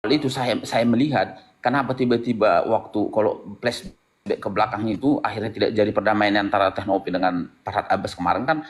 itu saya melihat kenapa tiba-tiba waktu kalau flashback ke belakang itu akhirnya tidak jadi perdamaian antara Teknopi dengan Farhad Abbas kemarin kan,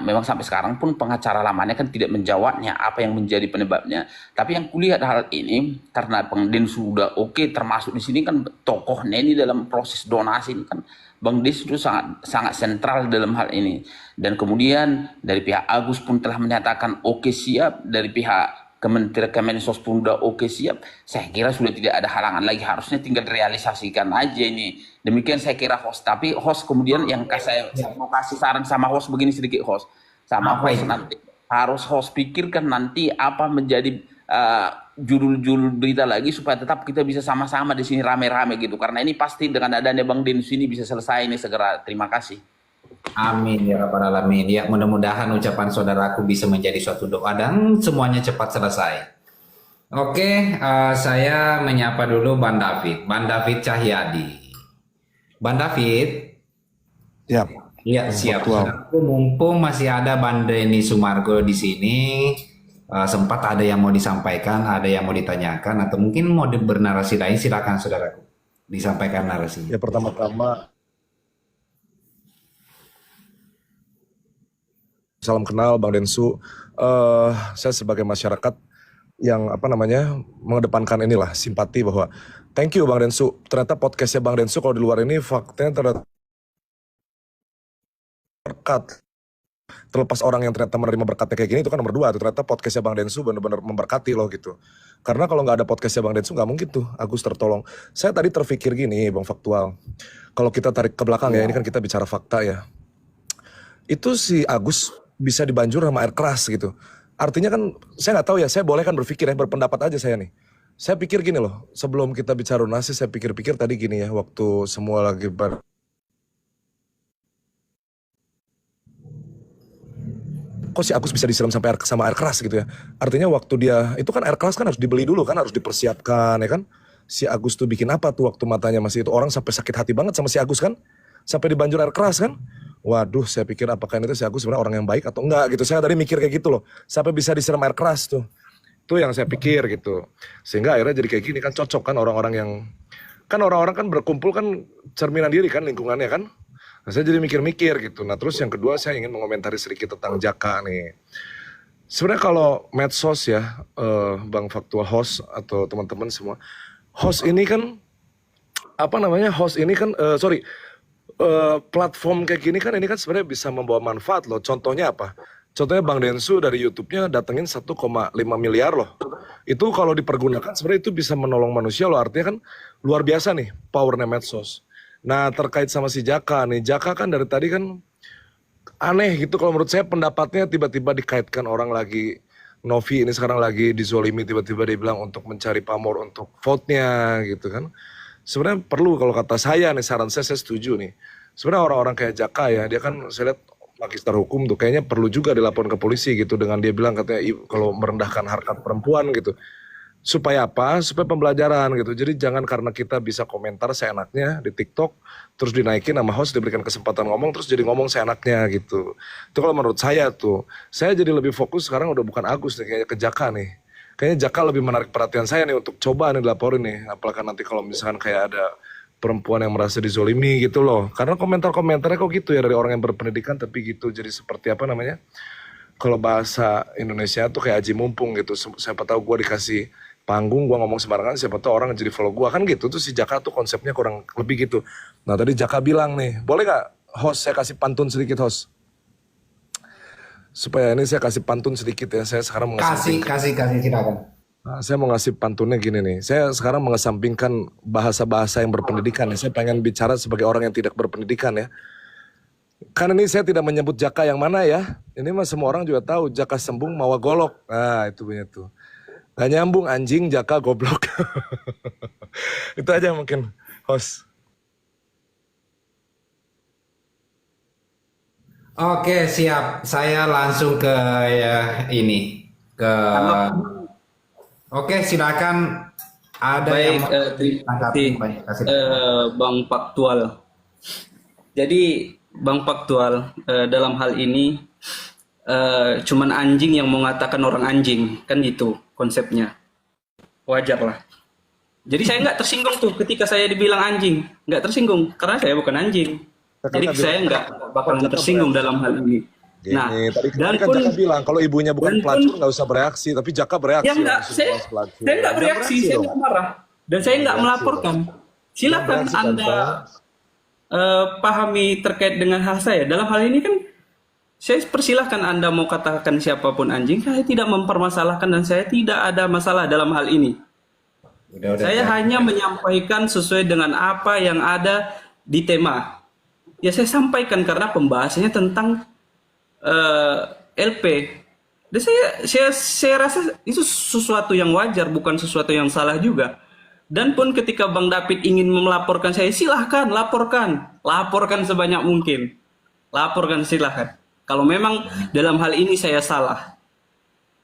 memang sampai sekarang pun pengacara lamanya kan tidak menjawabnya apa yang menjadi penyebabnya. Tapi yang kulihat hal ini karena Bang Den sudah oke, termasuk di sini kan tokohnya ini dalam proses donasi ini kan Bang Des itu sangat sangat sentral dalam hal ini. Dan kemudian dari pihak Agus pun telah menyatakan oke siap, dari pihak Kementerian Kemensos pun udah oke siap. Saya kira sudah tidak ada halangan lagi, harusnya tinggal realisasikan aja ini. Demikian saya kira host. Tapi host kemudian yang saya mau kasih saran sama host begini sedikit host. Sama Apa host itu? nanti harus host pikirkan nanti apa menjadi judul-judul berita lagi supaya tetap kita bisa sama-sama di sini rame-rame gitu. Karena ini pasti dengan adanya Bang Denus ini bisa selesai ini segera. Terima kasih. Amin ya rabbal alamin. Ya, mudah-mudahan ucapan saudaraku bisa menjadi suatu doa dan semuanya cepat selesai. Oke, saya menyapa dulu Bang David. Bang David Cahyadi. Bang David, Ya, iya Bang siap. Faktual. Saudaraku, mumpung masih ada Bang Denny Sumargo di sini, sempat ada yang mau disampaikan, ada yang mau ditanyakan, atau mungkin mau bernarasi lain, silakan saudaraku. Disampaikan narasinya. Ya pertama-tama salam kenal Bang Densu. Saya sebagai masyarakat yang mengedepankan inilah simpati bahwa thank you Bang Densu. Ternyata podcastnya Bang Densu kalau di luar ini faktanya ternyata berkat. Terlepas orang yang ternyata menerima berkatnya kayak gini itu kan nomor dua tuh, ternyata podcastnya Bang Densu benar-benar memberkati loh gitu. Karena kalau nggak ada podcastnya Bang Densu nggak mungkin tuh Agus tertolong. Saya tadi terpikir gini Bang Faktual, kalau kita tarik ke belakang ya, ini kan kita bicara fakta ya. Itu si Agus bisa dibanjur sama air keras gitu. Artinya kan saya nggak tahu ya, saya boleh kan berpikir ya, berpendapat aja saya nih. Saya pikir gini loh, sebelum kita bicara donasi saya pikir-pikir tadi gini ya, waktu semua lagi kok si Agus bisa disiram sampai sama air keras gitu ya. Artinya waktu dia, itu kan air keras kan harus dibeli dulu kan, harus dipersiapkan ya kan. Si Agus tuh bikin apa tuh waktu matanya masih itu, orang sampai sakit hati banget sama si Agus kan. Sampai dibanjur air keras kan. Waduh, saya pikir apakah itu si Agus sebenarnya orang yang baik atau enggak gitu. Saya tadi mikir kayak gitu loh. Sampai bisa disiram air keras tuh. Itu yang saya pikir gitu. Sehingga akhirnya jadi kayak gini kan cocok kan orang-orang yang, kan orang-orang kan berkumpul kan cerminan diri kan lingkungannya kan. Nah, saya jadi mikir-mikir gitu. Nah terus yang kedua saya ingin mengomentari sedikit tentang Jaka nih. Sebenarnya kalau medsos ya, Bang Faktual host atau teman-teman semua, host ini kan host ini kan platform kayak gini kan ini kan sebenarnya bisa membawa manfaat loh. Contohnya apa? Contohnya Bang Densu dari YouTube-nya datengin 1,5 miliar loh. Itu kalau dipergunakan sebenarnya itu bisa menolong manusia loh. Artinya kan luar biasa nih powernya medsos. Nah terkait sama si Jaka nih, Jaka kan dari tadi kan aneh gitu kalau menurut saya pendapatnya, tiba-tiba dikaitkan orang lagi, Novi ini sekarang lagi dizolimi, tiba-tiba dia bilang untuk mencari pamor untuk vote-nya gitu kan. Sebenarnya perlu, kalau kata saya nih, saran saya setuju nih. Sebenarnya orang-orang kayak Jaka ya, dia kan saya lihat magister hukum tuh kayaknya perlu juga dilaporkan ke polisi gitu, dengan dia bilang katanya kalau merendahkan harkat perempuan gitu. Supaya apa? Supaya pembelajaran gitu. Jadi jangan karena kita bisa komentar seenaknya di TikTok, terus dinaikin nama host, diberikan kesempatan ngomong, terus jadi ngomong seenaknya gitu. Itu kalau menurut saya tuh. Saya jadi lebih fokus sekarang udah bukan Agus nih, kayaknya ke Jaka nih. Kayaknya Jaka lebih menarik perhatian saya nih untuk coba nih dilaporin nih. Apalagi nanti kalau misalkan kayak ada perempuan yang merasa dizolimi gitu loh. Karena komentar-komentarnya kok gitu ya dari orang yang berpendidikan tapi gitu. Jadi seperti apa namanya? Kalau bahasa Indonesia tuh kayak aji mumpung gitu. Siapa tahu gue dikasih panggung, gue ngomong sembarangan, siapa tahu orang jadi follow gue kan gitu. Tuh si Jaka tuh konsepnya kurang lebih gitu. Nah tadi Jaka bilang nih, boleh nggak host saya kasih pantun sedikit host? Supaya ini saya kasih pantun sedikit ya. Saya sekarang Kasih, mengesampingkan. kasih, kasih, silakan. Nah, saya mau ngasih pantunnya gini nih. Saya sekarang mengesampingkan bahasa-bahasa yang berpendidikan ya. Saya pengen bicara sebagai orang yang tidak berpendidikan ya. Karena ini saya tidak menyebut Jaka yang mana ya. Ini mah semua orang juga tahu. Jaka sembung mawa golok. Nah itu punya tuh. Gak nyambung anjing Jaka goblok. Itu aja mungkin host. Oke, siap. Saya langsung ke ini ke. Oke, silakan. Ada yang Baik, mau terima tanggapi, kasih baik, kasih. Bang Faktual. Jadi Bang Faktual, dalam hal ini cuman anjing yang mengatakan orang anjing, kan gitu konsepnya. wajar lah. Jadi saya nggak tersinggung tuh ketika saya dibilang anjing, nggak tersinggung karena saya bukan anjing. Jadi saya nggak bakalan tersinggung dalam hal ini. Gini, Nah, tadi dan kan pun Jaka bilang kalau ibunya bukan dan pelacur pun nggak usah bereaksi, tapi Jaka bereaksi. ya enggak, langsung saya bahas pelacur. saya nggak Jangan bereaksi, saya dong. nggak marah, dan saya nggak Jangan bereaksi melaporkan. Jangan Silakan bereaksi, Anda Bang. pahami terkait dengan hal saya. Dalam hal ini kan saya persilahkan Anda mau katakan siapapun anjing, saya tidak mempermasalahkan dan saya tidak ada masalah dalam hal ini. Udah, Saya Cak. hanya menyampaikan sesuai dengan apa yang ada di tema. Ya saya sampaikan karena pembahasannya tentang LP. Dan saya rasa itu sesuatu yang wajar, bukan sesuatu yang salah juga. Dan pun ketika Bang David ingin melaporkan saya, silahkan laporkan sebanyak mungkin, laporkan silahkan. Kalau memang dalam hal ini saya salah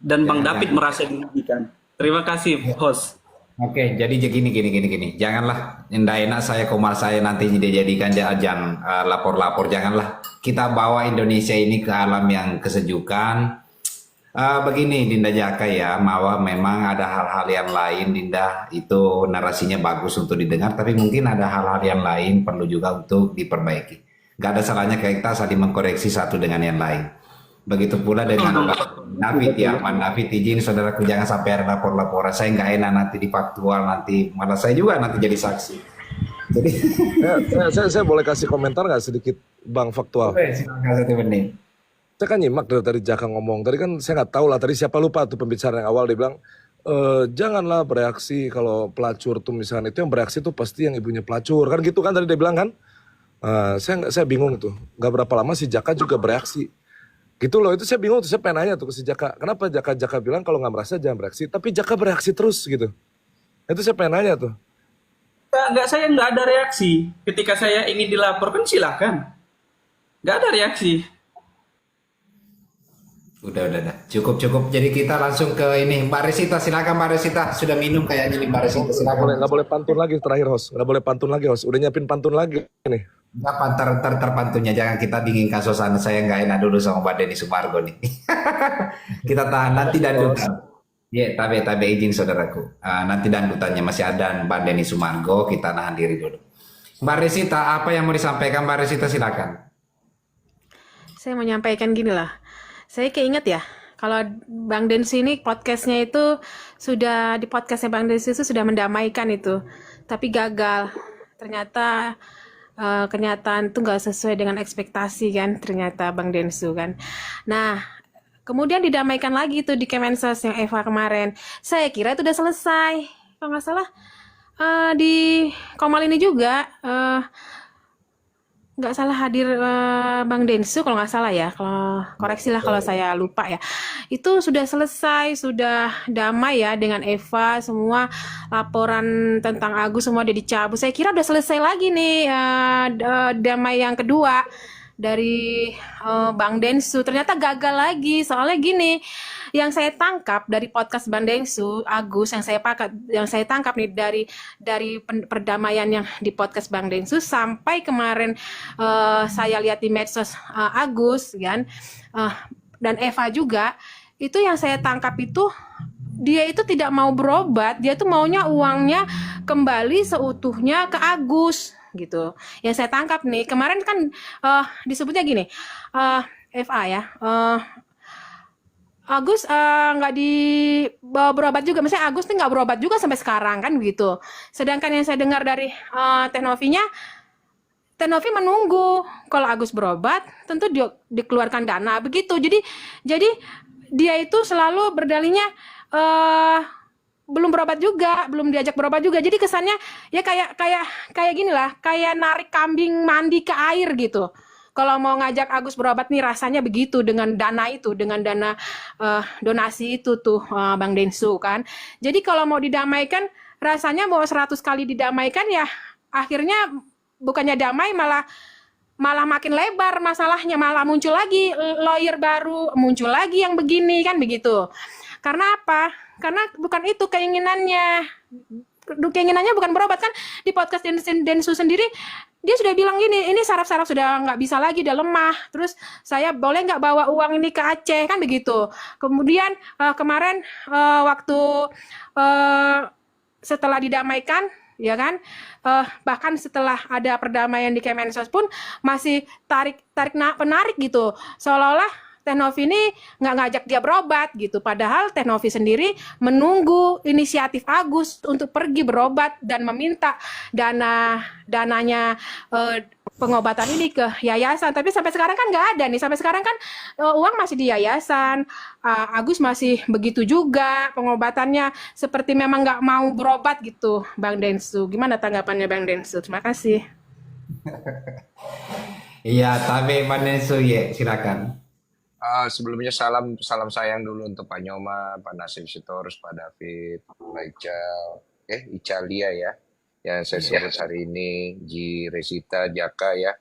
dan Bang David merasa dirugikan. Terima kasih, host. Oke, jadi gini. Janganlah indah enak saya komar saya nanti dijadikan ajang lapor-lapor. Janganlah kita bawa Indonesia ini ke alam yang kesejukan. Begini Dinda Jaka ya, bahwa memang ada hal-hal yang lain Dinda itu narasinya bagus untuk didengar, tapi mungkin ada hal-hal yang lain perlu juga untuk diperbaiki. Gak ada salahnya kita saling mengkoreksi satu dengan yang lain. Begitu pula dengan David ya, Man David izin saudaraku jangan sampai ada lapor-laporan. Saya nggak enak nanti di faktual, nanti malah saya juga nanti jadi saksi. Jadi Saya boleh kasih komentar nggak sedikit Bang faktual? silakan 1 menit. Saya kan nyimak dari tadi Jaka ngomong. Tadi kan saya nggak tahu lah. Tadi siapa lupa tuh pembicara yang awal dia bilang janganlah bereaksi kalau pelacur tuh misalnya itu yang bereaksi tuh pasti yang ibunya pelacur kan gitu kan tadi dia bilang kan. Saya bingung tuh. Nggak berapa lama si Jaka juga bereaksi. Gitu loh, itu saya bingung tuh, saya pengen nanya tuh ke si Jaka. Kenapa Jaka bilang kalau nggak merasa jangan bereaksi, tapi Jaka bereaksi terus gitu. Itu saya pengen nanya tuh. Saya nggak ada reaksi. Ketika saya ingin dilaporkan, silahkan. Nggak ada reaksi. Udah. Cukup. Jadi kita langsung ke ini. Mbak Resita, silakan Mbak Resita. Sudah minum kayaknya nih Mbak Resita. Silakan. Nggak boleh pantun lagi terakhir host. Nggak boleh pantun lagi host. Udah nyiapin pantun lagi nih. Nggak, terpantunnya jangan kita dinginkan suasana. Saya nggak enak dulu sama Mbak Denny Sumargo nih. Kita tahan nanti dangdutan. Ya, tapi izin saudaraku. Nanti dangdutannya masih ada Mbak Denny Sumargo. Kita nahan diri dulu. Mbak Resita, apa yang mau disampaikan Mbak Resita? Silakan. Saya menyampaikan gini lah. Saya keinget ya, kalau Bang Densu ini podcastnya itu sudah di podcastnya Bang Densu itu sudah mendamaikan itu, tapi gagal. Ternyata kenyataan itu nggak sesuai dengan ekspektasi kan, ternyata Bang Densu kan. Nah, kemudian didamaikan lagi tuh di Kemensos yang Eva kemarin. Saya kira itu udah selesai. Kalau nggak salah di Komal ini juga. Nggak salah hadir Bang Densu kalau nggak salah ya, kalau koreksilah kalau saya lupa ya, itu sudah selesai, sudah damai ya dengan Eva, semua laporan tentang Agus semua udah dicabut. Saya kira udah selesai lagi nih damai yang kedua dari Bang Densu, ternyata gagal lagi. Soalnya gini, yang saya tangkap dari podcast Bang Densu, Agus, yang saya tangkap nih dari perdamaian yang di podcast Bang Densu sampai kemarin saya lihat di medsos Agus kan, dan Eva juga, itu yang saya tangkap itu dia itu tidak mau berobat, dia tuh maunya uangnya kembali seutuhnya ke Agus gitu. Yang saya tangkap nih kemarin kan disebutnya gini, FA ya, Agus nggak berobat juga, misalnya Agus tuh nggak berobat juga sampai sekarang kan begitu. Sedangkan yang saya dengar dari Teh Novi menunggu kalau Agus berobat tentu dikeluarkan dana begitu. Jadi dia itu selalu berdalihnya belum berobat juga, belum diajak berobat juga. Jadi kesannya ya kayak gini lah, kayak narik kambing mandi ke air gitu. Kalau mau ngajak Agus berobat nih rasanya begitu dengan dana itu, dengan dana donasi itu tuh Bang Densu kan. Jadi kalau mau didamaikan rasanya mau 100 kali didamaikan ya akhirnya bukannya damai malah makin lebar masalahnya, malah muncul lagi lawyer baru, muncul lagi yang begini kan begitu. Karena apa? Karena bukan itu keinginannya. keinginannya bukan berobat kan. Di podcast Densu sendiri dia sudah bilang gini, ini saraf-saraf sudah nggak bisa lagi, udah lemah. Terus saya boleh nggak bawa uang ini ke Aceh kan begitu. Kemudian kemarin waktu setelah didamaikan, ya kan, bahkan setelah ada perdamaian di Kemensos pun masih penarik gitu, seolah-olah Teh Novi ini nggak ngajak dia berobat gitu. Padahal Teh Novi sendiri menunggu inisiatif Agus untuk pergi berobat dan meminta dananya pengobatan ini ke yayasan. Tapi sampai sekarang kan nggak ada nih. Sampai sekarang kan uang masih di yayasan. Agus masih begitu juga pengobatannya. Seperti memang nggak mau berobat gitu, Bang Densu. Gimana tanggapannya Bang Densu? Terima kasih. Iya, tapi Bang Densu, ya, silakan. Sebelumnya salam sayang dulu untuk Pak Nyoma, Pak Nasir Sitorus, Pak David, Mbak Icalia ya, yang saya sebut hari ini, Ji Resita, Jaka ya.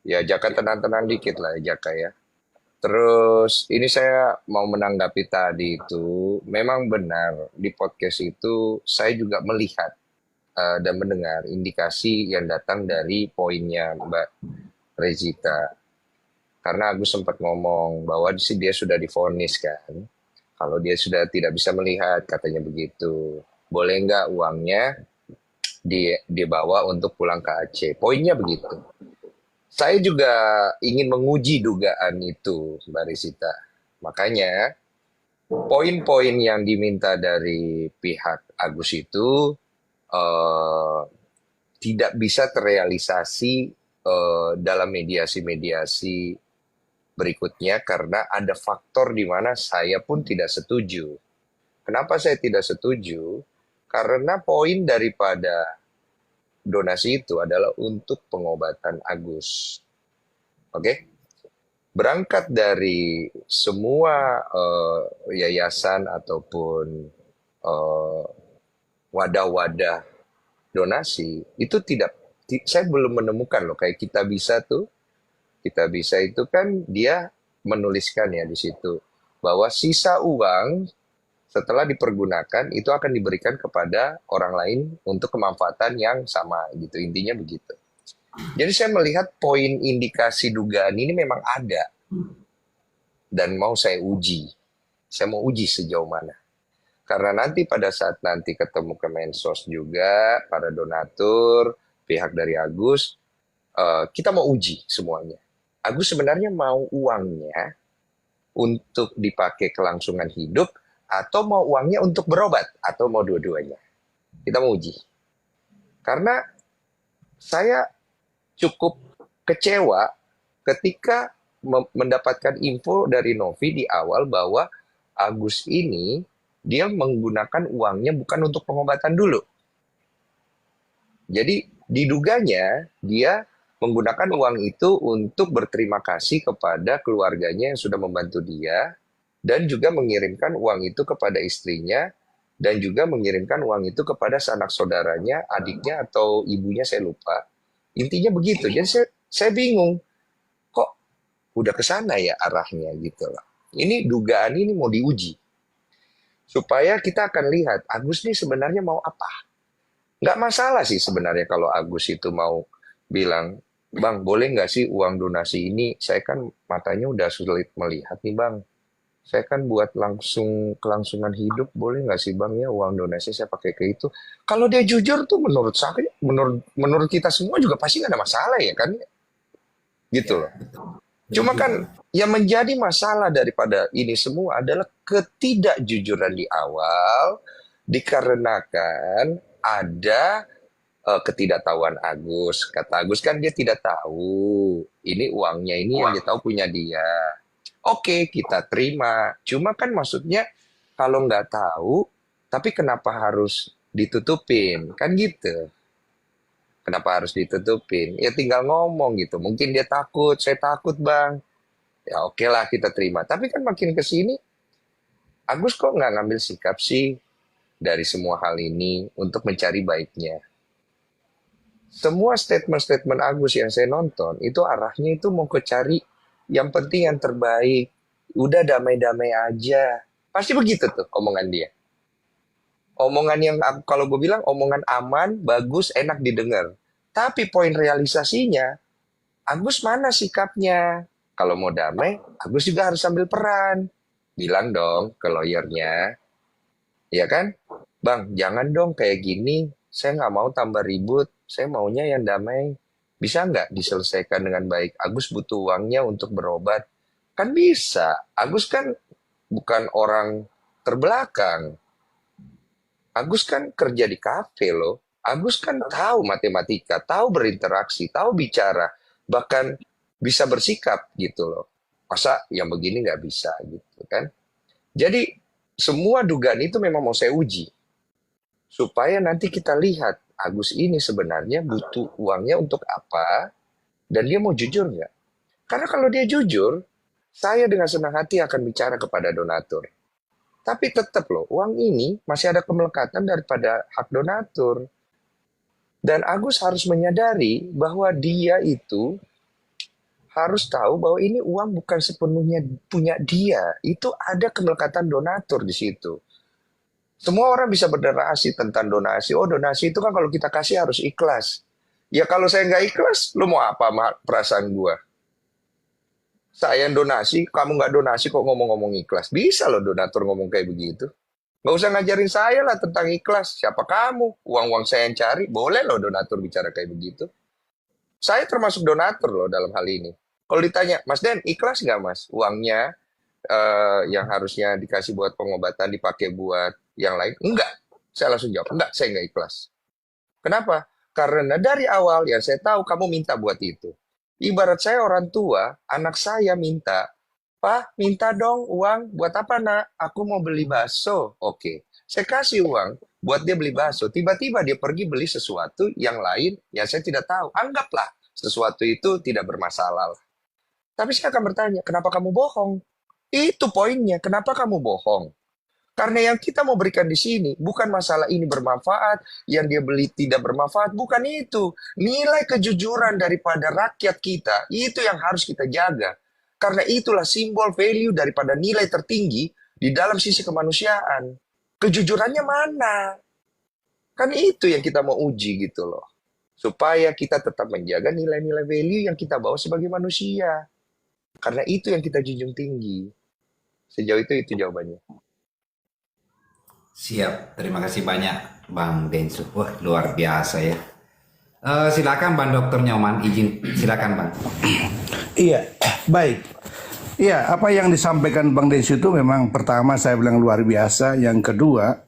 Ya Jaka tenang-tenang dikit lah ya Jaka ya. Terus ini saya mau menanggapi tadi itu, memang benar di podcast itu saya juga melihat dan mendengar indikasi yang datang dari poinnya Mbak Rezita. Karena Agus sempat ngomong bahwa dia sudah divonis kan. Kalau dia sudah tidak bisa melihat, katanya begitu. Boleh nggak uangnya dibawa untuk pulang ke Aceh? Poinnya begitu. Saya juga ingin menguji dugaan itu, Mbak Risita. Makanya, poin-poin yang diminta dari pihak Agus itu tidak bisa terrealisasi dalam mediasi-mediasi berikutnya karena ada faktor di mana saya pun tidak setuju. Kenapa saya tidak setuju? Karena poin daripada donasi itu adalah untuk pengobatan Agus. Oke? Berangkat dari semua yayasan ataupun wadah-wadah donasi, itu saya belum menemukan loh, kayak Kita Bisa itu kan dia menuliskan ya di situ bahwa sisa uang setelah dipergunakan itu akan diberikan kepada orang lain untuk kemanfaatan yang sama gitu. Intinya begitu. Jadi saya melihat poin indikasi dugaan ini memang ada dan mau saya uji. Saya mau uji sejauh mana. Karena nanti pada saat nanti ketemu Kemensos juga, para donatur, pihak dari Agus, kita mau uji semuanya. Agus sebenarnya mau uangnya untuk dipakai kelangsungan hidup atau mau uangnya untuk berobat atau mau dua-duanya. Kita mau uji. Karena saya cukup kecewa ketika mendapatkan info dari Novi di awal bahwa Agus ini dia menggunakan uangnya bukan untuk pengobatan dulu. Jadi diduganya dia menggunakan uang itu untuk berterima kasih kepada keluarganya yang sudah membantu dia, dan juga mengirimkan uang itu kepada istrinya, dan juga mengirimkan uang itu kepada sanak saudaranya, adiknya atau ibunya, saya lupa. Intinya begitu. Jadi saya bingung, kok udah ke sana ya arahnya gitu loh. Ini dugaan ini mau diuji. Supaya kita akan lihat, Agus ini sebenarnya mau apa. Nggak masalah sih sebenarnya kalau Agus itu mau bilang, Bang, boleh nggak sih uang donasi ini? Saya kan matanya udah sulit melihat nih, Bang. Saya kan buat kelangsungan hidup, boleh nggak sih, Bang, ya uang donasi saya pakai ke itu? Kalau dia jujur tuh menurut saya, menurut kita semua juga pasti nggak ada masalah ya kan? Gitu loh. Cuma kan yang menjadi masalah daripada ini semua adalah ketidakjujuran di awal dikarenakan ada ketidaktahuan Agus. Kata Agus kan dia tidak tahu. Ini uangnya ini yang dia tahu punya dia. Oke, kita terima. Cuma kan maksudnya kalau nggak tahu, tapi kenapa harus ditutupin? Kan gitu. Kenapa harus ditutupin? Ya tinggal ngomong gitu. Mungkin dia takut, saya takut Bang. Ya oke lah kita terima. Tapi kan makin ke sini, Agus kok nggak ngambil sikap sih dari semua hal ini untuk mencari baiknya. Semua statement-statement Agus yang saya nonton, itu arahnya itu mau ke cari yang penting yang terbaik. Udah damai-damai aja. Pasti begitu tuh omongan dia. Omongan yang kalau gue bilang omongan aman, bagus, enak didengar. Tapi poin realisasinya, Agus mana sikapnya? Kalau mau damai, Agus juga harus ambil peran. Bilang dong ke lawyernya, ya kan? Bang, jangan dong kayak gini. Saya nggak mau tambah ribut. Saya maunya yang damai. Bisa nggak diselesaikan dengan baik? Agus butuh uangnya untuk berobat. Kan bisa. Agus kan bukan orang terbelakang. Agus kan kerja di kafe loh. Agus kan tahu matematika, tahu berinteraksi, tahu bicara, bahkan bisa bersikap gitu loh. Masa yang begini nggak bisa gitu kan? Jadi semua dugaan itu memang mau saya uji. Supaya nanti kita lihat Agus ini sebenarnya butuh uangnya untuk apa dan dia mau jujur nggak? Karena kalau dia jujur, saya dengan senang hati akan bicara kepada donatur. Tapi tetap loh, uang ini masih ada kemelekatan daripada hak donatur. Dan Agus harus menyadari bahwa dia itu harus tahu bahwa ini uang bukan sepenuhnya punya dia. Itu ada kemelekatan donatur di situ. Semua orang bisa berdonasi tentang donasi. Oh, donasi itu kan kalau kita kasih harus ikhlas. Ya kalau saya nggak ikhlas, lu mau apa perasaan gua? Saya yang donasi, kamu nggak donasi kok ngomong-ngomong ikhlas. Bisa loh donatur ngomong kayak begitu. Nggak usah ngajarin saya lah tentang ikhlas. Siapa kamu? Uang-uang saya yang cari. Boleh loh donatur bicara kayak begitu. Saya termasuk donatur loh dalam hal ini. Kalau ditanya, Mas Den, ikhlas nggak Mas? Uangnya yang harusnya dikasih buat pengobatan dipakai buat yang lain? Enggak. Saya langsung jawab, enggak, saya nggak ikhlas. Kenapa? Karena dari awal yang saya tahu kamu minta buat itu. Ibarat saya orang tua, anak saya minta, Pak, minta dong uang buat apa nak? Aku mau beli bakso. Oke, saya kasih uang buat dia beli bakso. Tiba-tiba dia pergi beli sesuatu yang lain yang saya tidak tahu. Anggaplah sesuatu itu tidak bermasalah. Tapi saya akan bertanya, kenapa kamu bohong? Itu poinnya, kenapa kamu bohong? Karena yang kita mau berikan di sini bukan masalah ini bermanfaat, yang dia beli tidak bermanfaat, bukan itu. Nilai kejujuran daripada rakyat kita, itu yang harus kita jaga. Karena itulah simbol value daripada nilai tertinggi di dalam sisi kemanusiaan. Kejujurannya mana? Kan itu yang kita mau uji gitu loh. Supaya kita tetap menjaga nilai-nilai value yang kita bawa sebagai manusia. Karena itu yang kita junjung tinggi. Sejauh itu jawabannya. Siap, terima kasih banyak Bang Densu. Wah, luar biasa ya. Silakan Bang Dokter Nyoman, izin silakan Bang. Iya, baik. Iya, apa yang disampaikan Bang Densu itu memang pertama saya bilang luar biasa. Yang kedua,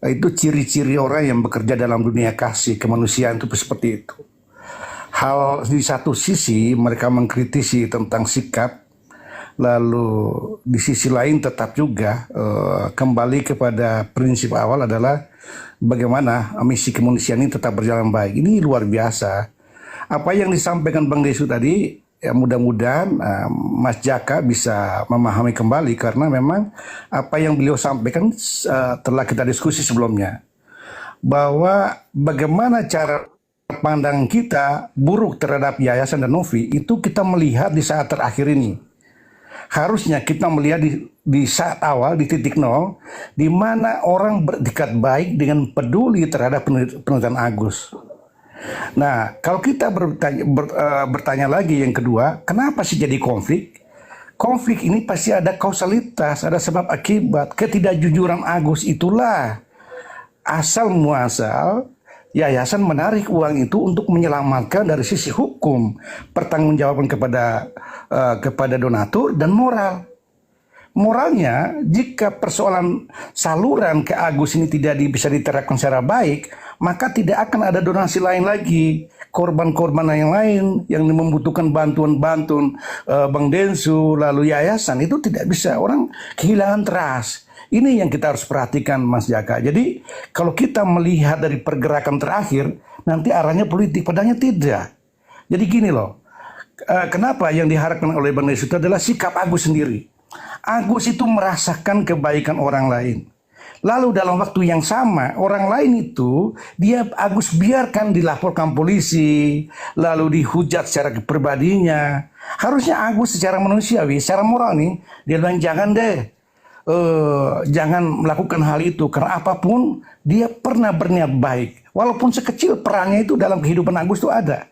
itu ciri-ciri orang yang bekerja dalam dunia kasih kemanusiaan itu seperti itu. Hal di satu sisi mereka mengkritisi tentang sikap, lalu di sisi lain tetap juga kembali kepada prinsip awal adalah bagaimana misi kemanusiaan ini tetap berjalan baik. Ini luar biasa. Apa yang disampaikan Bang Desu tadi, ya mudah-mudahan Mas Jaka bisa memahami kembali karena memang apa yang beliau sampaikan telah kita diskusi sebelumnya. Bahwa bagaimana cara pandang kita buruk terhadap Yayasan dan Novi itu kita melihat di saat terakhir ini. Harusnya kita melihat di saat awal, di titik nol, di mana orang bertikat baik dengan peduli terhadap penelitian Agus. Nah, kalau kita bertanya lagi yang kedua, kenapa sih jadi konflik? Konflik ini pasti ada kausalitas, ada sebab akibat. Ketidakjujuran Agus itulah asal muasal yayasan menarik uang itu untuk menyelamatkan dari sisi hukum, pertanggungjawaban kepada donatur dan moral. Moralnya, jika persoalan saluran ke Agus ini tidak bisa diterapkan secara baik, maka tidak akan ada donasi lain lagi. Korban-korban yang lain yang membutuhkan bantuan Bang Densu, lalu yayasan itu tidak bisa. Orang kehilangan trust. Ini yang kita harus perhatikan Mas Jaka. Jadi kalau kita melihat dari pergerakan terakhir, nanti arahnya politik, padahal tidak. Jadi gini loh, kenapa yang diharapkan oleh Bang Densu itu adalah sikap Agus sendiri. Agus itu merasakan kebaikan orang lain. Lalu dalam waktu yang sama, orang lain itu, Agus biarkan dilaporkan polisi, lalu dihujat secara pribadinya. Harusnya Agus secara manusiawi, secara moral nih, dia bilang jangan deh. jangan melakukan hal itu, karena apapun dia pernah berniat baik, walaupun sekecil perannya itu dalam kehidupan Agus itu ada.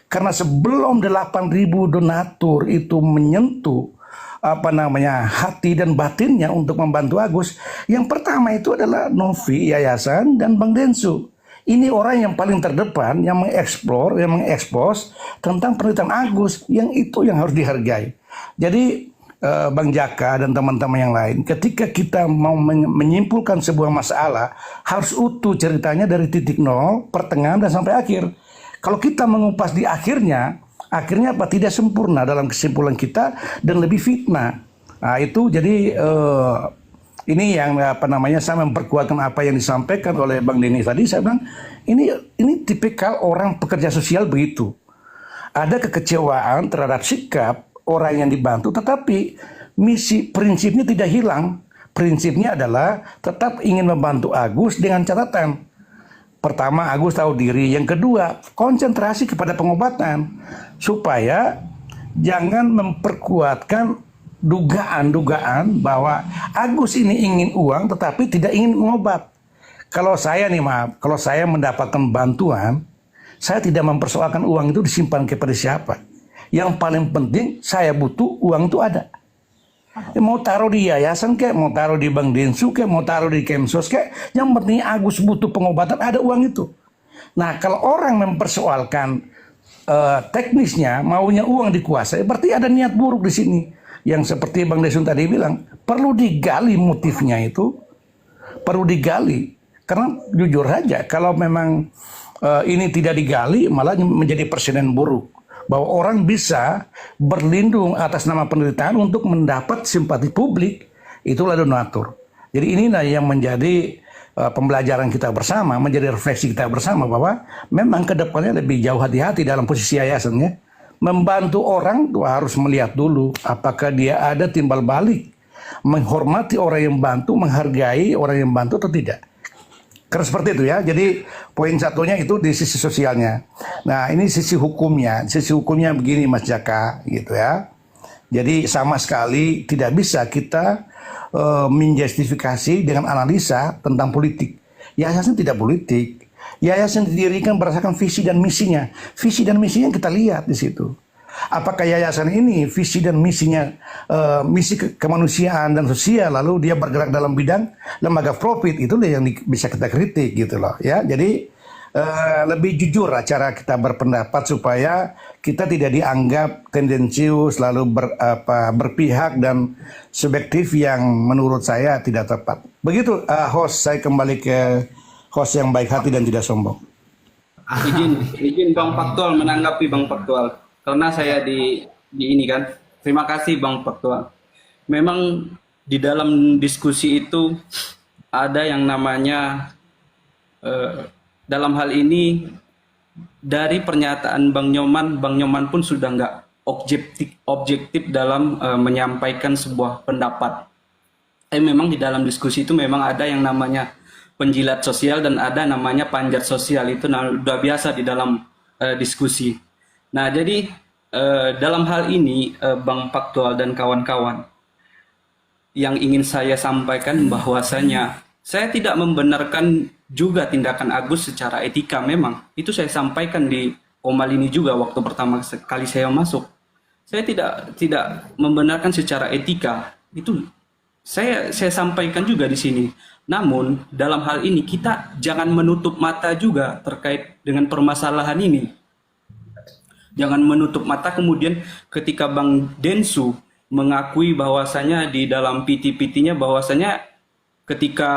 Karena sebelum 8.000 donatur itu menyentuh hati dan batinnya untuk membantu Agus, yang pertama itu adalah Novi, Yayasan, dan Bang Densu. Ini orang yang paling terdepan, yang mengeksplor, yang mengekspos tentang penelitian Agus, yang itu yang harus dihargai. Jadi Bang Jaka dan teman-teman yang lain, ketika kita mau menyimpulkan sebuah masalah, harus utuh ceritanya dari titik nol, pertengahan, dan sampai akhir. Kalau kita mengupas di akhirnya apa? Tidak sempurna dalam kesimpulan kita dan lebih fitnah. Nah, itu jadi ini yang saya memperkuatkan apa yang disampaikan oleh Bang Denny tadi. Saya bilang ini tipikal orang pekerja sosial begitu. Ada kekecewaan terhadap sikap orang yang dibantu, tetapi prinsipnya tidak hilang. Prinsipnya adalah tetap ingin membantu Agus dengan catatan. Pertama, Agus tahu diri. Yang kedua, konsentrasi kepada pengobatan. Supaya jangan memperkuatkan dugaan-dugaan bahwa Agus ini ingin uang tetapi tidak ingin mengobat. Kalau saya kalau saya mendapatkan bantuan, saya tidak mempersoalkan uang itu disimpan kepada siapa. Yang paling penting, saya butuh uang itu ada. Mau taruh di yayasan kek, mau taruh di Bang Densu kek, mau taruh di Kemsos kek, yang penting Agus butuh pengobatan, ada uang itu. Nah, kalau orang mempersoalkan teknisnya, maunya uang dikuasai, berarti ada niat buruk di sini. Yang seperti Bang Densu tadi bilang, perlu digali motifnya itu, perlu digali. Karena jujur saja, kalau memang ini tidak digali, malah menjadi presiden buruk. Bahwa orang bisa berlindung atas nama penderitaan untuk mendapat simpati publik, itulah donatur. Jadi inilah yang menjadi pembelajaran kita bersama, menjadi refleksi kita bersama bahwa memang ke depannya lebih jauh hati-hati dalam posisi yayasannya. Membantu orang itu harus melihat dulu apakah dia ada timbal balik, menghormati orang yang bantu, menghargai orang yang bantu atau tidak. Karena seperti itu ya. Jadi poin satunya itu di sisi sosialnya. Nah, ini sisi hukumnya. Sisi hukumnya begini Mas Jaka gitu ya. Jadi sama sekali tidak bisa kita menjustifikasi dengan analisa tentang politik. Yayasan tidak politik. Yayasan didirikan berdasarkan visi dan misinya. Visi dan misinya kita lihat di situ. Apakah yayasan ini visi dan misinya misi kemanusiaan dan sosial, lalu dia bergerak dalam bidang lembaga profit, itulah yang bisa kita kritik gitu loh ya. Jadi lebih jujur cara kita berpendapat supaya kita tidak dianggap tendensius lalu berpihak dan subjektif yang menurut saya tidak tepat. Begitu host, saya kembali ke host yang baik hati dan tidak sombong. Izin Bang Faktual menanggapi Bang Faktual. Karena saya di ini kan, terima kasih Bang Faktual. Memang di dalam diskusi itu ada yang namanya dalam hal ini dari pernyataan Bang Nyoman pun sudah nggak objektif dalam menyampaikan sebuah pendapat. Memang di dalam diskusi itu memang ada yang namanya penjilat sosial dan ada namanya panjat sosial, itu udah biasa di dalam diskusi. Nah, jadi dalam hal ini Bang Faktual dan kawan-kawan, yang ingin saya sampaikan bahwasanya saya tidak membenarkan juga tindakan Agus secara etika. Memang itu saya sampaikan di Omal ini juga waktu pertama kali saya masuk. Saya tidak membenarkan secara etika. Itu saya sampaikan juga di sini. Namun dalam hal ini kita jangan menutup mata juga terkait dengan permasalahan ini. Jangan menutup mata kemudian ketika Bang Densu mengakui bahwasanya di dalam PT-PT-nya bahwasanya ketika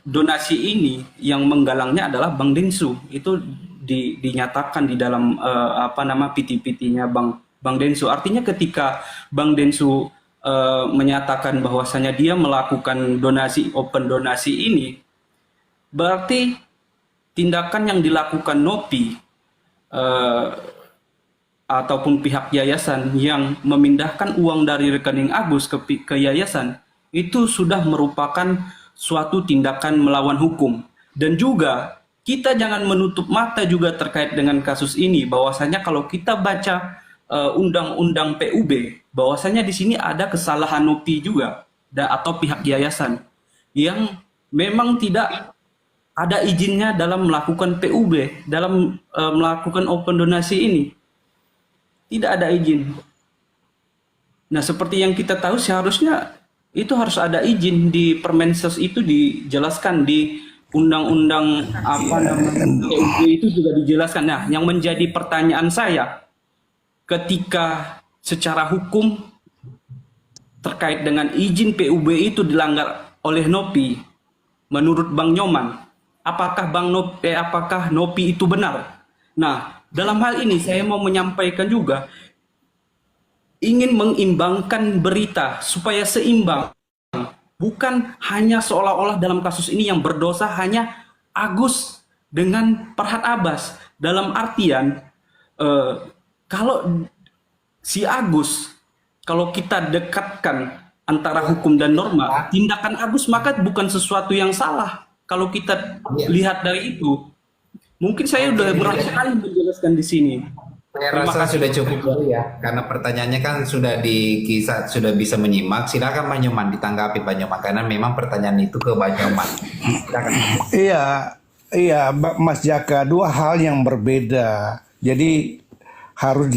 donasi ini yang menggalangnya adalah Bang Densu, itu dinyatakan di dalam PT-PT-nya Bang Densu. Artinya ketika Bang Densu menyatakan bahwasanya dia melakukan open donasi ini, berarti tindakan yang dilakukan Nopi ataupun pihak yayasan yang memindahkan uang dari rekening Agus ke yayasan itu sudah merupakan suatu tindakan melawan hukum. Dan juga kita jangan menutup mata juga terkait dengan kasus ini, bahwasanya kalau kita baca undang-undang PUB, bahwasanya di sini ada kesalahan Nopi juga. atau pihak yayasan yang memang tidak ada izinnya dalam melakukan PUB, dalam melakukan open donasi ini. Tidak ada izin. Nah, seperti yang kita tahu seharusnya itu harus ada izin di Permensos, itu dijelaskan di undang-undang apa namanya PUB itu juga dijelaskan. Nah, yang menjadi pertanyaan saya ketika secara hukum terkait dengan izin PUB itu dilanggar oleh Nopi, menurut Bang Nyoman, apakah apakah Nopi itu benar? Nah, dalam hal ini saya mau menyampaikan juga ingin mengimbangkan berita supaya seimbang. Bukan hanya seolah-olah dalam kasus ini yang berdosa hanya Agus dengan Farhad Abbas. Dalam artian kalau si Agus, kalau kita dekatkan antara hukum dan norma, tindakan Agus maka bukan sesuatu yang salah. Kalau kita lihat dari itu, mungkin saya udah berapa kali menjelaskan di sini. Saya Terima rasa kasih. sudah cukup dulu ya, karena pertanyaannya kan sudah sudah bisa menyimak. Silakan Pak Nyoman ditanggapi Pak Nyoman, karena memang pertanyaan itu ke Pak Nyoman. Silakan. Iya, Mas Jaka, dua hal yang berbeda. Jadi harus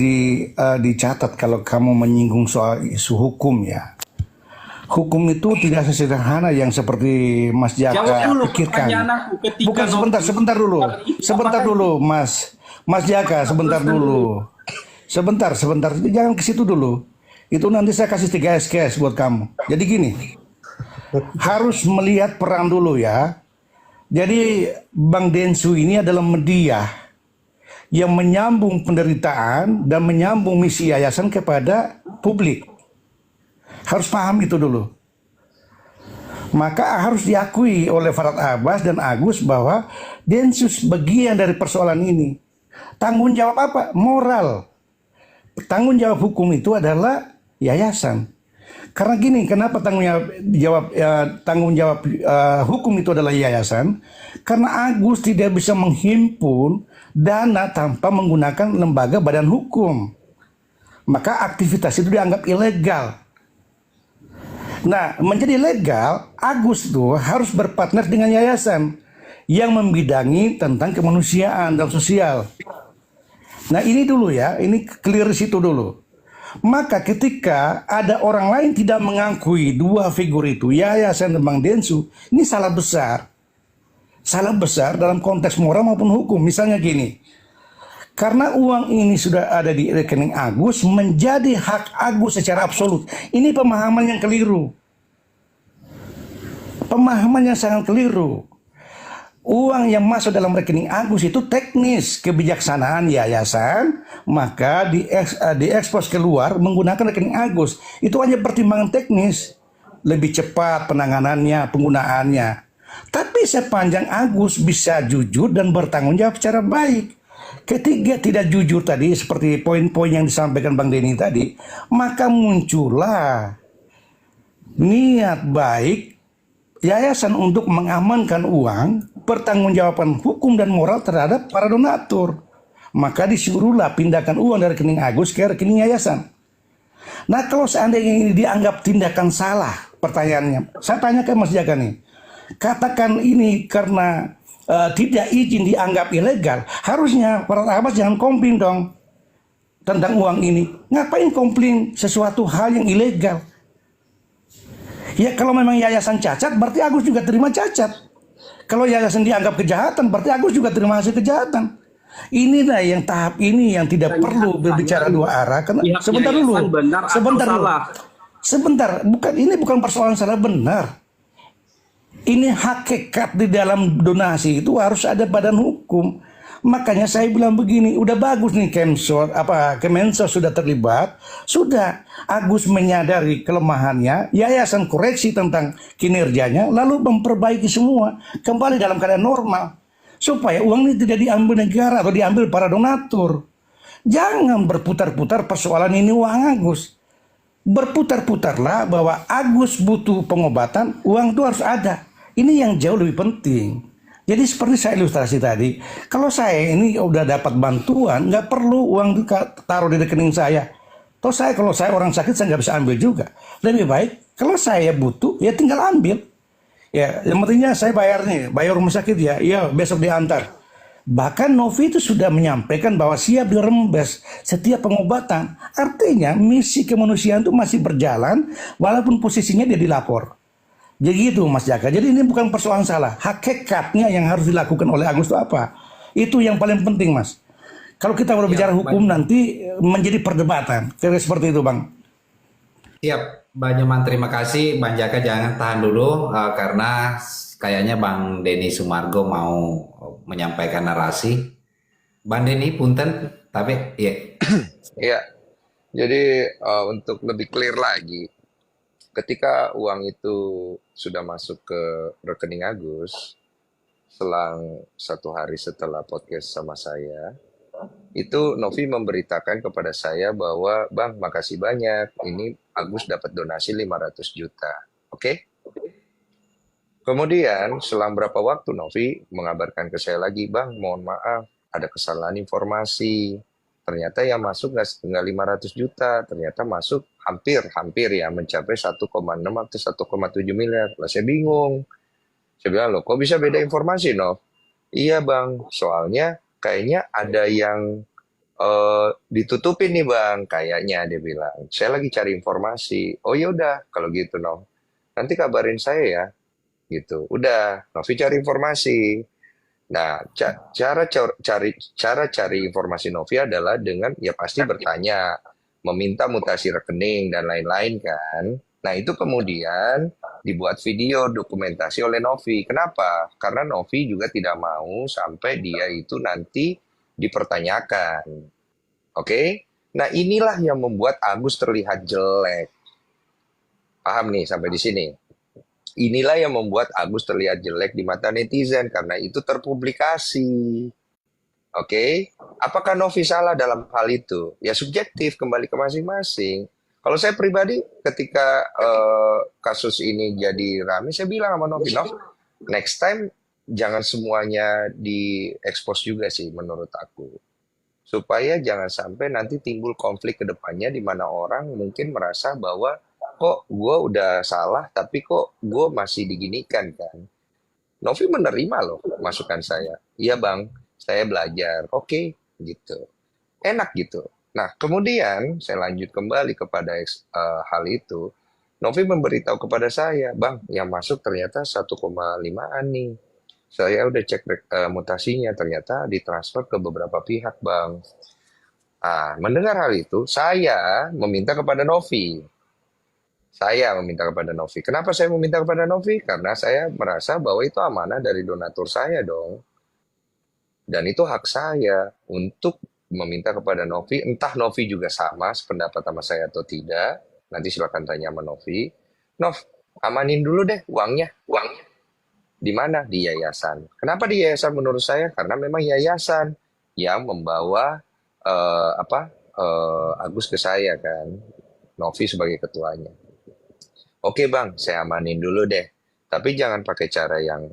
dicatat kalau kamu menyinggung soal isu hukum ya. Hukum itu tidak sesederhana yang seperti Mas Jawab Jaka dulu pikirkan. pertanyaan aku ketika Bukan, sebentar dulu, Mas Jaka, sebentar dulu. Sebentar, jangan ke situ dulu. Itu nanti saya kasih 3 SKS buat kamu. Jadi gini, harus melihat peran dulu ya. Jadi Bang Densu ini adalah media yang menyambung penderitaan dan menyambung misi yayasan kepada publik. Harus paham itu dulu. Maka harus diakui oleh Farhad Abbas dan Agus bahwa Densus bagian dari persoalan ini. Tanggung jawab apa? Moral. Tanggung jawab hukum itu adalah yayasan. Karena gini, kenapa tanggung jawab hukum itu adalah yayasan? Karena Agus tidak bisa menghimpun dana tanpa menggunakan lembaga badan hukum. Maka aktivitas itu dianggap ilegal. Nah, menjadi legal, Agus tuh harus berpartner dengan yayasan yang membidangi tentang kemanusiaan dan sosial. Nah, ini dulu ya, ini clear situ dulu. Maka ketika ada orang lain tidak mengakui dua figur itu, yayasan dan Bang Densu, ini salah besar. Salah besar dalam konteks moral maupun hukum. Misalnya gini, karena uang ini sudah ada di rekening Agus, menjadi hak Agus secara absolut. Ini pemahaman yang keliru. Pemahaman yang sangat keliru. Uang yang masuk dalam rekening Agus itu teknis kebijaksanaan yayasan, maka diekspos keluar menggunakan rekening Agus. Itu hanya pertimbangan teknis, lebih cepat penanganannya, penggunaannya. Tapi sepanjang Agus bisa jujur dan bertanggung jawab secara baik. Ketiga tidak jujur tadi, seperti poin-poin yang disampaikan Bang Denny tadi, maka muncullah niat baik yayasan untuk mengamankan uang, pertanggungjawaban hukum dan moral terhadap para donatur. Maka disuruhlah pindahkan uang dari rekening Agus ke rekening yayasan. Nah, kalau seandainya ini dianggap tindakan salah, pertanyaannya, saya tanya ke Mas Jaka nih, katakan ini karena tidak izin dianggap ilegal, harusnya para Abbas jangan komplain dong tentang uang ini. Ngapain komplain sesuatu hal yang ilegal? Ya kalau memang yayasan cacat, berarti Agus juga terima cacat. Kalau yayasan dianggap kejahatan, berarti Agus juga terima hasil kejahatan. Inilah yang tahap ini yang tidak perlu berbicara dua arah. Karena sebentar dulu, sebentar. Ini bukan persoalan salah benar. Ini hakikat di dalam donasi itu harus ada badan hukum. Makanya saya bilang begini, udah bagus nih Kemensos sudah terlibat, sudah Agus menyadari kelemahannya, yayasan koreksi tentang kinerjanya, lalu memperbaiki semua, kembali dalam keadaan normal, supaya uang ini tidak diambil negara atau diambil para donatur. Jangan berputar-putar persoalan ini uang Agus. Berputar-putarlah bahwa Agus butuh pengobatan, uang itu harus ada. Ini yang jauh lebih penting. Jadi seperti saya ilustrasi tadi, kalau saya ini udah dapat bantuan, nggak perlu uang taruh di rekening saya. Kalau saya orang sakit, saya nggak bisa ambil juga. Lebih baik Kalau saya butuh, ya tinggal ambil. Ya, yang pentingnya saya bayar nih, bayar rumah sakit ya, iya besok diantar. Bahkan Novi itu sudah menyampaikan bahwa siap dirembes setiap pengobatan. Artinya misi kemanusiaan itu masih berjalan walaupun posisinya dia dilapor. Jadi gitu Mas Jaka. Jadi ini bukan persoalan salah. Hakikatnya yang harus dilakukan oleh Agus itu apa? Itu yang paling penting Mas. Kalau kita berbicara hukum nanti menjadi perdebatan. Kira-kira seperti itu Bang. Siap, Bang Nyoman, terima kasih. Bang Jaka jangan tahan dulu karena kayaknya Bang Denny Sumargo mau menyampaikan narasi. Bang Denny, punten, tapi ya. Iya, jadi untuk lebih clear lagi, ketika uang itu sudah masuk ke rekening Agus, selang 1 hari setelah podcast sama saya, itu Novi memberitakan kepada saya bahwa, Bang, makasih banyak, ini Agus dapat donasi 500 juta. Oke? Kemudian, selang berapa waktu Novi mengabarkan ke saya lagi, Bang, mohon maaf, ada kesalahan informasi. Ternyata yang masuk nggak 500 juta, ternyata masuk hampir ya, mencapai 1,6 atau 1,7 miliar. Lah saya bingung. Saya bilang, loh kok bisa beda informasi, Nov? Iya, Bang, soalnya kayaknya ada yang ditutupin nih, Bang, kayaknya dia bilang. Saya lagi cari informasi. Oh ya udah, kalau gitu, Nov. Nanti kabarin saya ya. Gitu. Udah, Novi cari informasi. Nah, cara cari informasi Novi adalah dengan ya pasti bertanya, meminta mutasi rekening dan lain-lain kan. Nah, itu kemudian dibuat video dokumentasi oleh Novi. Kenapa? Karena Novi juga tidak mau sampai dia itu nanti dipertanyakan. Oke? Nah, inilah yang membuat Agus terlihat jelek. Paham nih sampai di sini? Inilah yang membuat Agus terlihat jelek di mata netizen karena itu terpublikasi. Oke? Apakah Novi salah dalam hal itu? Ya subjektif, kembali ke masing-masing. Kalau saya pribadi ketika kasus ini jadi rame, saya bilang sama Novi, Nov, next time jangan semuanya diekspos juga sih menurut aku. Supaya jangan sampai nanti timbul konflik ke depannya di mana orang mungkin merasa bahwa kok gue udah salah tapi kok gue masih diginikan kan. Novi menerima loh masukan saya. Iya Bang, saya belajar. Oke, gitu. Enak gitu. Nah, kemudian saya lanjut kembali kepada hal itu. Novi memberitahu kepada saya, Bang, yang masuk ternyata 1,5an nih. Saya udah cek mutasinya, ternyata ditransfer ke beberapa pihak, Bang. Mendengar hal itu, saya meminta kepada Novi. Kenapa saya meminta kepada Novi? Karena saya merasa bahwa itu amanah dari donatur saya dong. Dan itu hak saya untuk meminta kepada Novi. Entah Novi juga sama sependapat sama saya atau tidak. Nanti silakan tanya sama Novi. Nov, amanin dulu deh uangnya. Di mana? Di yayasan. Kenapa di yayasan menurut saya? Karena memang yayasan yang membawa Agus ke saya kan. Novi sebagai ketuanya. Oke Bang, saya amanin dulu deh. Tapi jangan pakai cara yang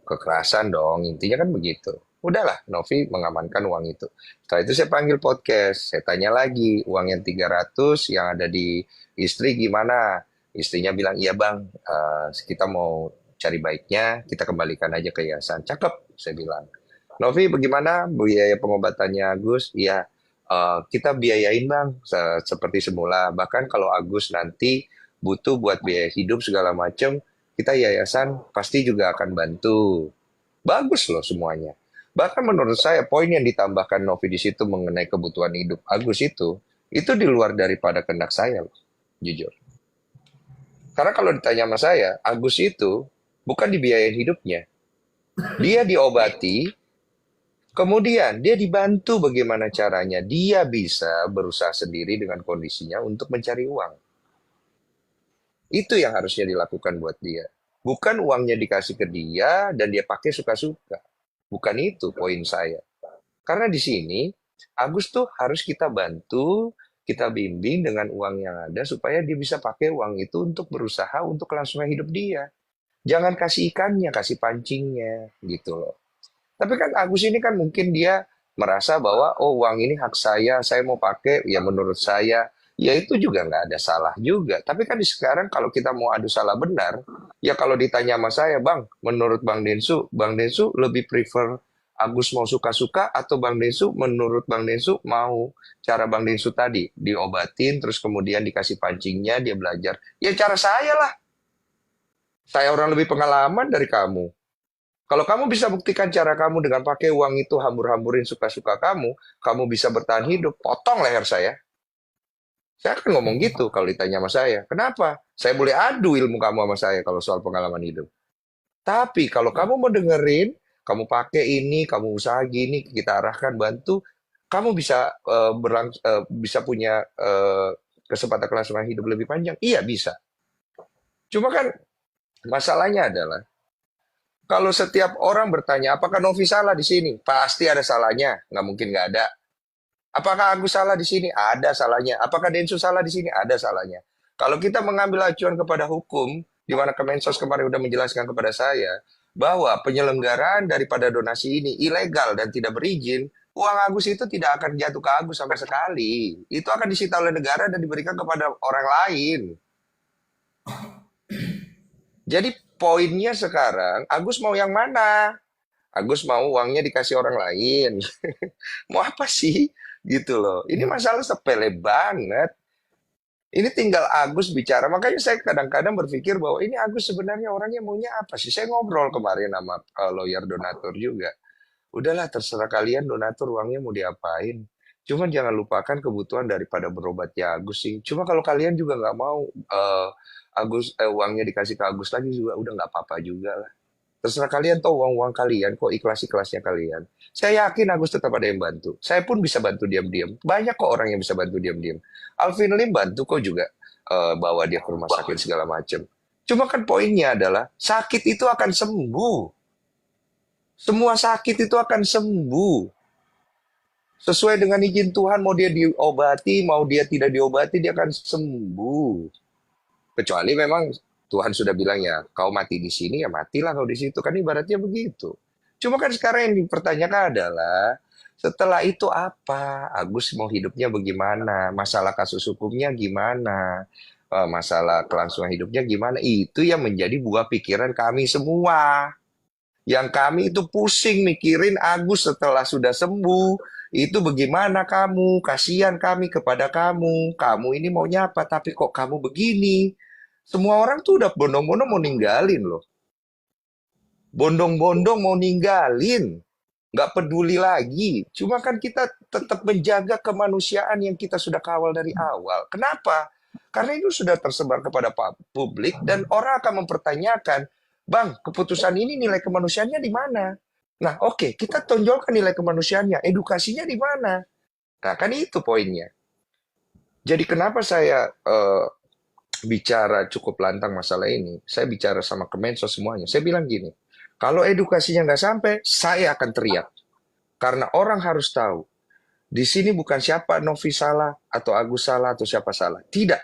kekerasan dong. Intinya kan begitu. Udahlah, Novi mengamankan uang itu. Setelah itu saya panggil podcast. Saya tanya lagi, uang yang 300 yang ada di istri gimana? Istrinya bilang, iya Bang, kita mau cari baiknya, kita kembalikan aja ke yayasan. Cakep, saya bilang. Novi, bagaimana biaya pengobatannya Agus? Iya, kita biayain Bang, seperti semula. Bahkan kalau Agus nanti butuh buat biaya hidup segala macam, kita yayasan pasti juga akan bantu. Bagus loh semuanya. Bahkan menurut saya poin yang ditambahkan Novi di situ mengenai kebutuhan hidup Agus itu di luar daripada kehendak saya loh, jujur. Karena kalau ditanya sama saya, Agus itu bukan dibiayain hidupnya. Dia diobati, kemudian dia dibantu bagaimana caranya dia bisa berusaha sendiri dengan kondisinya untuk mencari uang. Itu yang harusnya dilakukan buat dia. Bukan uangnya dikasih ke dia dan dia pakai suka-suka. Bukan itu poin saya. Karena di sini, Agus tuh harus kita bantu, kita bimbing dengan uang yang ada supaya dia bisa pakai uang itu untuk berusaha untuk kelangsungan hidup dia. Jangan kasih ikannya, kasih pancingnya, gitu loh. Tapi kan Agus ini kan mungkin dia merasa bahwa, oh uang ini hak saya mau pakai, ya menurut saya ya itu juga nggak ada salah juga. Tapi kan di sekarang kalau kita mau adu salah benar, ya kalau ditanya sama saya, Bang, menurut Bang Densu lebih prefer Agus mau suka-suka atau Bang Densu menurut Bang Densu mau cara Bang Densu tadi, diobatin terus kemudian dikasih pancingnya, dia belajar. Ya cara saya lah. Saya orang lebih pengalaman dari kamu. Kalau kamu bisa buktikan cara kamu dengan pakai uang itu hambur-hamburin suka-suka kamu bisa bertahan hidup, potong leher saya. Saya akan ngomong gitu kalau ditanya sama saya. Kenapa? Saya boleh adu ilmu kamu sama saya kalau soal pengalaman hidup. Tapi kalau kamu mau dengerin, kamu pakai ini, kamu usaha gini, kita arahkan, bantu, kamu bisa bisa punya kesempatan kelangsungan hidup lebih panjang. Iya bisa. Cuma kan masalahnya adalah kalau setiap orang bertanya, apakah Novi salah di sini? Pasti ada salahnya, nggak mungkin nggak ada. Apakah Agus salah di sini? Ada salahnya. Apakah Densu salah di sini? Ada salahnya. Kalau kita mengambil acuan kepada hukum, di mana Kemensos kemarin sudah menjelaskan kepada saya, bahwa penyelenggaraan daripada donasi ini ilegal dan tidak berizin, uang Agus itu tidak akan jatuh ke Agus sama sekali. Itu akan disita oleh negara dan diberikan kepada orang lain. Jadi poinnya sekarang, Agus mau yang mana? Agus mau uangnya dikasih orang lain. Mau apa sih? Gitu loh. Ini masalah sepele banget. Ini tinggal Agus bicara. Makanya saya kadang-kadang berpikir bahwa ini Agus sebenarnya orangnya maunya apa sih? Saya ngobrol kemarin sama lawyer donatur juga. Udahlah terserah kalian donatur uangnya mau diapain. Cuman jangan lupakan kebutuhan daripada berobatnya Agus sih. Cuma kalau kalian juga nggak mau uangnya dikasih ke Agus lagi juga udah nggak apa-apa juga lah. Terserah kalian tahu uang-uang kalian, kok ikhlas-ikhlasnya kalian. Saya yakin Agus tetap ada yang bantu. Saya pun bisa bantu diam-diam. Banyak kok orang yang bisa bantu diam-diam. Alvin Lim bantu kok juga bawa dia ke rumah sakit segala macam. Cuma kan poinnya adalah sakit itu akan sembuh. Semua sakit itu akan sembuh. Sesuai dengan izin Tuhan, mau dia diobati, mau dia tidak diobati, dia akan sembuh. Kecuali memang Tuhan sudah bilang ya, kau mati di sini, ya matilah kau di situ. Kan ibaratnya begitu. Cuma kan sekarang yang dipertanyakan adalah, setelah itu apa? Agus mau hidupnya bagaimana? Masalah kasus hukumnya gimana? Masalah kelangsungan hidupnya gimana? Itu yang menjadi buah pikiran kami semua. Yang kami itu pusing mikirin Agus setelah sudah sembuh. Itu bagaimana kamu? Kasihan kami kepada kamu. Kamu ini maunya apa? Tapi kok kamu begini? Semua orang tuh udah bondong-bondong mau ninggalin loh. Bondong-bondong mau ninggalin. Nggak peduli lagi. Cuma kan kita tetap menjaga kemanusiaan yang kita sudah kawal dari awal. Kenapa? Karena itu sudah tersebar kepada publik dan orang akan mempertanyakan, Bang, keputusan ini nilai kemanusiaannya di mana? Nah, oke, kita tonjolkan nilai kemanusiaannya. Edukasinya di mana? Nah, kan itu poinnya. Jadi kenapa saya bicara cukup lantang masalah ini, saya bicara sama Kemensos semuanya. Saya bilang gini, kalau edukasinya nggak sampai, saya akan teriak. Karena orang harus tahu, di sini bukan siapa Novi salah, atau Agus salah, atau siapa salah. Tidak.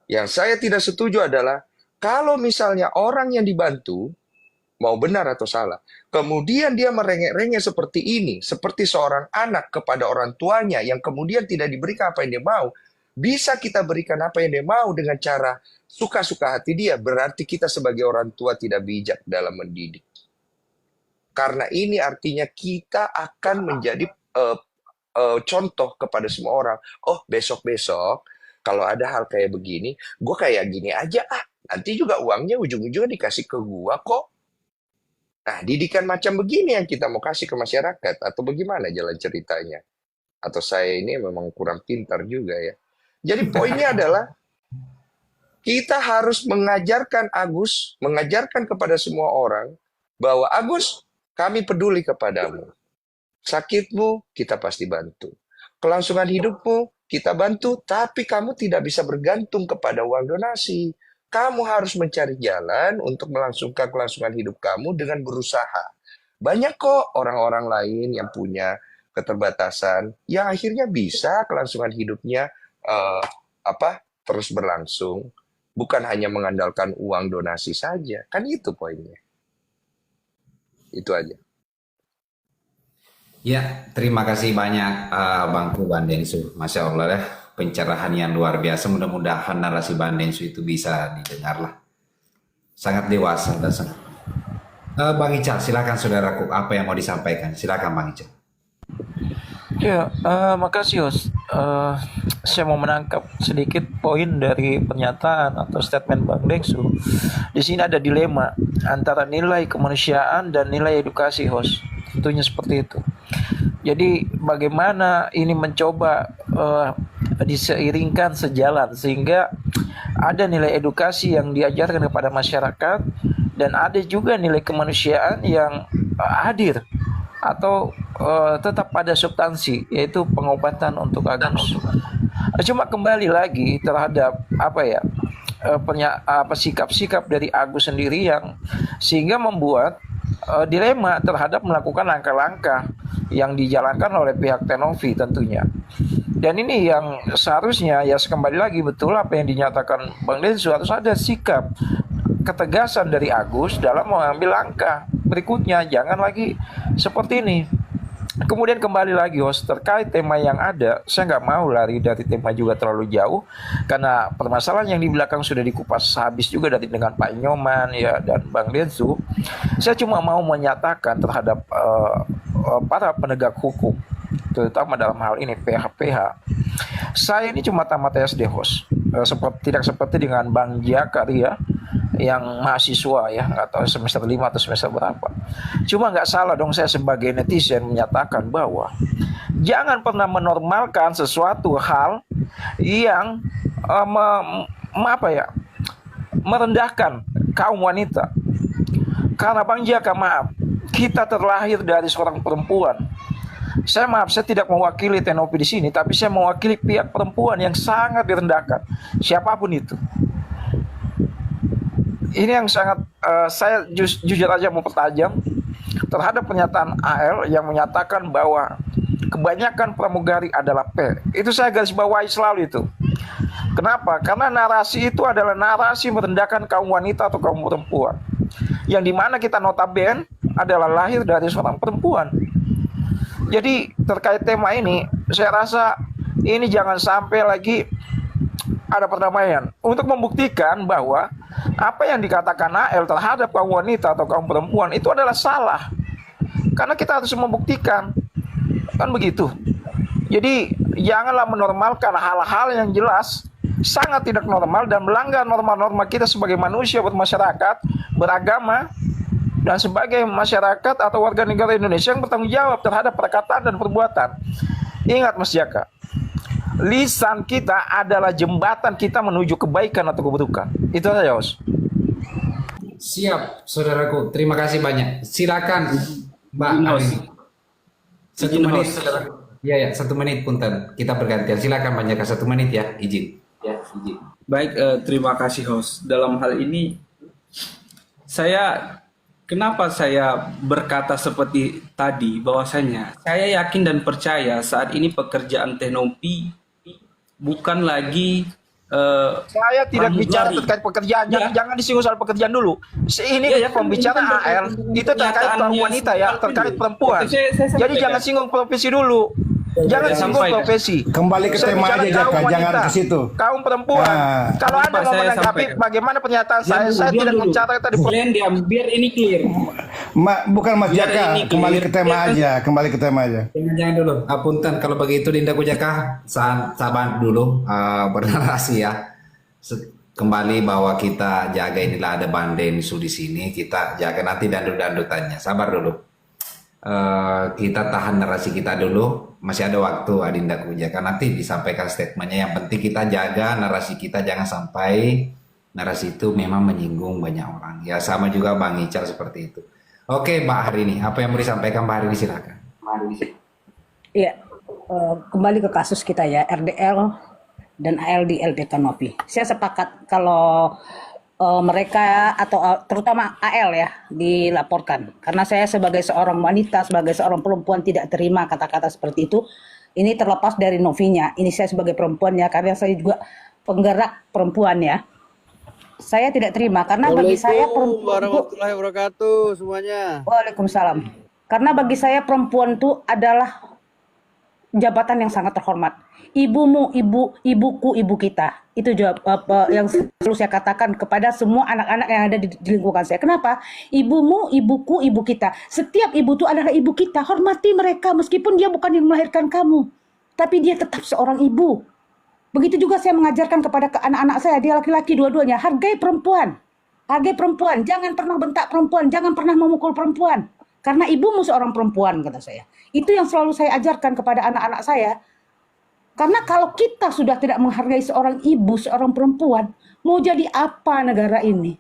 Yang saya tidak setuju adalah, kalau misalnya orang yang dibantu, mau benar atau salah, kemudian dia merengek-rengek seperti ini, seperti seorang anak kepada orang tuanya, yang kemudian tidak diberikan apa yang dia mau, bisa kita berikan apa yang dia mau dengan cara suka-suka hati dia, berarti kita sebagai orang tua tidak bijak dalam mendidik. Karena ini artinya kita akan menjadi contoh kepada semua orang. Oh, besok-besok kalau ada hal kayak begini, gue kayak gini aja nanti juga uangnya ujung-ujungnya dikasih ke gue kok. Nah, didikan macam begini yang kita mau kasih ke masyarakat, atau bagaimana jalan ceritanya? Atau saya ini memang kurang pintar juga ya. Jadi poinnya adalah kita harus mengajarkan Agus, mengajarkan kepada semua orang bahwa Agus, kami peduli kepadamu. Sakitmu kita pasti bantu. Kelangsungan hidupmu kita bantu, tapi kamu tidak bisa bergantung kepada uang donasi. Kamu harus mencari jalan untuk melangsungkan kelangsungan hidup kamu dengan berusaha. Banyak kok orang-orang lain yang punya keterbatasan yang akhirnya bisa kelangsungan hidupnya terus berlangsung, bukan hanya mengandalkan uang donasi saja. Kan itu poinnya. Itu aja. Ya, terima kasih banyak Bang Densu. Masya Allah ya. pencerahan yang luar biasa. Mudah-mudahan narasi Bang Densu itu bisa didengar lah. Sangat dewasa dan sangat. Bang Ical, silakan saudaraku, apa yang mau disampaikan? Silakan Bang Ical. Ya, makasih Yos. Saya mau menangkap sedikit poin dari pernyataan atau statement Bang Densu. Di sini ada dilema antara nilai kemanusiaan dan nilai edukasi, host. Tentunya seperti itu. Jadi bagaimana ini mencoba diseiringkan sejalan sehingga ada nilai edukasi yang diajarkan kepada masyarakat dan ada juga nilai kemanusiaan yang hadir atau tetap pada substansi, yaitu pengobatan untuk Agus. Cuma kembali lagi terhadap sikap-sikap dari Agus sendiri yang sehingga membuat dilema terhadap melakukan langkah-langkah yang dijalankan oleh pihak Tenovi tentunya. Dan ini yang seharusnya ya kembali lagi betul apa yang dinyatakan Bang Densu, harus ada sikap ketegasan dari Agus dalam mengambil langkah berikutnya, jangan lagi seperti ini. Kemudian kembali lagi host, terkait tema yang ada, saya nggak mau lari dari tema juga terlalu jauh karena permasalahan yang di belakang sudah dikupas habis juga dengan Pak Nyoman ya dan Bang Densu. Saya cuma mau menyatakan terhadap para penegak hukum, terutama dalam hal ini PH-PH. Saya ini cuma tamat SD host, tidak seperti dengan Bang Jakar ya, yang mahasiswa ya, nggak tahu semester 5 atau semester berapa. Cuma nggak salah dong saya sebagai netizen menyatakan bahwa jangan pernah menormalkan sesuatu hal yang merendahkan kaum wanita. Karena Bang Jaka, maaf, kita terlahir dari seorang perempuan. Saya tidak mewakili Tenopi di sini, tapi saya mewakili pihak perempuan yang sangat direndahkan, siapapun itu. Ini yang sangat saya jujur aja mau pertajam terhadap pernyataan AL yang menyatakan bahwa kebanyakan pramugari adalah P. Itu saya garis bawahi selalu itu. Kenapa? Karena narasi itu adalah narasi merendahkan kaum wanita atau kaum perempuan. Yang dimana kita notabene adalah lahir dari seorang perempuan. Jadi terkait tema ini, saya rasa ini jangan sampai lagi ada perdamaian untuk membuktikan bahwa apa yang dikatakan AL terhadap kaum wanita atau kaum perempuan itu adalah salah. Karena kita harus membuktikan, kan begitu. Jadi janganlah menormalkan hal-hal yang jelas sangat tidak normal dan melanggar norma-norma kita sebagai manusia bermasyarakat, beragama, dan sebagai masyarakat atau warga negara Indonesia yang bertanggung jawab terhadap perkataan dan perbuatan. Ingat Mas Jaka, lisan kita adalah jembatan kita menuju kebaikan atau keburukan. Itu saja, Os. Siap, saudaraku. Terima kasih banyak. Silakan, Mbak Arini. 1 menit, saudaraku. Ya, 1 menit punten. Kita bergantian. Silakan Mbak Jaka, 1 menit ya. Izin. Baik, terima kasih host. Dalam hal ini, kenapa saya berkata seperti tadi, bahwasanya saya yakin dan percaya saat ini pekerjaan Tenopi bukan lagi Saya tidak bicara pramugari. terkait pekerjaan, Ya. jangan disinggung soal pekerjaan dulu. Ini Ya, pembicara ini kan AL, itu terkait kaum kenyataannya wanita ya, seperti terkait itu. perempuan. Saya Jadi sampaikan. jangan singgung profesi dulu. Jangan Saya singgung sampaikan. profesi. Kembali ke Saya tema bicara aja, Jaka, kaum jangan wanita, ke situ. kaum perempuan. Ah. Kalau Anda Pak, mau saya menanggapi sampaikan. bagaimana pernyataan saya Diam tidak dulu. mencatat tadi. Diam, biar ini clear. Bukan Mas Biar Jaka, ini kembali clear. ke tema aja, kembali ke tema aja. Jangan dulu. Apunten kalau begitu Dinda Kujaka, sabar dulu bernarasi ya. Kembali bahwa kita jaga, inilah ada Bang Densu di sini, kita jaga nanti dandut-dandutannya. Sabar dulu. Kita tahan narasi kita dulu. Masih ada waktu Adinda Kujaka, nanti disampaikan statementnya. Yang penting kita jaga narasi kita, jangan sampai narasi itu memang menyinggung banyak orang. Ya sama juga Bang Ical seperti itu. Oke Mbak Harini, apa yang mau disampaikan Mbak Harini, silakan. Iya, kembali ke kasus kita ya, RDL dan AL di LP Tenopi. Saya sepakat kalau mereka atau terutama AL ya dilaporkan. Karena saya sebagai seorang wanita, sebagai seorang perempuan tidak terima kata-kata seperti itu. Ini terlepas dari Novinya. Ini saya sebagai perempuan ya, karena saya juga penggerak perempuan ya. Saya tidak terima karena bagi saya perempuan itu, warahmatullahi wabarakatuh semuanya. Waalaikumsalam. Karena bagi saya perempuan itu adalah jabatan yang sangat terhormat. Ibumu, ibuku, ibu kita. Itu yang selalu saya katakan kepada semua anak-anak yang ada di lingkungan saya. Kenapa? Ibumu, ibuku, ibu kita. Setiap ibu itu adalah ibu kita. Hormati mereka meskipun dia bukan yang melahirkan kamu. Tapi dia tetap seorang ibu. Begitu juga saya mengajarkan kepada anak-anak saya, dia laki-laki dua-duanya, hargai perempuan. Hargai perempuan, jangan pernah bentak perempuan, jangan pernah memukul perempuan. Karena ibumu seorang perempuan, kata saya. Itu yang selalu saya ajarkan kepada anak-anak saya. Karena kalau kita sudah tidak menghargai seorang ibu, seorang perempuan, mau jadi apa negara ini?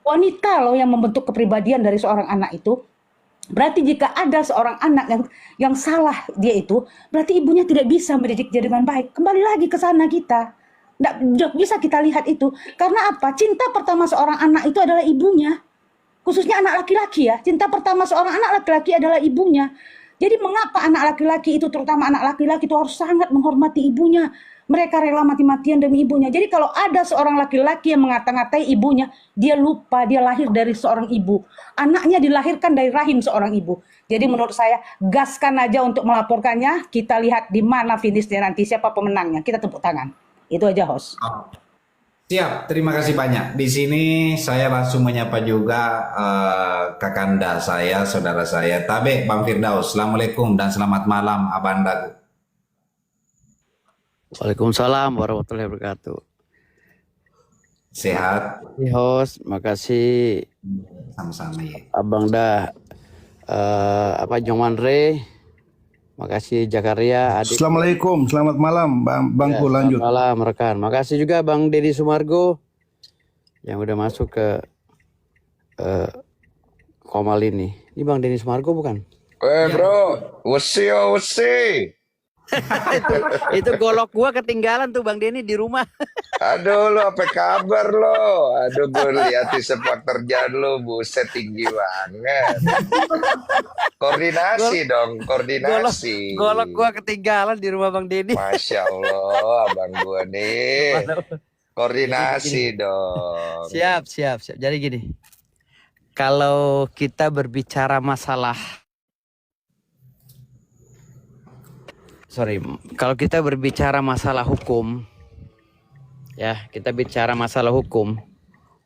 Wanita loh yang membentuk kepribadian dari seorang anak itu. Berarti jika ada seorang anak yang salah dia itu, berarti ibunya tidak bisa mendidik dia dengan baik. Kembali lagi ke sana kita. Tidak bisa kita lihat itu. Karena apa? Cinta pertama seorang anak itu adalah ibunya. Khususnya anak laki-laki ya. Cinta pertama seorang anak laki-laki adalah ibunya. Jadi mengapa anak laki-laki itu, terutama anak laki-laki itu harus sangat menghormati ibunya. Mereka rela mati-matian demi ibunya. Jadi kalau ada seorang laki-laki yang mengata-ngatai ibunya, dia lupa dia lahir dari seorang ibu. Anaknya dilahirkan dari rahim seorang ibu. Jadi menurut saya, gaskan aja untuk melaporkannya. Kita lihat di mana finishnya nanti, siapa pemenangnya. Kita tepuk tangan. Itu aja, host. Siap, terima kasih banyak. Di sini saya langsung menyapa juga kakanda saya, saudara saya, Tabe, Bang Firdaus. Assalamualaikum dan selamat malam, Abanda. Waalaikumsalam warahmatullahi wabarakatuh. Sehat? Host, makasih Sama-sama ya. Abang dah Jong Andre, makasih Jakaria, adik. Assalamualaikum, selamat malam, Bangku Ya, lanjut. selamat malam rekan. Makasih juga Bang Deddy Sumargo yang udah masuk ke Komal ini. Ini Bang Deddy Sumargo bukan? Bro, wesi. itu golok gua ketinggalan tuh Bang Denny di rumah. Aduh lo, apa kabar lo? Aduh, gue lihat di sepak terjang lo, buset tinggi banget. Koordinasi dong, koordinasi. Golok gua ketinggalan di rumah Bang Denny. Masya Allah, abang gue nih. Koordinasi dong. Siap. Jadi gini, kalau kita berbicara masalah, kalau kita berbicara masalah hukum, ya kita bicara masalah hukum.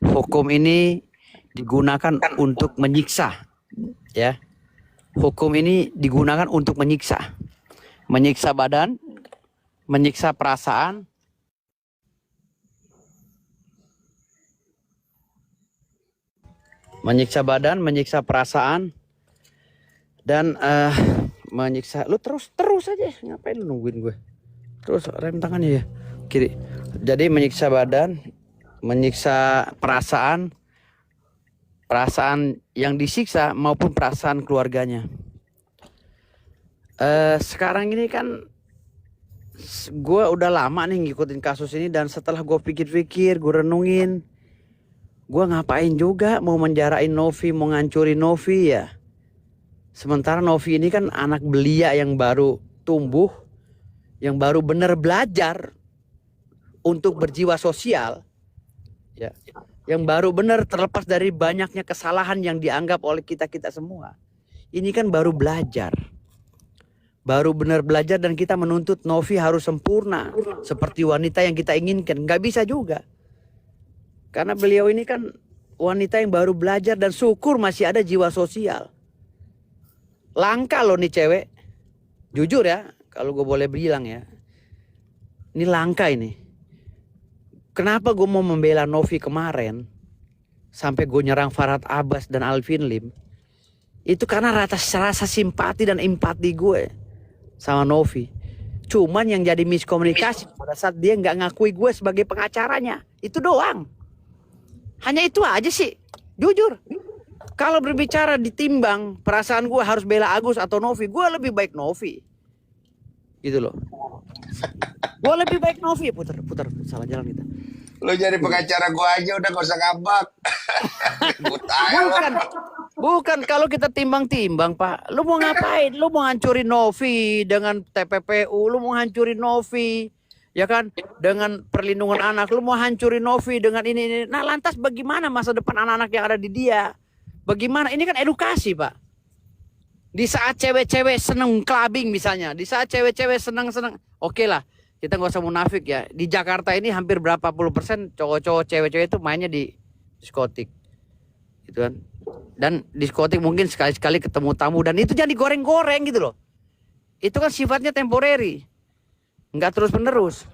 Hukum ini digunakan untuk menyiksa, ya. Hukum ini digunakan untuk menyiksa badan, menyiksa perasaan. Menyiksa badan, menyiksa perasaan, dan menyiksa. Lu terus aja, ngapain lu nungguin gue? Terus rem tangannya ya, kiri. Jadi menyiksa badan, menyiksa perasaan yang disiksa maupun perasaan keluarganya. Sekarang ini kan gue udah lama nih ngikutin kasus ini, dan setelah gue pikir-pikir, gue renungin, gue ngapain juga mau menjarain Novi, mau ngancurin Novi ya. Sementara Novi ini kan anak belia yang baru tumbuh, yang baru benar belajar untuk berjiwa sosial, ya, yang baru benar terlepas dari banyaknya kesalahan yang dianggap oleh kita semua. Ini kan baru belajar, baru benar belajar, dan kita menuntut Novi harus sempurna seperti wanita yang kita inginkan. Nggak bisa juga, karena beliau ini kan wanita yang baru belajar, dan syukur masih ada jiwa sosial. Langka loh nih cewek, jujur ya, kalau gue boleh bilang ya, ini langka ini. Kenapa gue mau membela Novi kemarin, sampai gue nyerang Farhad Abbas dan Alvin Lim, itu karena rasa simpati dan empati gue sama Novi. Cuman yang jadi miskomunikasi pada saat dia nggak ngakui gue sebagai pengacaranya, itu doang. Hanya itu aja sih, jujur. Kalau berbicara ditimbang perasaan gue harus bela Agus atau Novi, gue lebih baik Novi. Gitu loh. Gue lebih baik Novi. Putar, salah jalan kita. Lo jadi pengacara gue aja udah gak usah ngambak. Bukan kalau kita timbang-timbang Pak. Lu mau ngapain? Lu mau hancurin Novi dengan TPPU, lu mau hancurin Novi, ya kan? Dengan perlindungan anak, lu mau hancurin Novi dengan ini. Nah, lantas bagaimana masa depan anak-anak yang ada di dia? Bagaimana? Ini kan edukasi, Pak. Di saat cewek-cewek seneng clubbing misalnya, di saat cewek-cewek seneng-seneng, oke lah, kita nggak usah munafik ya. Di Jakarta ini hampir berapa puluh persen cowok-cowok, cewek-cewek itu mainnya di diskotik, gitu kan. Dan diskotik mungkin sekali-sekali ketemu tamu dan itu jangan digoreng-goreng gitu loh. Itu kan sifatnya temporary, nggak terus-menerus.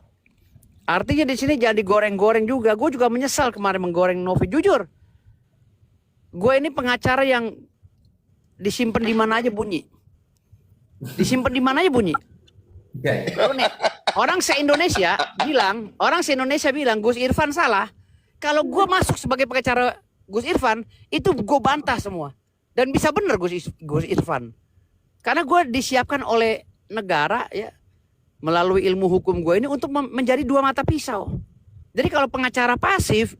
Artinya di sini jangan digoreng-goreng juga. Gue juga menyesal kemarin menggoreng Novi. Jujur, gue ini pengacara yang disimpan di mana aja bunyi. Disimpan di mana aja bunyi. Orang se-Indonesia bilang Gus Irfan salah. Kalau gue masuk sebagai pengacara Gus Irfan, itu gue bantah semua. Dan bisa benar Gus Irfan. Karena gue disiapkan oleh negara ya, melalui ilmu hukum gue ini untuk menjadi dua mata pisau. Jadi kalau pengacara pasif,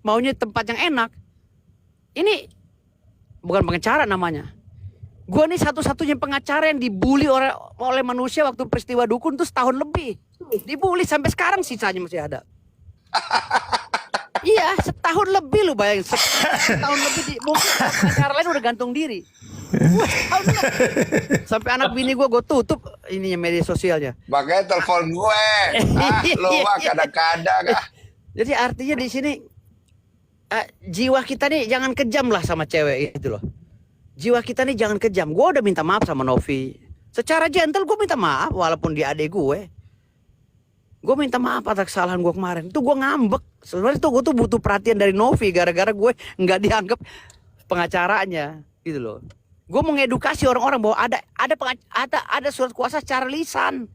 maunya tempat yang enak, ini bukan pengacara namanya. Gue nih satu-satunya pengacara yang dibully oleh manusia waktu peristiwa Dukun tuh setahun lebih. Dibully sampai sekarang sisanya masih ada. Iya, setahun lebih lu bayangin. Setahun lebih mungkin pengacara lain udah gantung diri. Setahun lebih. Sampai anak bini gue tutup ininya media sosialnya. Makanya telepon gue. Lu mah kadang-kadang. Jadi artinya di sini jiwa kita nih jangan kejam lah sama cewek itu loh. Jiwa kita nih jangan kejam. Gue udah minta maaf sama Novi. Secara gentle gue minta maaf walaupun dia adik gue. Gue minta maaf atas kesalahan gue kemarin. Itu gue ngambek. Sebenarnya tuh gue tuh butuh perhatian dari Novi gara-gara gue nggak dianggap pengacaranya gitu loh. Gue mengedukasi orang-orang bahwa ada surat kuasa secara lisan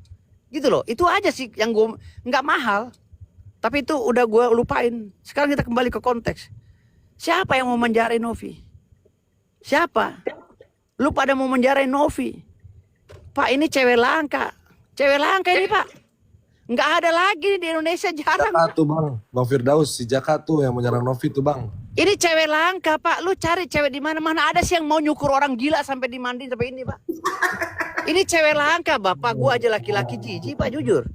gitu loh. Itu aja sih yang gue nggak mahal. Tapi itu udah gue lupain. Sekarang kita kembali ke konteks. Siapa yang mau menjarain Novi? Siapa? Lu pada mau menjarain Novi. Pak, ini cewek langka. Cewek langka ini, Pak. Nggak ada lagi di Indonesia, jarang. Jaka tuh bang Firdaus, si Jaka tuh yang menyerang Novi tuh bang. Ini cewek langka, Pak. Lu cari cewek di mana-mana. Ada sih yang mau nyukur orang gila sampai dimandiin sampai ini, Pak. Ini cewek langka, Bapak. Gua aja laki-laki jijik, Pak, jujur.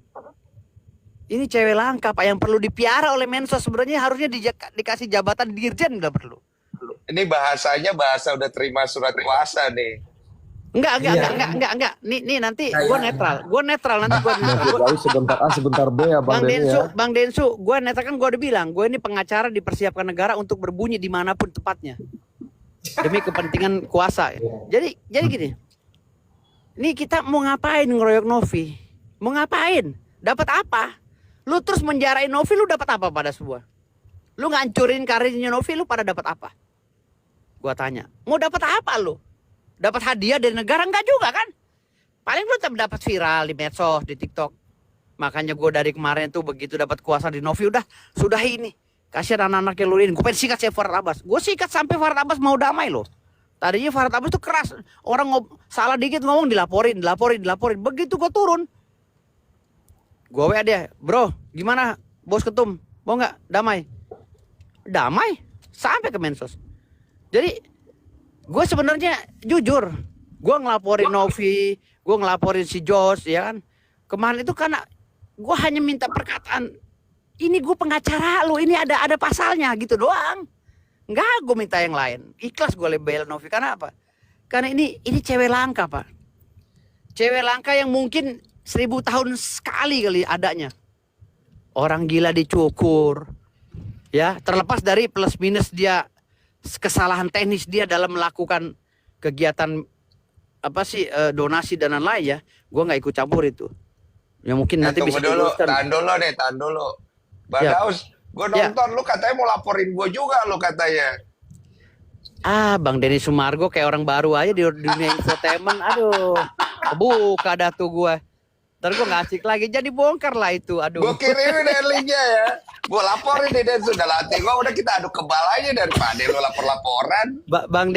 Ini cewek langka, Pak, yang perlu dipiara oleh Mensos. Sebenarnya harusnya dikasih jabatan dirjen, udah perlu. Ini bahasanya bahasa udah terima surat kuasa nih. Enggak. Nih nanti gue netral nanti gue Jadi sebentar A sebentar B ya Bang Denny Densu, ya. Bang Densu, gue netral kan gue udah bilang, gue ini pengacara dipersiapkan negara untuk berbunyi dimanapun tepatnya demi kepentingan kuasa. Jadi gini, nih kita mau ngapain ngeroyok Novi? Mau ngapain? Dapat apa? Lu terus menjarain Novi, lu dapat apa pada semua? Lu ngancurin karirnya Novi, lu pada dapat apa? Gua tanya, mau dapat apa lu? Dapat hadiah dari negara? Enggak juga kan? Paling lu dapat viral di medsos, di TikTok. Makanya gue dari kemarin tuh begitu dapat kuasa di Novi sudah ini. Kasihan anak-anak yang lurin. Gue pengen sikat saya Farhad Abbas. Gue sikat sampai Farhad Abbas mau damai loh. Tadinya Farhad Abbas tuh keras. Orang salah dikit ngomong dilaporin. Begitu gue turun. Gue WA dia, bro gimana bos ketum? Mau nggak damai? Damai? Sampai ke Mensos. Jadi gue sebenarnya jujur, gue ngelaporin Novi, gue ngelaporin si Jos, ya kan. Kemarin itu karena gue hanya minta perkataan, ini gue pengacara lo, ini ada pasalnya gitu doang. Enggak, gue minta yang lain. Ikhlas gue label Novi karena apa? Karena ini cewek langka, Pak. Cewek langka yang mungkin 1000 tahun sekali kali adanya. Orang gila dicukur, ya terlepas dari plus minus dia. Kesalahan teknis dia dalam melakukan kegiatan donasi dan lain-lain ya, gue nggak ikut campur itu. Ya mungkin nanti bisa tahan dulu. Bang Daus, gue nonton lu katanya mau laporin gue juga lu katanya. Bang Denny Sumargo kayak orang baru aja di dunia infotainment. Aduh, buka dah tuh gue. Ntar gue gak asik lagi, jadi bongkar lah itu. Aduh. Gue kirimin linknya ya. Gue laporin deh Densu, udah latih gue, udah kita adu kebal aja daripada lu lapor-laporan. Bang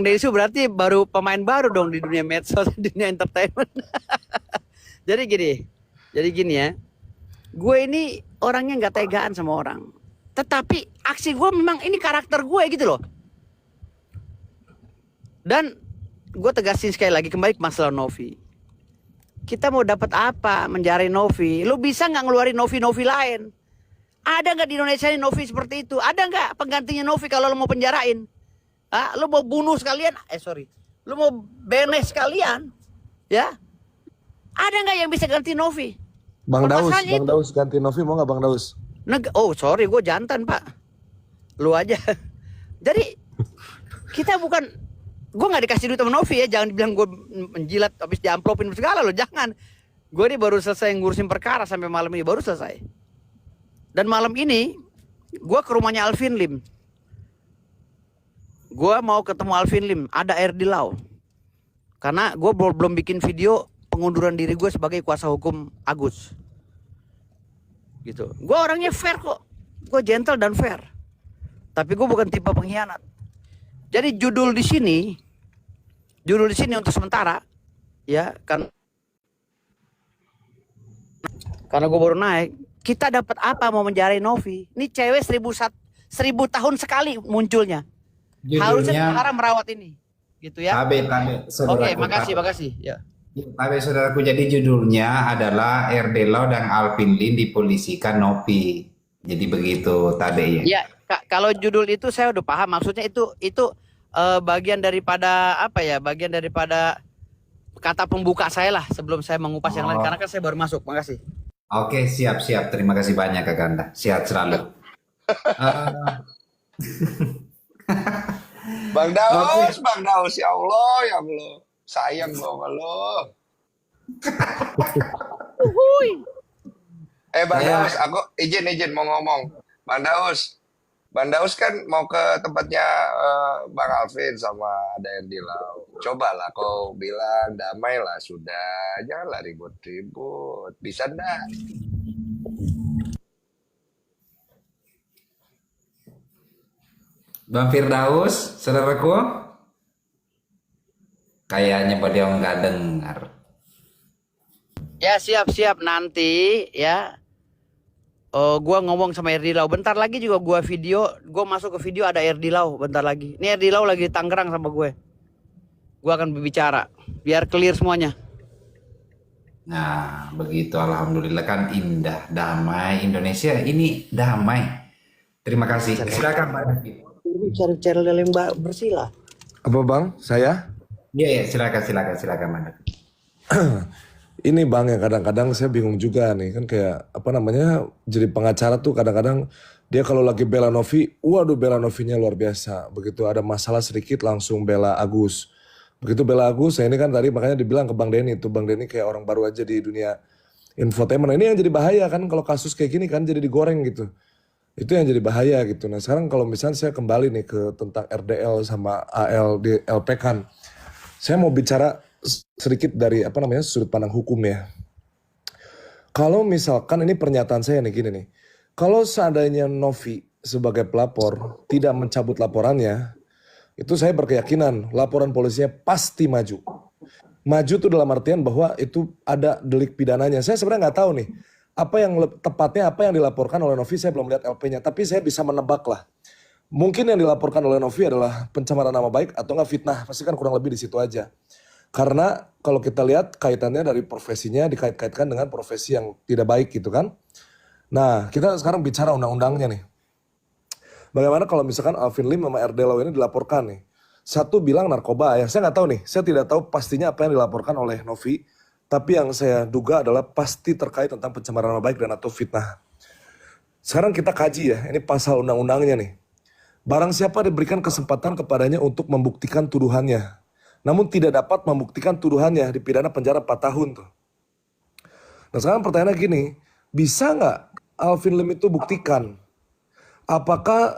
Densu berarti baru pemain baru dong di dunia medsos, di dunia entertainment. Jadi gini ya. Gue ini orangnya gak tegaan sama orang. Tetapi aksi gue memang ini karakter gue gitu loh. Dan gue tegasin sekali lagi kembali ke masalah Novi. Kita mau dapat apa menjarain Novi? Lu bisa nggak ngeluarin Novi lain? Ada nggak di Indonesia ini Novi seperti itu? Ada nggak penggantinya Novi kalau lu mau penjarain? Lu mau bunuh sekalian? Lu mau benes sekalian, ya? Ada nggak yang bisa ganti Novi? Permasalahannya itu. Daus ganti Novi mau nggak Bang Daus? Oh sorry, gue jantan pak. Lu aja. Jadi kita bukan, gue nggak dikasih duit sama Novi ya. Jangan dibilang gue menjilat habis diamplopin segala lo. Jangan. Gue ini baru selesai ngurusin perkara sampai malam ini baru selesai. Dan malam ini gue ke rumahnya Alvin Lim. Gue mau ketemu Alvin Lim. Ada RD Lau. Karena gue belum bikin video pengunduran diri gue sebagai kuasa hukum Agus. Gitu. Gue orangnya fair kok. Gue gentle dan fair. Tapi gue bukan tipe pengkhianat. Jadi judul di sini untuk sementara, ya kan? Karena gue baru naik, kita dapat apa mau menjarain Novi? Ini cewek 1000 tahun sekali munculnya. Harusnya negara merawat ini, gitu ya? Oke, makasih. Ya. Saudaraku, jadi judulnya adalah RD Lau dan Alvin Lim dipolisikan Novi. Jadi begitu tadi ya. Ya, kalau judul itu saya udah paham. Maksudnya itu bagian daripada apa ya? Bagian daripada kata pembuka saya lah sebelum saya mengupas yang lain. Karena kan saya baru masuk. Makasih. Oke, siap. Terima kasih banyak Kak Ganda. Sehat selalu. Bang Daus, ya Allah. Sayang lo sama lo. Bang Daus, aku izin mau ngomong. Bang Daus kan mau ke tempatnya Bang Alvin sama ada RD Lau. Cobalah kau bilang damailah sudah, janganlah ribut-ribut. Bisa enggak? Bang Firdaus, saudaraku. Kayaknya dia nggak dengar. Ya siap nanti ya. Gua ngomong sama RD Lau. Bentar lagi juga gua masuk ke video ada RD Lau bentar lagi. Ini RD Lau lagi di Tangerang sama gue. Gua akan berbicara biar clear semuanya. Nah, begitu alhamdulillah kan indah, damai Indonesia ini damai. Terima kasih. Silakan Pak David. Cari channel yang bersih lah. Apa Bang? Saya? Iya, silakan Pak David. Ini Bang yang kadang-kadang saya bingung juga nih, kan kayak apa namanya, jadi pengacara tuh kadang-kadang dia kalau lagi bela Novi, waduh bela Novinya luar biasa. Begitu ada masalah sedikit langsung bela Agus. Begitu bela Agus, saya ini kan tadi makanya dibilang ke Bang Denny, tuh Bang Denny kayak orang baru aja di dunia infotainment. Nah, ini yang jadi bahaya kan kalau kasus kayak gini kan jadi digoreng gitu. Itu yang jadi bahaya gitu. Nah sekarang kalau misalnya saya kembali nih ke tentang RDL sama AL di LP kan, saya mau bicara sedikit dari apa namanya sudut pandang hukum ya. Kalau misalkan ini pernyataan saya nih gini nih, kalau seandainya Novi sebagai pelapor tidak mencabut laporannya, itu saya berkeyakinan laporan polisinya pasti maju. Maju tuh dalam artian bahwa itu ada delik pidananya. Saya sebenarnya nggak tahu nih apa yang tepatnya apa yang dilaporkan oleh Novi, saya belum lihat LP-nya, tapi saya bisa menebak lah. Mungkin yang dilaporkan oleh Novi adalah pencemaran nama baik atau nggak fitnah, pasti kan kurang lebih di situ aja. Karena kalau kita lihat kaitannya dari profesinya dikait-kaitkan dengan profesi yang tidak baik gitu kan. Nah kita sekarang bicara undang-undangnya nih. Bagaimana kalau misalkan Alvin Lim sama RD Lau ini dilaporkan nih. Satu bilang narkoba ya, saya nggak tahu nih, saya tidak tahu pastinya apa yang dilaporkan oleh Novi. Tapi yang saya duga adalah pasti terkait tentang pencemaran nama baik dan atau fitnah. Sekarang kita kaji ya, ini pasal undang-undangnya nih. Barang siapa diberikan kesempatan kepadanya untuk membuktikan tuduhannya, namun tidak dapat membuktikan tuduhannya, dipidana penjara 4 tahun tuh. Nah sekarang pertanyaannya gini, bisa nggak Alvin Lim itu buktikan apakah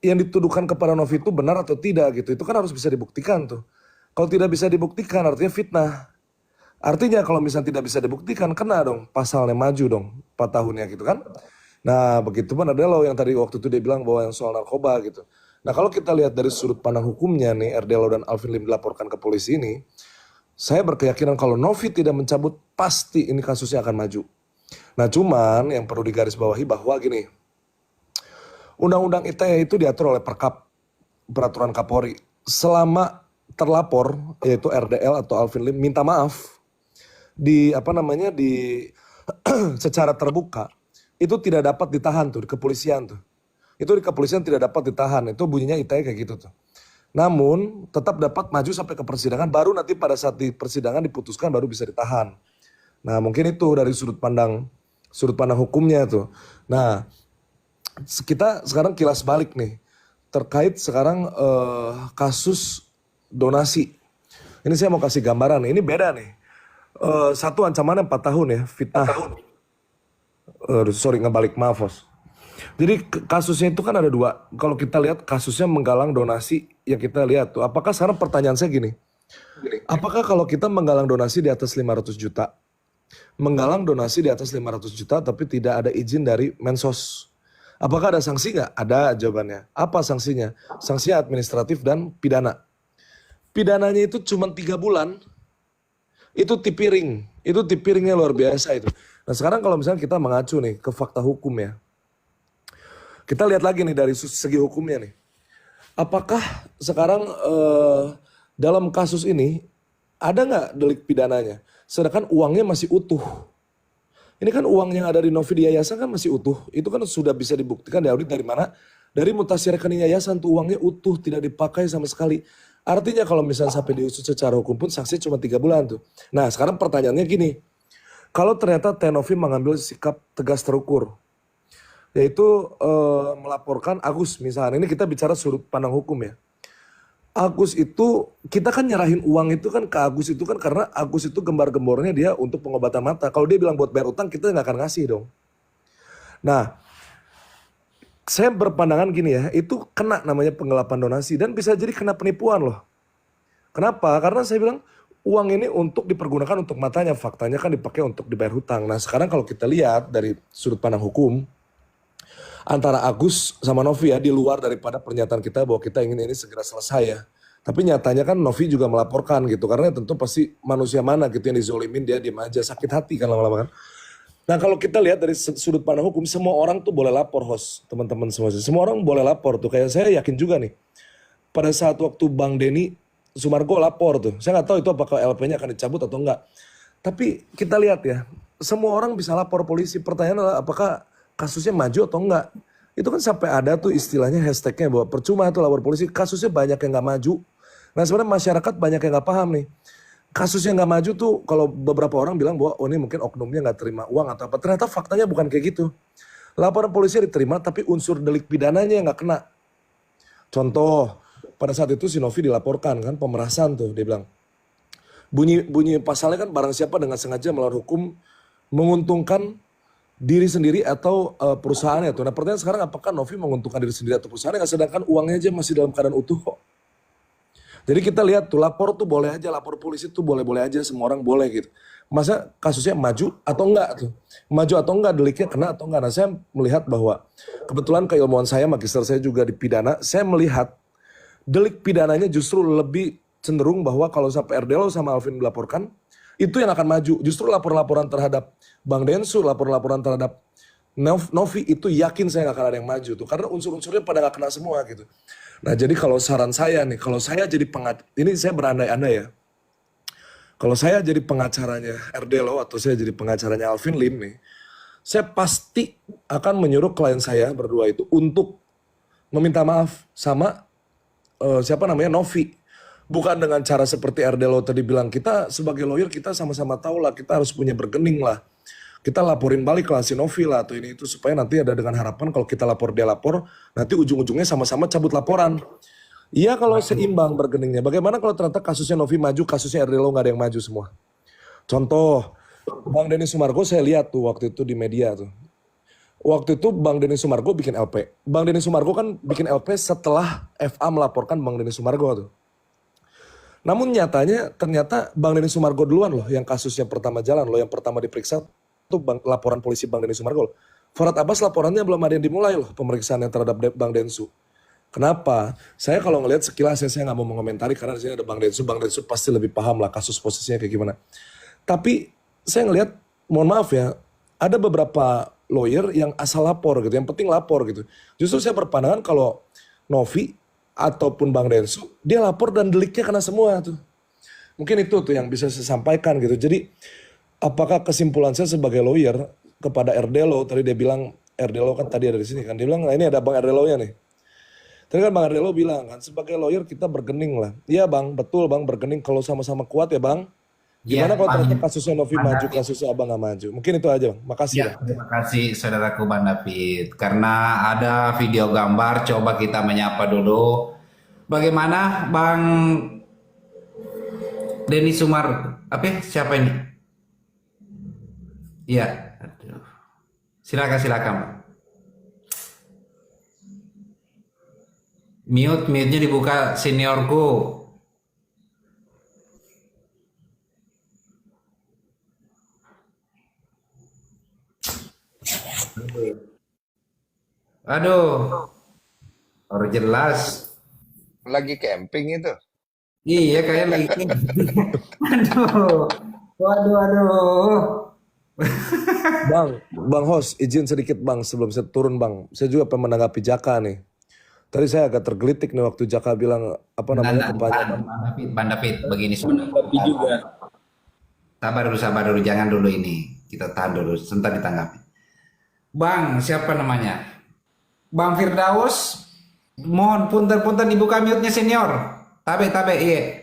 yang dituduhkan kepada Novi itu benar atau tidak gitu? Itu kan harus bisa dibuktikan tuh. Kalau tidak bisa dibuktikan artinya fitnah. Artinya kalau misalnya tidak bisa dibuktikan kena dong pasalnya, maju dong 4 tahunnya gitu kan. Nah begitu pun ada loh yang tadi waktu itu dia bilang bahwa yang soal narkoba gitu. Nah kalau kita lihat dari sudut pandang hukumnya nih, RD Lau dan Alvin Lim dilaporkan ke polisi ini, saya berkeyakinan kalau Novi tidak mencabut pasti ini kasusnya akan maju. Nah cuman yang perlu digarisbawahi bahwa gini, Undang-Undang ITE itu diatur oleh Perkap, Peraturan Kapolri. Selama terlapor yaitu RDL atau Alvin Lim minta maaf di secara terbuka, itu tidak dapat ditahan tuh di kepolisian tuh. Itu di kepolisian tidak dapat ditahan, itu bunyinya ITE kayak gitu tuh. namun tetap dapat maju sampai ke persidangan, baru nanti pada saat di persidangan diputuskan baru bisa ditahan. Nah, mungkin itu dari sudut pandang hukumnya tuh. Nah, kita sekarang kilas balik nih terkait sekarang kasus donasi. Ini saya mau kasih gambaran. Ini beda nih. Satu ancamannya 4 tahun ya, fitnah. Sorry ngebalik, maaf Bos. Jadi kasusnya itu kan ada 2. Kalau kita lihat kasusnya menggalang donasi yang kita lihat tuh. Apakah sekarang pertanyaan saya gini. Apakah kalau kita menggalang donasi di atas 500 juta, menggalang donasi di atas 500 juta tapi tidak ada izin dari Mensos, apakah ada sanksi nggak? Ada jawabannya. Apa sanksinya? Sanksinya administratif dan pidana. Pidananya itu cuma 3 bulan. Itu tipiring. Itu tipiringnya luar biasa itu. Nah sekarang kalau misalnya kita mengacu nih ke fakta hukum ya. Kita lihat lagi nih dari segi hukumnya nih. Apakah sekarang dalam kasus ini ada nggak delik pidananya? Sedangkan uangnya masih utuh. Ini kan uang yang ada di Novi di yayasan kan masih utuh. Itu kan sudah bisa dibuktikan diaudit dari mana? Dari mutasi rekening yayasan tuh uangnya utuh, tidak dipakai sama sekali. Artinya kalau misalnya sampai diusut secara hukum pun sanksi cuma 3 bulan tuh. Nah sekarang pertanyaannya gini. Kalau ternyata Tenovi mengambil sikap tegas terukur. Yaitu melaporkan Agus misalnya. Ini kita bicara sudut pandang hukum ya. Agus itu, kita kan nyerahin uang itu kan ke Agus itu kan karena Agus itu gembar-gembornya dia untuk pengobatan mata. Kalau dia bilang buat bayar utang kita nggak akan ngasih dong. Nah, saya berpandangan gini ya, itu kena namanya penggelapan donasi dan bisa jadi kena penipuan loh. Kenapa? Karena saya bilang uang ini untuk dipergunakan untuk matanya, faktanya kan dipakai untuk dibayar hutang. Nah sekarang kalau kita lihat dari sudut pandang hukum, antara Agus sama Novi ya di luar daripada pernyataan kita bahwa kita ingin ini segera selesai ya. Tapi nyatanya kan Novi juga melaporkan gitu karena tentu pasti manusia mana gitu yang dizolimin dia diem aja sakit hati kan lama-lama kan. Nah kalau kita lihat dari sudut pandang hukum semua orang tuh boleh lapor host teman-teman semua orang boleh lapor tuh kayak saya yakin juga nih pada saat waktu Bang Denny Sumargo lapor tuh saya nggak tahu itu apakah LP-nya akan dicabut atau enggak. Tapi kita lihat ya semua orang bisa lapor polisi pertanyaan adalah apakah kasusnya maju atau enggak. Itu kan sampai ada tuh istilahnya hashtagnya bahwa percuma tuh lapor polisi, kasusnya banyak yang nggak maju. Nah sebenarnya masyarakat banyak yang nggak paham nih. Kasus yang nggak maju tuh kalau beberapa orang bilang bahwa oh ini mungkin oknumnya nggak terima uang atau apa. Ternyata faktanya bukan kayak gitu. Laporan polisi diterima tapi unsur delik pidananya yang nggak kena. Contoh, pada saat itu si Novi dilaporkan kan pemerasan tuh. Dia bilang, bunyi pasalnya kan barang siapa dengan sengaja melawan hukum menguntungkan diri sendiri atau perusahaannya tuh. Nah pertanyaan sekarang apakah Novi menguntungkan diri sendiri atau perusahaannya sedangkan uangnya aja masih dalam keadaan utuh kok. Jadi kita lihat tuh lapor tuh boleh aja, lapor polisi tuh boleh-boleh aja, semua orang boleh gitu. Masa kasusnya maju atau enggak tuh? Maju atau enggak, deliknya kena atau enggak. Nah saya melihat bahwa kebetulan keilmuan saya, magister saya juga di pidana, saya melihat delik pidananya justru lebih cenderung bahwa kalau sampai RDL sama Alvin dilaporkan, itu yang akan maju. Justru laporan-laporan terhadap Bang Densu, laporan-laporan terhadap Novi itu yakin saya nggak akan ada yang maju tuh. Karena unsur-unsurnya pada nggak kena semua gitu. Nah jadi kalau saran saya nih, kalau saya jadi ini saya berandai-andai ya. Kalau saya jadi pengacaranya RDLO atau saya jadi pengacaranya Alvin Lim nih, saya pasti akan menyuruh klien saya berdua itu untuk meminta maaf sama siapa namanya Novi. Bukan dengan cara seperti RDLO tadi bilang, kita sebagai lawyer kita sama-sama tahu lah, kita harus punya bergening lah. Kita laporin balik lah si Novi lah atau ini itu supaya nanti ada dengan harapan kalau kita lapor dia lapor, nanti ujung-ujungnya sama-sama cabut laporan. Iya kalau seimbang bergeningnya. Bagaimana kalau ternyata kasusnya Novi maju, kasusnya RDLO nggak ada yang maju semua. Contoh, Bang Denny Sumargo saya lihat tuh waktu itu di media tuh. Waktu itu Bang Denny Sumargo bikin LP. Bang Denny Sumargo kan bikin LP setelah FA melaporkan Bang Denny Sumargo tuh. Namun nyatanya ternyata Bang Denny Sumargo duluan loh yang kasusnya pertama jalan loh, yang pertama diperiksa itu laporan polisi Bang Denny Sumargo. Farhad Abbas laporannya belum ada yang dimulai loh pemeriksaannya terhadap Bang Densu. Kenapa? Saya kalau ngelihat sekilas saya nggak mau mengomentari karena di sini ada Bang Densu pasti lebih paham lah kasus posisinya kayak gimana. Tapi saya ngelihat, mohon maaf ya, ada beberapa lawyer yang asal lapor gitu, yang penting lapor gitu. Justru saya berpandangan kalau Novi ataupun Bang Densu, dia lapor dan deliknya kena semua tuh. Mungkin itu tuh yang bisa saya sampaikan gitu. Jadi apakah kesimpulan saya sebagai lawyer kepada RDLO, tadi dia bilang, RDLO kan tadi ada di sini kan, dia bilang nah ini ada Bang RDLO-nya nih. Tadi kan Bang Ardelo bilang kan, sebagai lawyer kita bergening lah. Iya Bang, betul Bang, bergening kalau sama-sama kuat ya Bang. Ya, Gimana kalau Bang, ternyata kasusnya Novi Bang maju, David. kasusnya Abang nggak maju? Mungkin itu aja Bang, makasih Ya, Bang. terima kasih saudaraku Bang David. Karena ada video gambar, coba kita menyapa dulu. Bagaimana Bang Denny Sumar? Apa? Siapa ini? Iya. Aduh. Silakan Bang. Mute-nya dibuka seniorku. Aduh, baru jelas. Lagi camping itu. Iya, kayak lagi. Aduh, waduh. Bang host, izin sedikit Bang sebelum saya turun Bang. Saya juga pengen menanggapi Jaka nih. Tadi saya agak tergelitik nih waktu Jaka bilang apa namanya kepanjangan. Bang David, begini Menanggapi juga. sabar dulu, jangan dulu ini. Kita tahan dulu, sebentar ditanggapi. Bang, siapa namanya? Bang Firdaus, mohon punten dibuka mute-nya senior. Tabe, iya.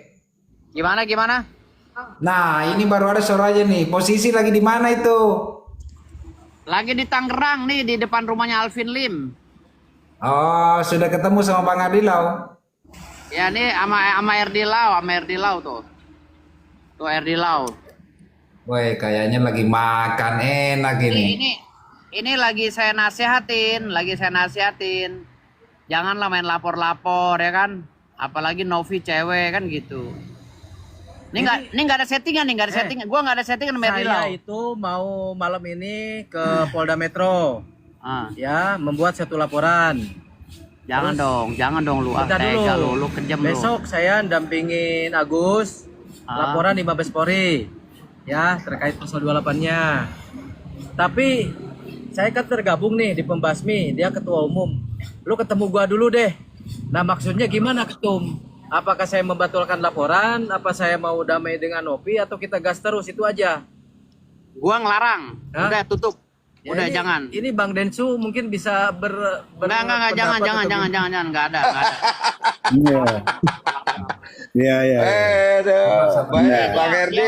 Gimana? Nah, ini baru ada suaranya nih. Posisi lagi di mana itu? Lagi di Tangerang nih, di depan rumahnya Alvin Lim. Oh, sudah ketemu sama Bang Adilau. Ya nih sama RD Lau tuh. Tuh RD Lau. Woi, kayaknya lagi makan enak ini. Ini lagi saya nasihatin. Janganlah main lapor-lapor ya kan. Apalagi Novi cewek kan gitu. Ini nggak ada settingan nih, Gua nggak ada settingan sama RD Lau. Saya itu mau malam ini ke Polda Metro. Ya, membuat satu laporan. Jangan dong lu Bentar tega dulu. lu kejam lu. Besok saya dampingin Agus laporan di Mabes Polri. Ya, terkait pasal 28-nya. Tapi saya kan tergabung nih di Pembasmi, dia ketua umum. Lu ketemu gua dulu deh. Nah, maksudnya gimana Ketum? Apakah saya membatalkan laporan, apa saya mau damai dengan Novi atau kita gas terus, itu aja. Gua ngelarang. Hah? Udah tutup. Ya, Udah ini- jangan. Ini Bang Densu mungkin bisa Enggak, jangan, enggak ada. Iya. Bang Herdi.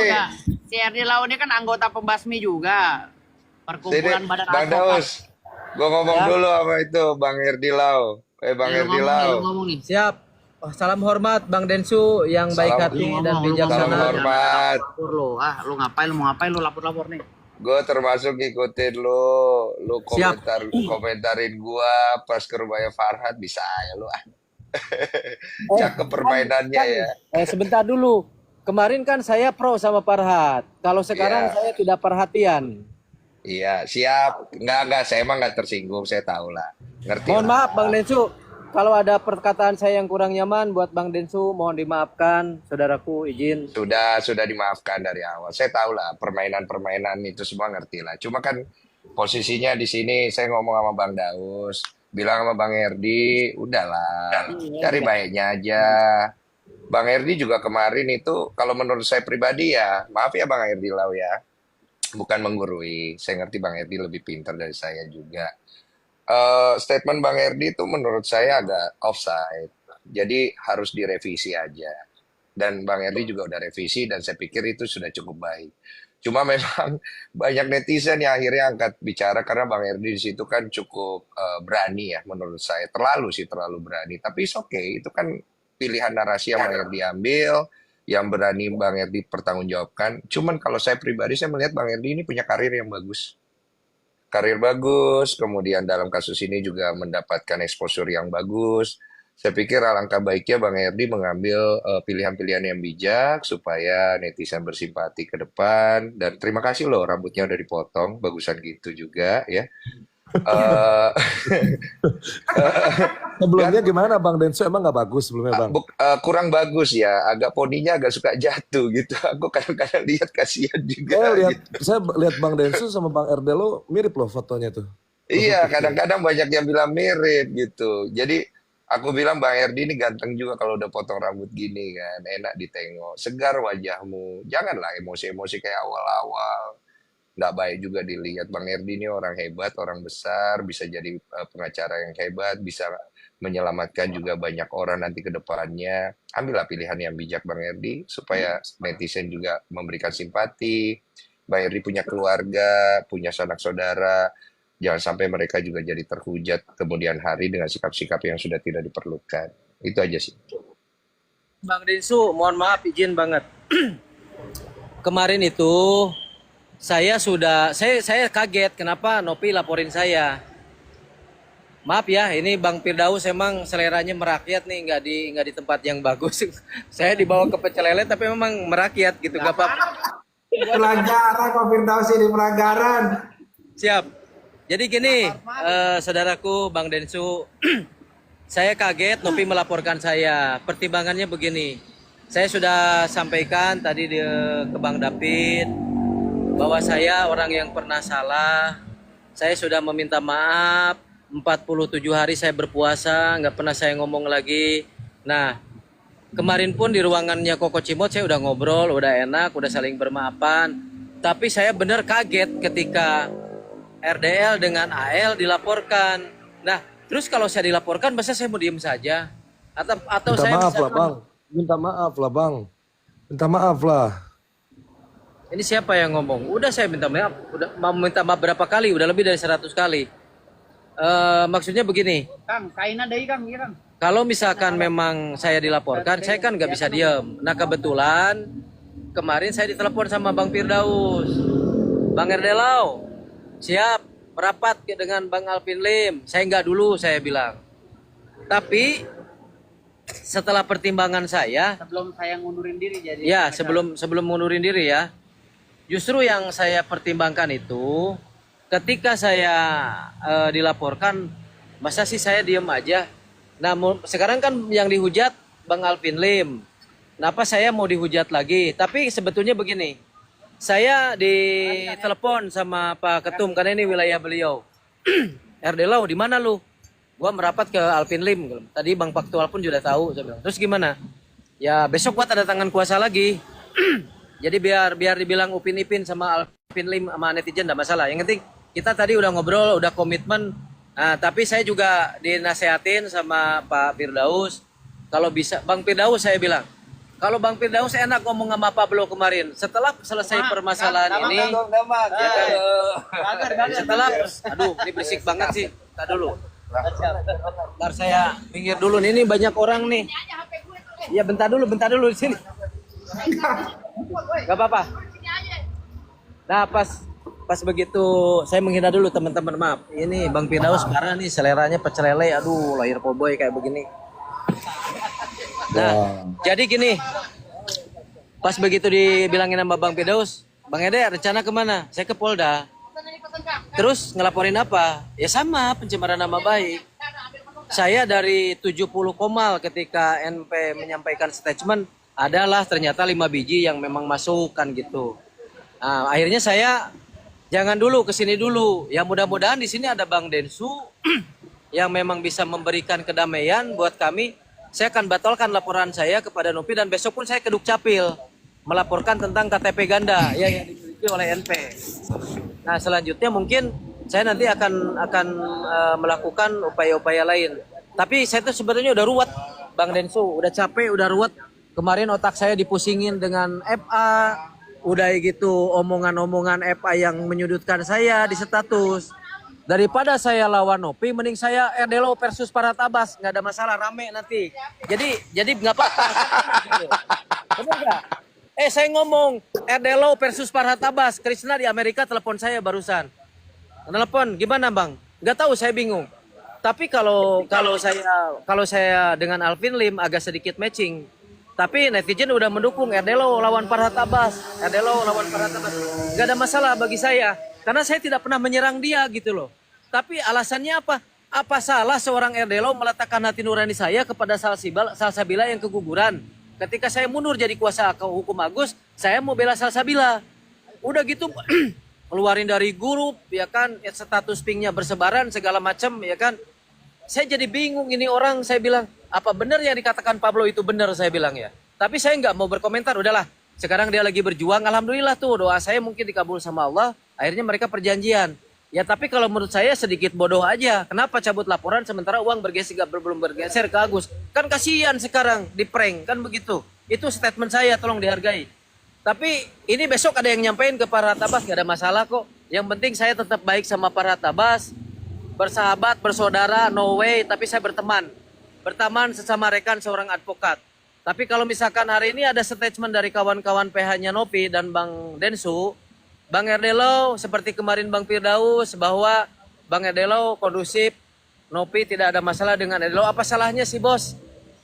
Si RD Lau ini kan anggota Pembasmi juga. Perkumpulan Sini, Badan Bang Advokat. Daus. Gue ngomong dulu sama itu Bang Herdi Lau. Bang Lu Herdi ngomong nih, Lau. lu ngomong nih. Siap. Oh, salam hormat Bang Densu yang baik Salam- hati Lu dan ngomong, lu bijaksana. Salam hormat. Lapor lu. Lu mau ngapain lu lapor-lapor nih? Gue termasuk ngikutin lu. Lu Siap. komentarin gua pas ke rumahnya Farhad, bisa ya lu. Cakep permainannya ya. Sebentar dulu. Kemarin kan saya pro sama Farhad. Kalau sekarang Iya. saya tidak perhatian. Iya, siap. Enggak, saya emang nggak tersinggung, saya tahu lah. Ngerti Mohon lah. maaf Bang Densu. Kalau ada perkataan saya yang kurang nyaman buat Bang Densu, mohon dimaafkan. Saudaraku izin. Sudah dimaafkan dari awal. Saya tahu lah permainan-permainan itu semua ngerti lah. Cuma kan posisinya di sini saya ngomong sama Bang Daus, bilang sama Bang Herdi, udahlah, cari baiknya aja. Bang Herdi juga kemarin itu, kalau menurut saya pribadi ya, maaf ya Bang Herdi Lau ya, bukan menggurui. Saya ngerti Bang Herdi lebih pintar dari saya juga. Statement Bang Herdi itu menurut saya agak offside. Jadi harus direvisi aja. Dan Bang Herdi juga udah revisi dan saya pikir itu sudah cukup baik. Cuma memang banyak netizen yang akhirnya angkat bicara karena Bang Herdi di situ kan cukup berani ya menurut saya. Terlalu berani. Tapi it's okay, itu kan pilihan narasi yang Bang Herdi ambil, yang berani Bang Herdi pertanggungjawabkan. Cuman kalau saya pribadi saya melihat Bang Herdi ini punya karir yang bagus. Karir bagus, kemudian dalam kasus ini juga mendapatkan exposure yang bagus. Saya pikir alangkah baiknya Bang Herdi mengambil pilihan-pilihan yang bijak supaya netizen bersimpati ke depan. Dan terima kasih loh rambutnya udah dipotong, bagusan gitu juga ya. Sebelumnya gimana Bang Densu, emang nggak bagus sebelumnya Bang? Kurang bagus ya, agak poninya agak suka jatuh gitu. Aku kadang-kadang lihat kasihan juga. Saya lihat Bang Densu sama Bang Ardelo mirip loh fotonya tuh. Iya, kadang-kadang banyak yang bilang mirip gitu. Jadi aku bilang Bang Herdi ini ganteng juga kalau udah potong rambut gini kan, enak ditengok, segar wajahmu. Janganlah emosi-emosi kayak awal-awal. Nggak baik juga dilihat. Bang Herdi ini orang hebat, orang besar, bisa jadi pengacara yang hebat, bisa menyelamatkan juga banyak orang nanti ke depannya. Ambillah pilihan yang bijak Bang Erdi, supaya netizen juga memberikan simpati. Bang Erdi punya keluarga, punya sanak saudara, jangan sampai mereka juga jadi terhujat kemudian hari dengan sikap-sikap yang sudah tidak diperlukan. Itu aja sih. Bang Densu, mohon maaf izin banget. Kemarin itu saya kaget kenapa Nopi laporin saya. Maaf ya, ini Bang Firdaus emang seleranya merakyat nih, nggak di tempat yang bagus. Saya dibawa ke Pecel Lele tapi memang merakyat gitu, nggak apa-apa. Pelanggaran kok Firdaus ini, pelanggaran. Siap. Jadi gini, saudaraku Bang Densu, saya kaget Nopi melaporkan saya. Pertimbangannya begini, saya sudah sampaikan tadi ke Bang David bahwa saya orang yang pernah salah. Saya sudah meminta maaf. 47 hari saya berpuasa, nggak pernah saya ngomong lagi. Nah, kemarin pun di ruangannya Koko Cimot saya udah ngobrol, udah enak, udah saling bermaafan. Tapi saya benar kaget ketika RDL dengan AL dilaporkan. Nah, terus kalau saya dilaporkan, masa saya mau diem saja? Atau Minta saya maaf bisa... lah Bang, minta maaf lah Bang, minta maaf lah. Ini siapa yang ngomong? Udah saya minta maaf, udah mau minta maaf berapa kali? Udah lebih dari 100 kali. Maksudnya begini, Kang, kain ada Kang, iya Kang. kalau misalkan memang saya dilaporkan, saya kan nggak bisa diem. Nah kebetulan kemarin saya ditelepon sama Bang Firdaus. Bang Erdelau, siap merapat dengan Bang Alvin Lim. Saya nggak dulu, saya bilang. Tapi setelah pertimbangan saya, Sebelum saya ngundurin diri jadi. ya sebelum ngundurin diri ya, justru yang saya pertimbangkan itu, ketika saya dilaporkan, masa sih saya diem aja? Nah, sekarang kan yang dihujat Bang Alvin Lim. Kenapa saya mau dihujat lagi? Tapi sebetulnya begini, saya ditelepon sama Pak Ketum karena ini wilayah beliau. Erdelau, di mana lu? Gua merapat ke Alvin Lim. Tadi Bang Paktual pun sudah tahu. Saya bilang, terus gimana? Ya besok gua tanda tangan kuasa lagi. Jadi biar dibilang Upin Ipin sama Alvin Lim sama netizen enggak masalah. Yang penting kita tadi udah ngobrol, udah komitmen. Nah, tapi saya juga dinasehatin sama Pak Firdaus. Kalau bisa, Bang Firdaus saya bilang, kalau Bang Firdaus enak ngomong sama Pablo kemarin. Setelah selesai permasalahan ini, setelah, aduh ini berisik banget sih. Tak dulu. Bentar saya pinggir dulu nih, ini banyak orang nih. Ya bentar dulu di sini. Gak apa-apa. Nah pas begitu saya menghindar dulu teman-teman, maaf. Ini Bang Firdaus sekarang nih seleranya Pecel Lele, aduh lahir cowboy kayak begini. Nah, jadi gini. Pas begitu dibilangin sama Bang Firdaus, Bang Ede rencana kemana? Saya ke Polda. Terus ngelaporin apa? Ya sama, pencemaran nama baik. Saya dari 70 komal ketika NP menyampaikan statement, adalah ternyata 5 biji yang memang masuk kan gitu. Nah, akhirnya saya jangan dulu kesini dulu. Ya mudah-mudahan di sini ada Bang Densu yang memang bisa memberikan kedamaian buat kami. Saya akan batalkan laporan saya kepada Nopi dan besok pun saya ke Dukcapil melaporkan tentang KTP ganda ya yang dimiliki oleh NP. Nah selanjutnya mungkin saya nanti akan melakukan upaya-upaya lain. Tapi saya tuh sebenarnya udah ruwet, Bang Densu, udah capek, udah ruwet. Kemarin otak saya dipusingin dengan FA, udah gitu omongan-omongan FA yang menyudutkan saya di status. Daripada saya lawan Nopi, mending saya Erdelo versus Farhad Abbas, nggak ada masalah, rame nanti. Jadi nggak apa-apa. Benar nggak? Saya ngomong Erdelo versus Farhad Abbas, Krishna di Amerika telepon saya barusan. Telepon, gimana Bang? Nggak tahu, saya bingung. Tapi kalau saya dengan Alvin Lim agak sedikit matching. Tapi netizen udah mendukung Erdelo lawan Farhad Abbas. Erdelo lawan Farhad Abbas. Nggak ada masalah bagi saya. Karena saya tidak pernah menyerang dia gitu loh. Tapi alasannya apa? Apa salah seorang Erdelo meletakkan hati nurani saya kepada Salsabila yang keguguran? Ketika saya mundur jadi kuasa hukum Agus, saya mau bela Salsabila. Udah gitu keluarin dari grup, ya kan, status pingnya bersebaran segala macam, ya kan. Saya jadi bingung ini orang, saya bilang, apa benar yang dikatakan Pablo itu benar, saya bilang ya. Tapi saya nggak mau berkomentar, udahlah. Sekarang dia lagi berjuang, alhamdulillah tuh doa saya mungkin dikabul sama Allah. Akhirnya mereka perjanjian. Ya tapi kalau menurut saya sedikit bodoh aja. Kenapa cabut laporan sementara uang belum bergeser ke Agus? Kan kasihan sekarang di prank, kan begitu. Itu statement saya, tolong dihargai. Tapi ini besok ada yang nyampein ke para tabas, gak ada masalah kok. Yang penting saya tetap baik sama para tabas, bersahabat, bersaudara, no way, tapi saya berteman. Berteman sesama rekan seorang advokat. Tapi kalau misalkan hari ini ada statement dari kawan-kawan PH-nya Nopi dan Bang Densu, Bang Erdelo seperti kemarin Bang Firdaus bahwa Bang Erdelo kondusif, Nopi tidak ada masalah dengan Erdelo. Apa salahnya sih bos?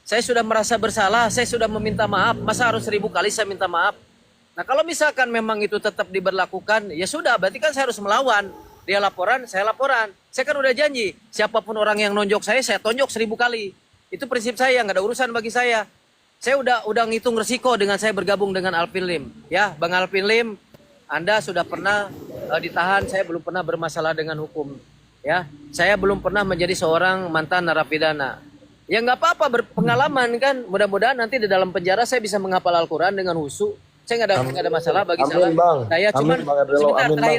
Saya sudah merasa bersalah, saya sudah meminta maaf. Masa harus 1000 kali saya minta maaf? Nah kalau misalkan memang itu tetap diberlakukan, ya sudah berarti kan saya harus melawan. Dia laporan, saya laporan. Saya kan udah janji, siapapun orang yang nonjok saya tonjok 1000 kali. Itu prinsip saya, nggak ada urusan bagi saya. Saya udah ngitung resiko dengan saya bergabung dengan Alvin Lim. Ya, Bang Alvin Lim, Anda sudah pernah ditahan, saya belum pernah bermasalah dengan hukum. Ya, saya belum pernah menjadi seorang mantan narapidana. Ya nggak apa-apa, berpengalaman kan. Mudah-mudahan nanti di dalam penjara saya bisa menghafal Al-Quran dengan husu. Saya nggak ada masalah bagi saya. Saya cuman sebentar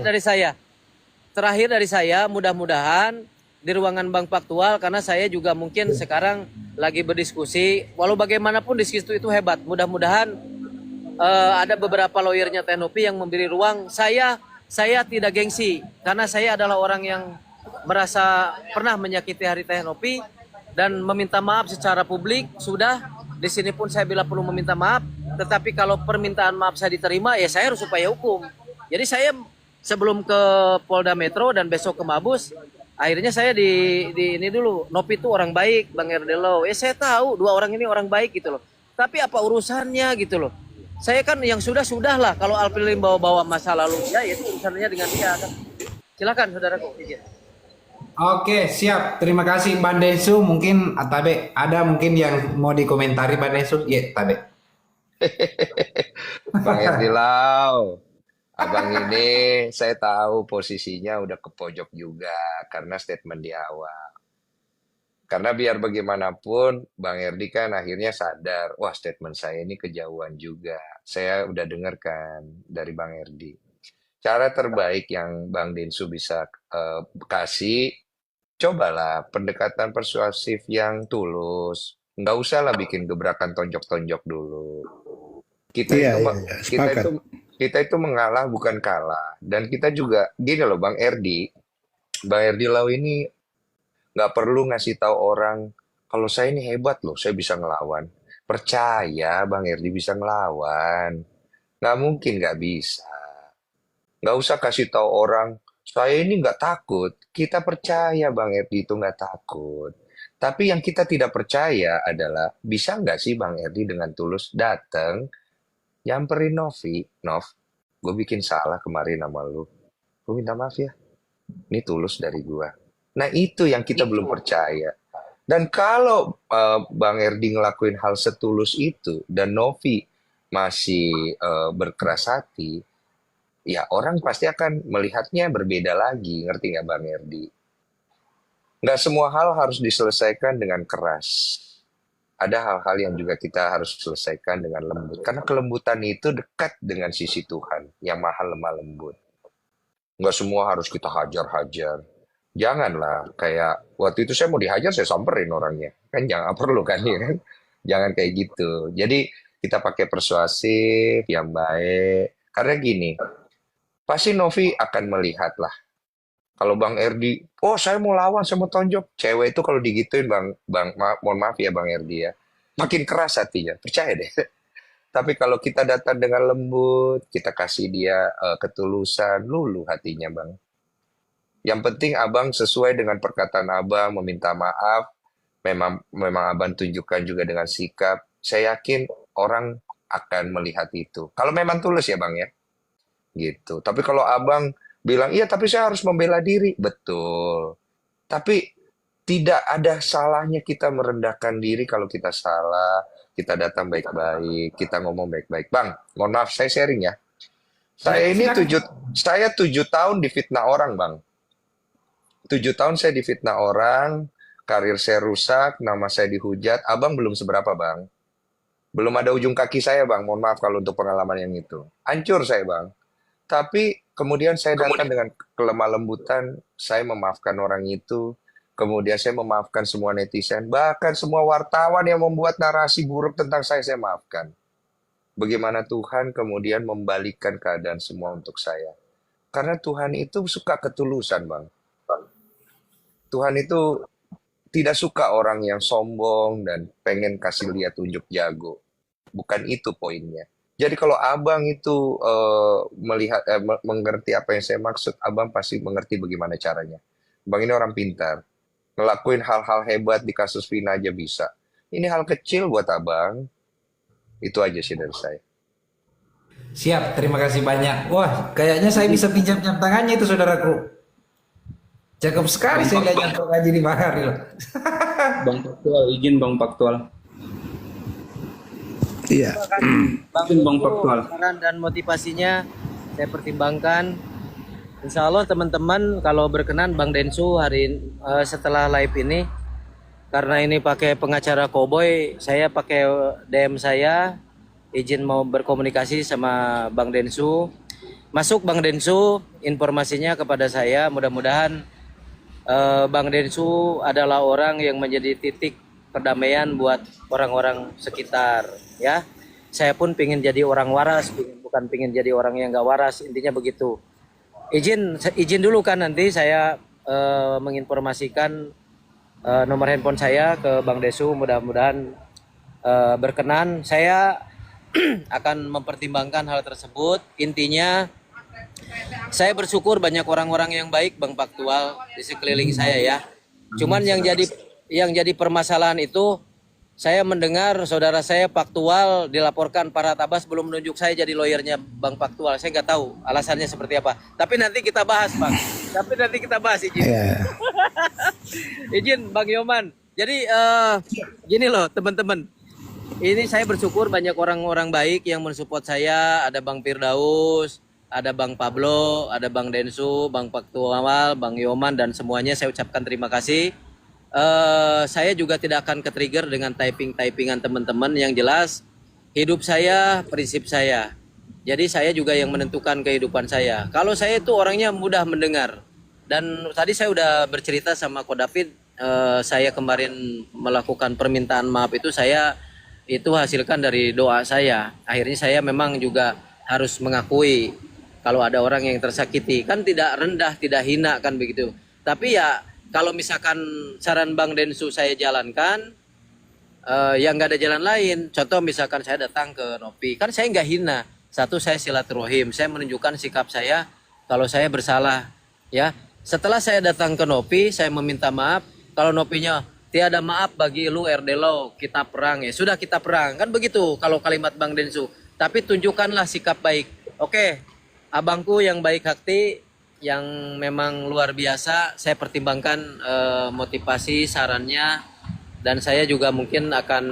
terakhir dari saya, mudah-mudahan di ruangan Bang Faktual, karena saya juga mungkin sekarang lagi berdiskusi. Walau bagaimanapun diskusi itu hebat. Mudah-mudahan ada beberapa lawyernya Tenopi yang memberi ruang. Saya tidak gengsi karena saya adalah orang yang merasa pernah menyakiti hari Tenopi dan meminta maaf secara publik. Sudah di sini pun saya bila perlu meminta maaf. Tetapi kalau permintaan maaf saya diterima, ya saya harus upaya hukum. Jadi saya sebelum ke Polda Metro dan besok ke Mabus, akhirnya saya di ini dulu. Nopi itu orang baik, Bang Erdelo. Saya tahu dua orang ini orang baik gitu loh. Tapi apa urusannya gitu loh. Saya kan yang sudah lah. Kalau Alvin Lim bawa masa lalu ya itu urusannya dengan dia kan. Silakan saudaraku. Oke, siap. Terima kasih Bang Densu. Mungkin Tabe ada mungkin yang mau dikomentari Bang Densu? Iya, Tabe. Bang Erdilau, abang ini saya tahu posisinya udah ke pojok juga karena statement di awal. Karena biar bagaimanapun Bang Erdi kan akhirnya sadar, wah statement saya ini kejauhan juga. Saya udah dengarkan dari Bang Erdi. Cara terbaik yang Bang Densu bisa kasih, cobalah pendekatan persuasif yang tulus. Nggak usah lah bikin gebrakan tonjok-tonjok dulu. Kita itu mengalah bukan kalah. Dan kita juga, gini loh Bang Erdi Lau ini nggak perlu ngasih tahu orang kalau saya ini hebat loh, saya bisa ngelawan. Percaya Bang Erdi bisa ngelawan. Nggak mungkin nggak bisa. Nggak usah kasih tahu orang, saya ini nggak takut. Kita percaya Bang Erdi itu nggak takut. Tapi yang kita tidak percaya adalah, bisa nggak sih Bang Erdi dengan tulus datang, nyamperin Novi, Nov, gue bikin salah kemarin sama lu. Gue minta maaf ya. Ini tulus dari gue. Nah itu yang kita belum percaya. Dan kalau Bang Erdi ngelakuin hal setulus itu dan Novi masih berkeras hati, ya orang pasti akan melihatnya berbeda lagi. Ngerti nggak Bang Erdi? Nggak semua hal harus diselesaikan dengan keras. Ada hal-hal yang juga kita harus selesaikan dengan lembut. Karena kelembutan itu dekat dengan sisi Tuhan yang maha lemah lembut. Nggak semua harus kita hajar-hajar. Janganlah kayak waktu itu saya mau dihajar saya samperin orangnya kan, jangan perlu kan ya kan, jangan kayak gitu. Jadi kita pakai persuasif yang baik karena gini, pasti Novi akan melihat lah kalau Bang Erdi, oh saya mau lawan, saya mau tonjok. Cewek itu kalau digituin mohon maaf ya Bang Erdi ya, makin keras hatinya, percaya deh. Tapi kalau kita datang dengan lembut, kita kasih dia ketulusan, luluh hatinya Bang. Yang penting abang sesuai dengan perkataan abang, meminta maaf. Memang abang tunjukkan juga dengan sikap. Saya yakin orang akan melihat itu. Kalau memang tulus ya bang ya. Gitu. Tapi kalau abang bilang, iya tapi saya harus membela diri. Betul. Tapi tidak ada salahnya kita merendahkan diri kalau kita salah. Kita datang baik-baik. Kita ngomong baik-baik. Bang, mohon maaf saya sharing ya. Saya ini 7 tahun difitnah orang bang. 7 tahun saya difitnah orang, karir saya rusak, nama saya dihujat. Abang belum seberapa bang. Belum ada ujung kaki saya bang, mohon maaf kalau untuk pengalaman yang itu. Hancur saya bang. Tapi Kemudian saya datang dengan kelemah lembutan, saya memaafkan orang itu. Kemudian saya memaafkan semua netizen, bahkan semua wartawan yang membuat narasi buruk tentang saya maafkan. Bagaimana Tuhan kemudian membalikkan keadaan semua untuk saya. Karena Tuhan itu suka ketulusan, Bang. Tuhan itu tidak suka orang yang sombong dan pengen kasih lihat tunjuk jago. Bukan itu poinnya. Jadi kalau abang itu mengerti apa yang saya maksud, abang pasti mengerti bagaimana caranya. Bang ini orang pintar, ngelakuin hal-hal hebat di kasus Vina aja bisa. Ini hal kecil buat abang. Itu aja sih dari saya. Siap, terima kasih banyak. Wah, kayaknya saya bisa pinjam jam tangannya itu saudaraku. Cakep sekali saya lihat jam tangan di Bang Aril. Bang Faktual, izin Bang Faktual. Iya. Bang Faktual. Saran dan motivasinya saya pertimbangkan. Insya Allah teman-teman kalau berkenan Bang Densu setelah live ini, karena ini pakai pengacara Cowboy, saya pakai DM saya, izin mau berkomunikasi sama Bang Densu. Masuk Bang Densu, informasinya kepada saya. Mudah-mudahan Bang Densu adalah orang yang menjadi titik perdamaian buat orang-orang sekitar, ya. Saya pun pingin jadi orang waras, bukan pingin jadi orang yang gak waras, intinya begitu. Izin dulu kan nanti saya menginformasikan nomor handphone saya ke Bang Desu, mudah-mudahan berkenan. Saya akan mempertimbangkan hal tersebut. Intinya saya bersyukur banyak orang-orang yang baik Bang Faktual di sekeliling saya ya. Cuman yang jadi permasalahan itu, saya mendengar saudara saya Faktual dilaporkan Farhad Abbas belum menunjuk saya jadi lawyernya Bang Faktual. Saya nggak tahu alasannya seperti apa. Tapi nanti kita bahas, Bang. Izin. Izin Bang Yoman. Jadi gini loh teman-teman. Ini saya bersyukur banyak orang-orang baik yang mensupport saya. Ada Bang Firdaus, ada Bang Pablo, ada Bang Densu, Bang Faktual, Bang Yoman, dan semuanya saya ucapkan terima kasih. Saya juga tidak akan ke-trigger dengan typingan teman-teman. Yang jelas hidup saya, prinsip saya. Jadi saya juga yang menentukan kehidupan saya. Kalau saya itu orangnya mudah mendengar. Dan tadi saya udah bercerita sama Ko David, saya kemarin melakukan permintaan maaf itu saya itu hasilkan dari doa saya. Akhirnya saya memang juga harus mengakui kalau ada orang yang tersakiti. Kan tidak rendah, tidak hina kan begitu. Tapi ya kalau misalkan saran Bang Densu saya jalankan, yang nggak ada jalan lain. Contoh misalkan saya datang ke Nopi, kan saya nggak hina. Satu, saya silaturahim, saya menunjukkan sikap saya kalau saya bersalah. Ya, setelah saya datang ke Nopi, saya meminta maaf. Kalau Nopinya tiada maaf bagi lu RD lo, kita perang ya. Sudah kita perang, kan begitu. Kalau kalimat Bang Densu. Tapi tunjukkanlah sikap baik. Oke, abangku yang baik hati, yang memang luar biasa, saya pertimbangkan motivasi sarannya, dan saya juga mungkin akan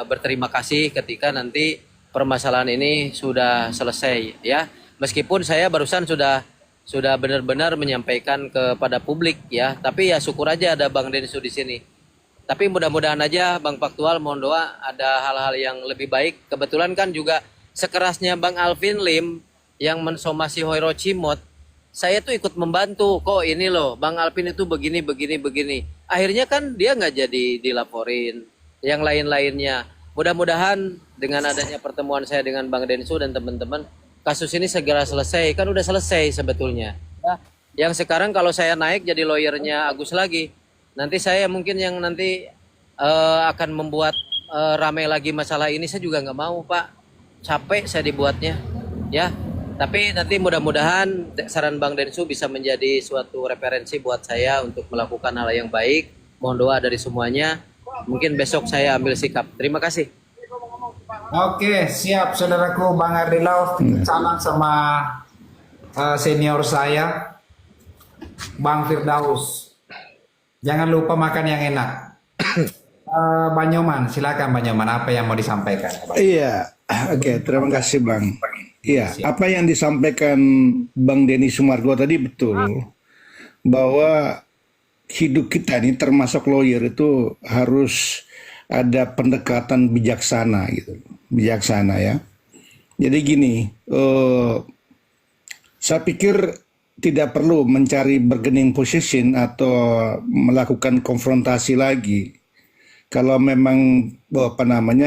berterima kasih ketika nanti permasalahan ini sudah selesai ya. Meskipun saya barusan sudah benar-benar menyampaikan kepada publik ya, tapi ya syukur aja ada Bang Densu di sini. Tapi mudah-mudahan aja Bang Faktual, mohon doa ada hal-hal yang lebih baik. Kebetulan kan juga sekerasnya Bang Alvin Lim yang mensomasi Hoiro Cimot, saya tuh ikut membantu. Kok ini loh Bang Alvin itu begini. Akhirnya kan dia nggak jadi dilaporin. Yang lain-lainnya. Mudah-mudahan dengan adanya pertemuan saya dengan Bang Densu dan teman-teman, kasus ini segera selesai. Kan udah selesai sebetulnya. Ya. Yang sekarang kalau saya naik jadi lawyernya Agus lagi, nanti saya mungkin yang nanti akan membuat ramai lagi masalah ini. Saya juga nggak mau Pak. Capek saya dibuatnya. Ya. Tapi nanti mudah-mudahan saran Bang Densu bisa menjadi suatu referensi buat saya untuk melakukan hal yang baik. Mohon doa dari semuanya. Mungkin besok saya ambil sikap. Terima kasih. Oke, siap saudaraku Bang Ardilau. Salam sama senior saya, Bang Firdaus. Jangan lupa makan yang enak. Bang Nyoman, silakan Bang Nyoman. Apa yang mau disampaikan? Iya, oke, terima kasih Bang. Iya, apa yang disampaikan Bang Denny Sumargo tadi betul, bahwa hidup kita ini termasuk lawyer itu harus ada pendekatan bijaksana gitu, bijaksana ya. Jadi gini, Saya pikir tidak perlu mencari bargaining position atau melakukan konfrontasi lagi. Kalau memang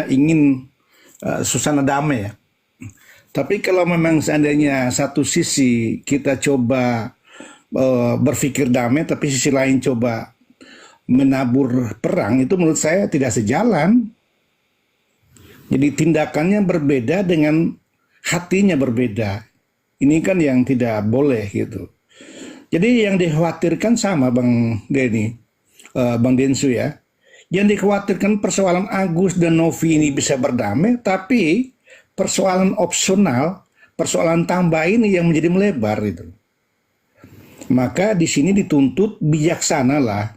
ingin suasana damai ya. Tapi kalau memang seandainya satu sisi kita coba berpikir damai, tapi sisi lain coba menabur perang, itu menurut saya tidak sejalan. Jadi tindakannya berbeda dengan hatinya berbeda. Ini kan yang tidak boleh gitu. Jadi yang dikhawatirkan sama Bang Denny, Bang Densu ya. Yang dikhawatirkan persoalan Agus dan Novi ini bisa berdamai, tapi persoalan opsional, persoalan tambah ini yang menjadi melebar itu. Maka di sini dituntut bijaksana lah.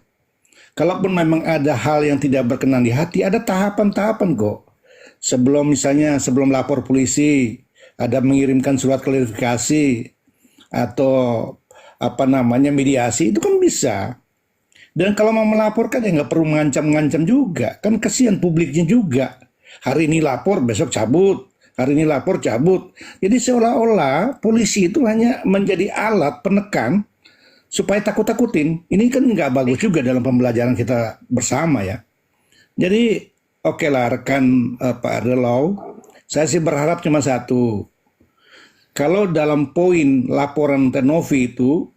Kalaupun memang ada hal yang tidak berkenan di hati, ada tahapan-tahapan kok. Sebelum lapor polisi, ada mengirimkan surat klarifikasi atau mediasi, itu kan bisa. Dan kalau mau melaporkan ya nggak perlu mengancam-ngancam juga, kan kasihan publiknya juga. Hari ini lapor, besok cabut. Hari ini lapor, cabut. Jadi seolah-olah polisi itu hanya menjadi alat penekan supaya takut-takutin. Ini kan nggak bagus juga dalam pembelajaran kita bersama ya. Jadi oke lah rekan Pak Ardelau, saya sih berharap cuma satu. Kalau dalam poin laporan Tenovi itu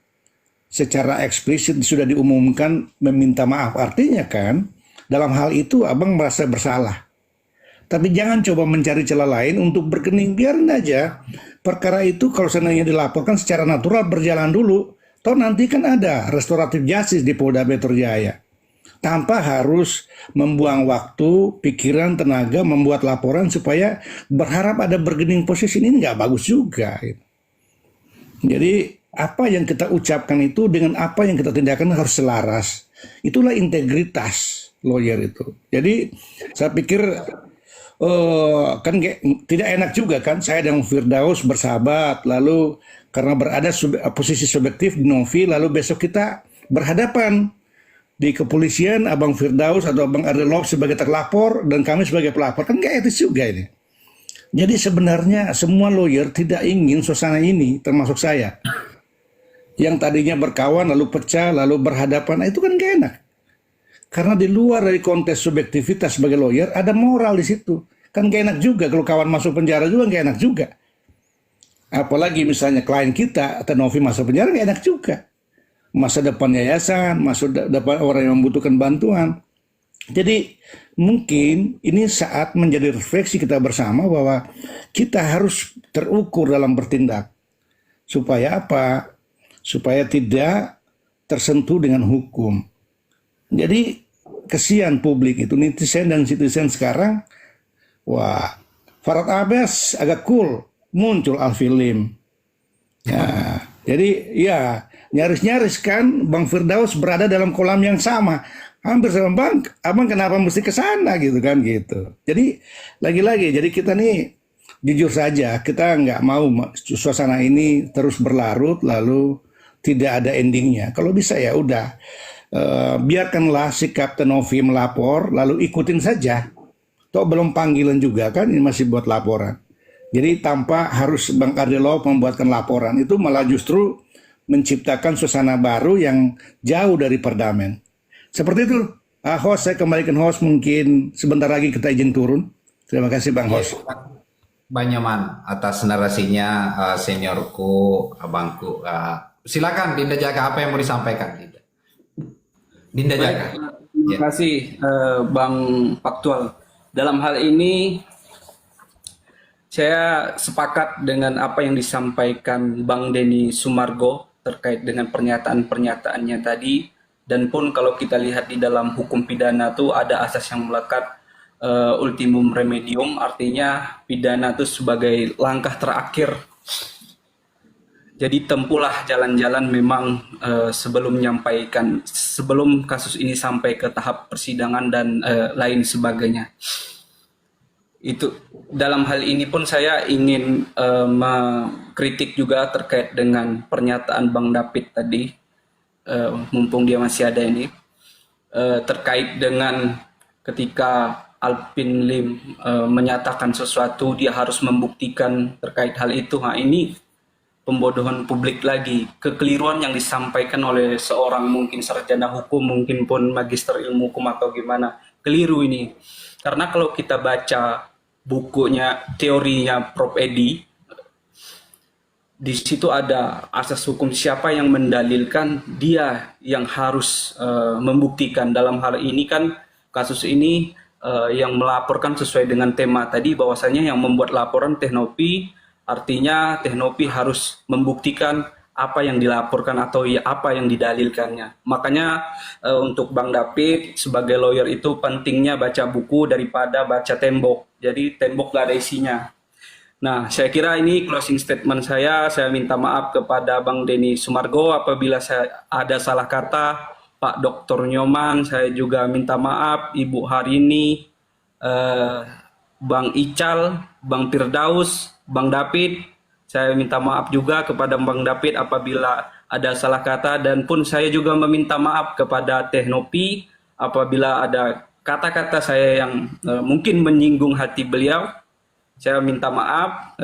secara eksplisit sudah diumumkan meminta maaf, artinya kan dalam hal itu abang merasa bersalah. Tapi jangan coba mencari celah lain untuk berkening, biarin aja. Perkara itu kalau seandainya dilaporkan secara natural berjalan dulu. Toh nanti kan ada restoratif justice di Polda Metro Jaya. Tanpa harus membuang waktu, pikiran, tenaga, membuat laporan supaya berharap ada bargaining position, ini nggak bagus juga. Jadi apa yang kita ucapkan itu dengan apa yang kita tindakan harus selaras. Itulah integritas lawyer itu. Jadi saya pikir kan tidak enak juga kan saya dan Firdaus bersahabat, lalu karena berada posisi subjektif di Novi, lalu besok kita berhadapan di kepolisian, Abang Firdaus atau Abang Ardelau sebagai terlapor dan kami sebagai pelapor, kan gak etis juga ini. Jadi sebenarnya semua lawyer tidak ingin suasana ini, termasuk saya yang tadinya berkawan lalu pecah lalu berhadapan, itu kan gak enak. Karena di luar dari konteks subjektivitas sebagai lawyer, ada moral di situ. Kan gak enak juga kalau kawan masuk penjara juga, gak enak juga. Apalagi misalnya klien kita, Tenovi masuk penjara, gak enak juga. Masa depan yayasan, masa depan orang yang membutuhkan bantuan. Jadi mungkin ini saat menjadi refleksi kita bersama bahwa kita harus terukur dalam bertindak. Supaya apa? Supaya tidak tersentuh dengan hukum. Jadi kesian publik itu, netizen dan citizen sekarang. Wah, Farhad Abbas agak cool, muncul Alfilim. Ya, jadi ya nyaris-nyaris kan Bang Firdaus berada dalam kolam yang sama. Hampir sama Bang, abang kenapa mesti ke sana gitu kan gitu. Jadi lagi-lagi, jadi kita nih jujur saja, kita nggak mau suasana ini terus berlarut lalu tidak ada endingnya. Kalau bisa ya udah. Biarkanlah sikap Tenovi melapor, lalu ikutin saja. Toh belum panggilan juga kan, ini masih buat laporan. Jadi tanpa harus Bang Ardelau membuatkan laporan, itu malah justru menciptakan suasana baru yang jauh dari perdamaian. Seperti itu. Host, saya kembalikan host, mungkin sebentar lagi kita izin turun. Terima kasih Bang host. Bang Nyoman atas narasinya, seniorku, abangku. Silakan Dinda Jaka, apa yang mau disampaikan? Dinda Jaka. Terima kasih Bang Faktual. Dalam hal ini saya sepakat dengan apa yang disampaikan Bang Denny Sumargo terkait dengan pernyataan-pernyataannya tadi. Dan pun kalau kita lihat di dalam hukum pidana itu ada asas yang melekat ultimum remedium, artinya pidana itu sebagai langkah terakhir. Jadi tempuhlah jalan-jalan memang sebelum kasus ini sampai ke tahap persidangan dan lain sebagainya. Itu dalam hal ini pun saya ingin mengkritik juga terkait dengan pernyataan Bang David tadi, mumpung dia masih ada ini, terkait dengan ketika Alvin Lim menyatakan sesuatu dia harus membuktikan terkait hal itu. Nah ini pembodohan publik lagi, kekeliruan yang disampaikan oleh seorang mungkin sarjana hukum, mungkin pun magister ilmu hukum atau gimana. Keliru ini. Karena kalau kita baca bukunya, teorinya Prof. Edi, di situ ada asas hukum, siapa yang mendalilkan, dia yang harus membuktikan. Dalam hal ini kan kasus ini yang melaporkan sesuai dengan tema tadi, bahwasanya yang membuat laporan Teknopi, artinya Teknopi harus membuktikan apa yang dilaporkan atau apa yang didalilkannya. Makanya untuk Bang David sebagai lawyer itu pentingnya baca buku daripada baca tembok. Jadi tembok gak ada isinya. Nah, saya kira ini closing statement saya. Saya minta maaf kepada Bang Denny Sumargo apabila saya ada salah kata. Pak Dr. Nyoman, saya juga minta maaf. Ibu Harini, Bang Ical, Bang Firdaus, Bang David, saya minta maaf juga kepada Bang David apabila ada salah kata, dan pun saya juga meminta maaf kepada Teknopi apabila ada kata-kata saya yang mungkin menyinggung hati beliau. Saya minta maaf,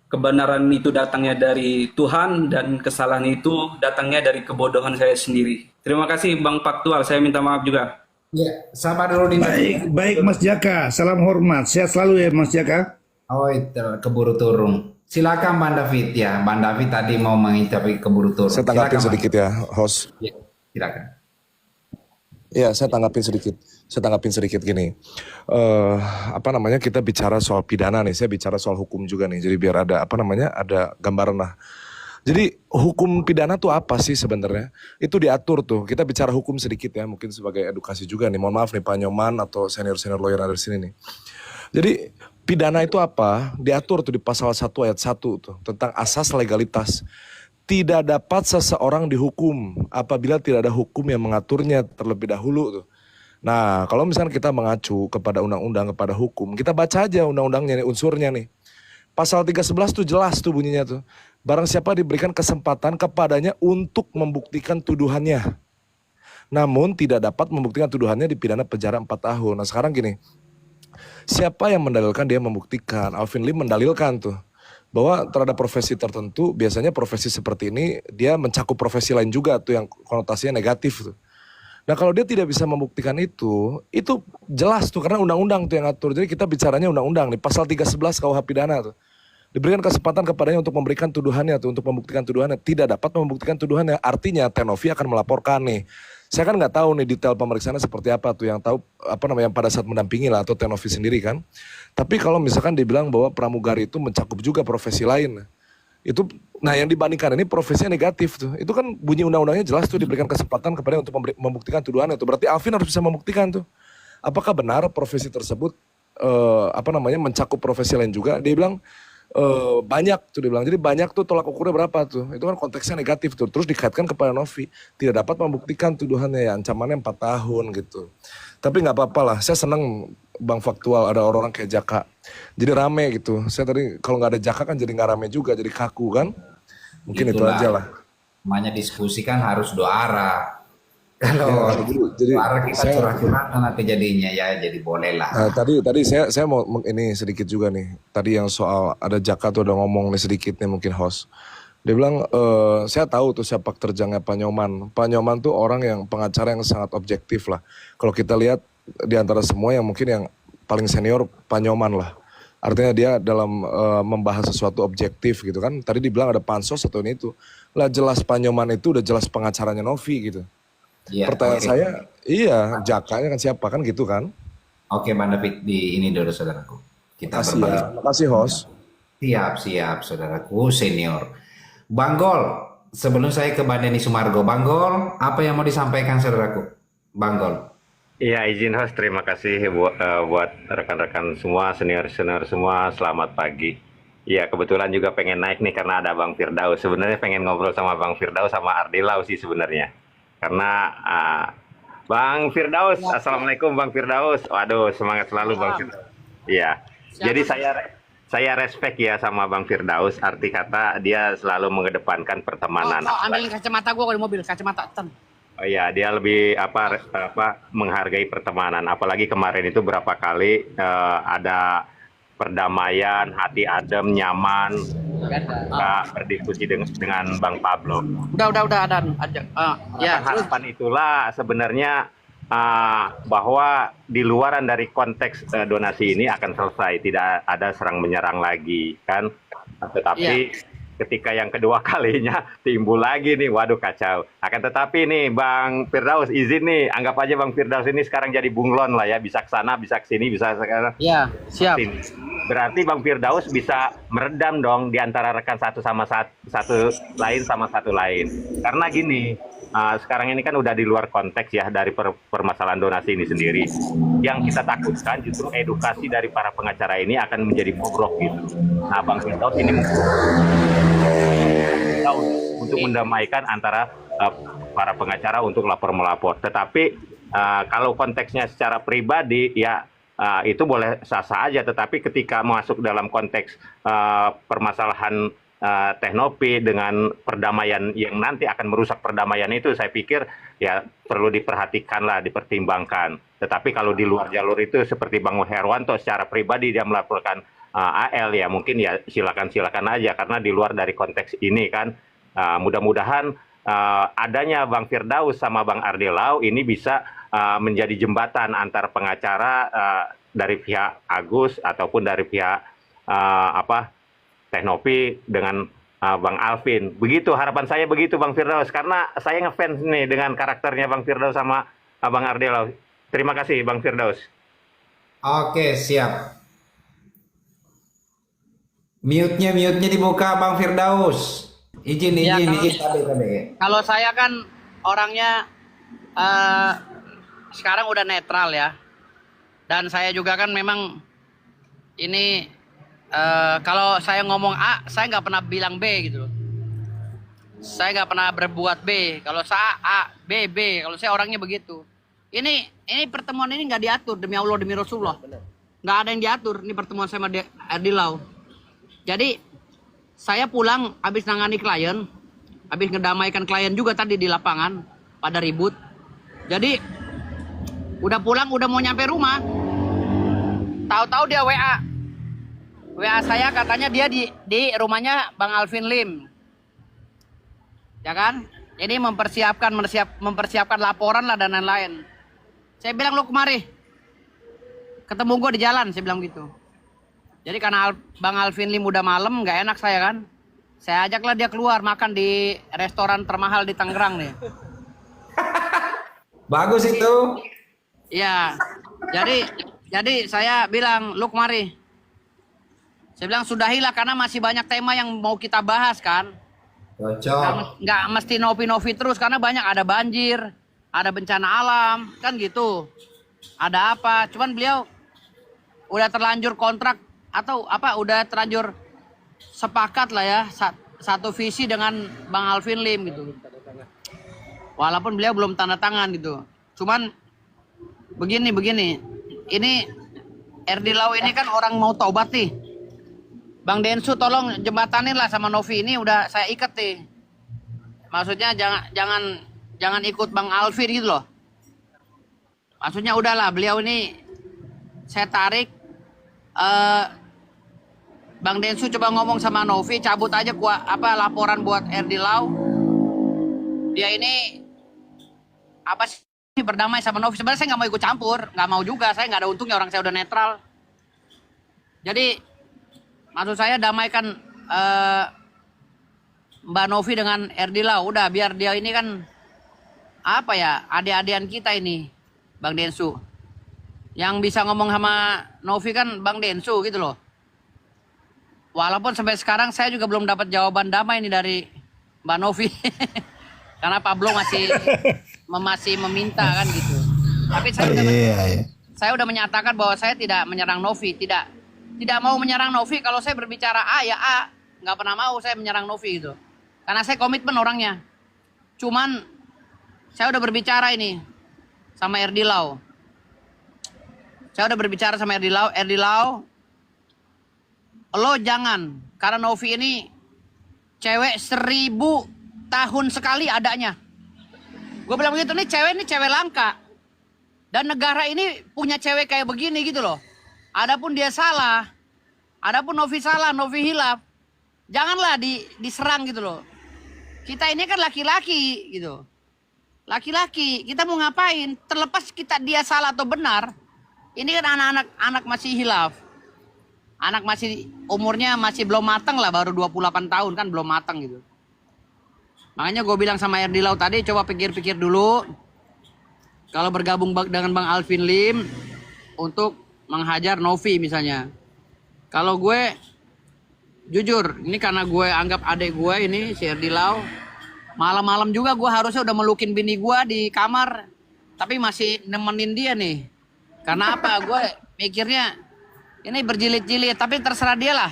kebenaran itu datangnya dari Tuhan dan kesalahan itu datangnya dari kebodohan saya sendiri. Terima kasih Bang Faktual, saya minta maaf juga. Ya, sama dulu nih. Baik Mas Jaka, salam hormat. Sehat selalu ya Mas Jaka. Oh, itu keburu turun. Silakan Bang David ya. Bang David tadi mau mengucapkan keburu turun. Saya tanggapin Silakan, sedikit ya, host. Ya, silakan. Ya, saya tanggapin sedikit gini. Kita bicara soal pidana nih, saya bicara soal hukum juga nih. Jadi biar ada ada gambaran lah. Jadi hukum pidana tuh apa sih sebenarnya? Itu diatur tuh. Kita bicara hukum sedikit ya, mungkin sebagai edukasi juga nih. Mohon maaf nih Pak Nyoman atau senior lawyer yang ada di sini nih. Jadi pidana itu apa? Diatur tuh di pasal 1 ayat 1 tuh tentang asas legalitas. Tidak dapat seseorang dihukum apabila tidak ada hukum yang mengaturnya terlebih dahulu tuh. Nah, kalau misalnya kita mengacu kepada undang-undang, kepada hukum, kita baca aja undang-undangnya nih, unsurnya nih. Pasal 311 tuh jelas tuh bunyinya tuh. Barang siapa diberikan kesempatan kepadanya untuk membuktikan tuduhannya, namun tidak dapat membuktikan tuduhannya, dipidana penjara 4 tahun. Nah sekarang gini, siapa yang mendalilkan dia membuktikan? Alvin Lim mendalilkan tuh bahwa terhadap profesi tertentu, biasanya profesi seperti ini dia mencakup profesi lain juga tuh yang konotasinya negatif tuh. Nah kalau dia tidak bisa membuktikan itu jelas tuh karena undang-undang tuh yang ngatur. Jadi kita bicaranya undang-undang nih, pasal 311 KUH pidana tuh. Diberikan kesempatan kepadanya untuk memberikan tuduhannya tuh, untuk membuktikan tuduhannya, tidak dapat membuktikan tuduhannya, artinya Teknopi akan melaporkan nih. Saya kan nggak tahu nih detail pemeriksaannya seperti apa tuh, yang tahu pada saat mendampingi lah atau Teknopi sendiri kan. Tapi kalau misalkan dibilang bahwa pramugari itu mencakup juga profesi lain, itu nah yang dibandingkan ini profesinya negatif tuh. Itu kan bunyi undang-undangnya jelas tuh, diberikan kesempatan kepadanya untuk membuktikan tuduhannya tuh. Berarti Alvin harus bisa membuktikan tuh. Apakah benar profesi tersebut mencakup profesi lain juga? Dia bilang banyak tuh, dibilang. Jadi banyak tuh tolak ukurnya berapa tuh. Itu kan konteksnya negatif tuh. Terus dikaitkan kepada Novi, tidak dapat membuktikan tuduhannya, ya ancamannya 4 tahun gitu. Tapi nggak apa-apa lah, saya seneng Bang Faktual ada orang-orang kayak Jaka. Jadi rame gitu. Saya tadi kalau nggak ada Jaka kan jadi nggak rame juga, jadi kaku kan. Mungkin Itulah, itu aja lah. namanya diskusi kan harus dua arah. Kalau Jadi dua arah kita saya curah-curah nanti jadinya ya jadi boleh lah. Nah, tadi saya mau ini sedikit juga nih. Tadi yang soal ada Jaka tuh udah ngomong nih sedikit nih mungkin host. Dia bilang saya tahu tuh sepak terjangnya Pak Nyoman. Pak Nyoman tuh orang yang pengacara yang sangat objektif lah. Kalau kita lihat di antara semua yang mungkin yang paling senior Pak Nyoman lah. Artinya dia dalam membahas sesuatu objektif gitu kan. Tadi dibilang ada pansos atau ini itu. Lah jelas Pak Nyoman itu udah jelas pengacaranya Novi gitu. Ya, Pertanyaan oke. saya, iya Jakanya kan siapa kan gitu kan? Oke, Bang David, di ini dulu saudaraku. Kita Makasih berbalik. ya, makasih host. Siap, saudaraku senior. Bang Gol, sebelum saya ke Bang Denny Sumargo, Bang Gol, apa yang mau disampaikan saudaraku? Bang Gol. Iya, izin host, terima kasih buat rekan-rekan semua, senior-senior semua, selamat pagi. Iya, kebetulan juga pengen naik nih karena ada Bang Firdaus. Sebenarnya pengen ngobrol sama Bang Firdaus sama Ardilau sih sebenarnya. Karena Bang Firdaus, Assalamualaikum Bang Firdaus. Waduh, semangat selalu Bang Firdaus. Iya, jadi saya respect ya sama Bang Firdaus. Arti kata dia selalu mengedepankan pertemanan. Ambilin kacamata gua di mobil, kacamata. Oh iya, dia lebih menghargai pertemanan. Apalagi kemarin itu berapa kali ada perdamaian, hati adem, nyaman, berdiskusi dengan Bang Pablo. Udah ada aja. Ya, terus Harapan itulah sebenarnya bahwa di luaran dari konteks donasi ini akan selesai, tidak ada serang menyerang lagi kan. Tetapi ketika yang kedua kalinya timbul lagi nih, waduh kacau. Akan tetapi nih Bang Firdaus izin nih, anggap aja Bang Firdaus ini sekarang jadi bunglon lah ya, bisa ke sana, bisa ke sini, bisa sekarang. ya, siap. Berarti Bang Firdaus bisa meredam dong di antara rekan satu sama satu lain sama satu lain. Karena gini, sekarang ini kan udah di luar konteks ya dari permasalahan donasi ini sendiri. Yang kita takutkan justru edukasi dari para pengacara ini akan menjadi bobrok gitu. Nah, Bang Firdaus ini untuk mendamaikan antara para pengacara untuk lapor-melapor. Tetapi kalau konteksnya secara pribadi ya itu boleh sah-sah aja. Tetapi ketika masuk dalam konteks permasalahan Teknopi dengan perdamaian yang nanti akan merusak perdamaian itu, saya pikir ya perlu diperhatikan lah, dipertimbangkan. Tetapi kalau di luar jalur itu seperti Bang Herwanto secara pribadi dia melaporkan AL ya mungkin ya silakan aja karena di luar dari konteks ini kan. Mudah-mudahan adanya Bang Firdaus sama Bang Ardilau ini bisa menjadi jembatan antar pengacara dari pihak Agus ataupun dari pihak Teknopi dengan Bang Alvin. Begitu harapan saya, begitu Bang Firdaus, karena saya ngefans nih dengan karakternya Bang Firdaus sama Bang Ardilau. Terima kasih Bang Firdaus. Oke, siap. Mute-nya dibuka Bang Firdaus. Izin tadi. Kalau saya kan orangnya sekarang udah netral ya. Dan saya juga kan memang ini kalau saya ngomong A, saya nggak pernah bilang B gitu loh. Saya nggak pernah berbuat B. Kalau saya A, B, B. Kalau saya orangnya begitu. Ini pertemuan ini nggak diatur demi Allah demi Rasulullah. Nggak ada yang diatur. Ini pertemuan saya sama Ardilau. Jadi saya pulang habis nangani klien, habis ngedamaikan klien juga tadi di lapangan pada ribut. Jadi udah pulang, udah mau nyampe rumah. Tahu-tahu dia WA saya katanya dia di rumahnya Bang Alvin Lim. Ya kan? Ini mempersiapkan laporan lah dan lain-lain. Saya bilang lu kemari. Ketemu gue di jalan, saya bilang gitu. Jadi karena Bang Alvin Lim udah malam, nggak enak saya kan. Saya ajaklah dia keluar makan di restoran termahal di Tangerang nih. Bagus itu. Iya. Jadi saya bilang, lu kemari. Saya bilang sudahilah karena masih banyak tema yang mau kita bahas kan. Cocok. Nggak mesti novi-novi terus karena banyak, ada banjir, ada bencana alam, kan gitu. Ada apa? Cuman beliau udah terlanjur kontrak atau apa? Udah terlanjur sepakat lah ya satu visi dengan Bang Alvin Lim gitu. Walaupun beliau belum tanda tangan gitu. Cuman begini. Ini Ardilau ini kan orang mau taubat nih. Bang Densu tolong jembatanin lah sama Novi ini, udah saya ikat nih. Maksudnya jangan ikut Bang Alvin gitu loh. Maksudnya udahlah beliau ini saya tarik Bang Densu coba ngomong sama Novi cabut aja laporan buat Ardilau. Dia ini apa sih berdamai sama Novi. Sebenarnya saya nggak mau ikut campur, nggak mau juga. Saya nggak ada untungnya, orang saya udah netral. Jadi maksud saya damaikan Mbak Novi dengan Ardilau. Udah biar dia ini kan apa ya, adik-adian kita ini Bang Densu. Yang bisa ngomong sama Novi kan Bang Densu gitu loh. Walaupun sampai sekarang saya juga belum dapat jawaban damai ini dari Mbak Novi. Karena Pablo masih meminta kan gitu. Tapi saya udah menyatakan bahwa saya tidak menyerang Novi, tidak mau menyerang Novi. Kalau saya berbicara A ya A, nggak pernah mau saya menyerang Novi gitu. Karena saya komitmen orangnya. Cuman saya udah berbicara ini sama Ardilau. Ardilau, lo jangan, karena Novi ini cewek 1000 tahun sekali adanya. Gue bilang begitu, nih cewek langka. Dan negara ini punya cewek kayak begini gitu loh. Adapun dia salah, Adapun Novi salah, Novi hilaf, janganlah diserang gitu loh. Kita ini kan laki-laki gitu. Laki-laki, kita mau ngapain? Terlepas dia salah atau benar, ini kan anak masih hilaf. Anak masih umurnya masih belum matang lah, baru 28 tahun kan belum matang gitu. Makanya gue bilang sama RD Lau tadi, coba pikir-pikir dulu. Kalau bergabung dengan Bang Alvin Lim untuk menghajar Novi misalnya. Kalau gue jujur, ini karena gue anggap adik gue ini si RD Lau. Malam-malam juga gue harusnya udah melukin bini gue di kamar, tapi masih nemenin dia nih. Karena apa? Gue mikirnya ini berjilid-jilid, tapi terserah dia lah.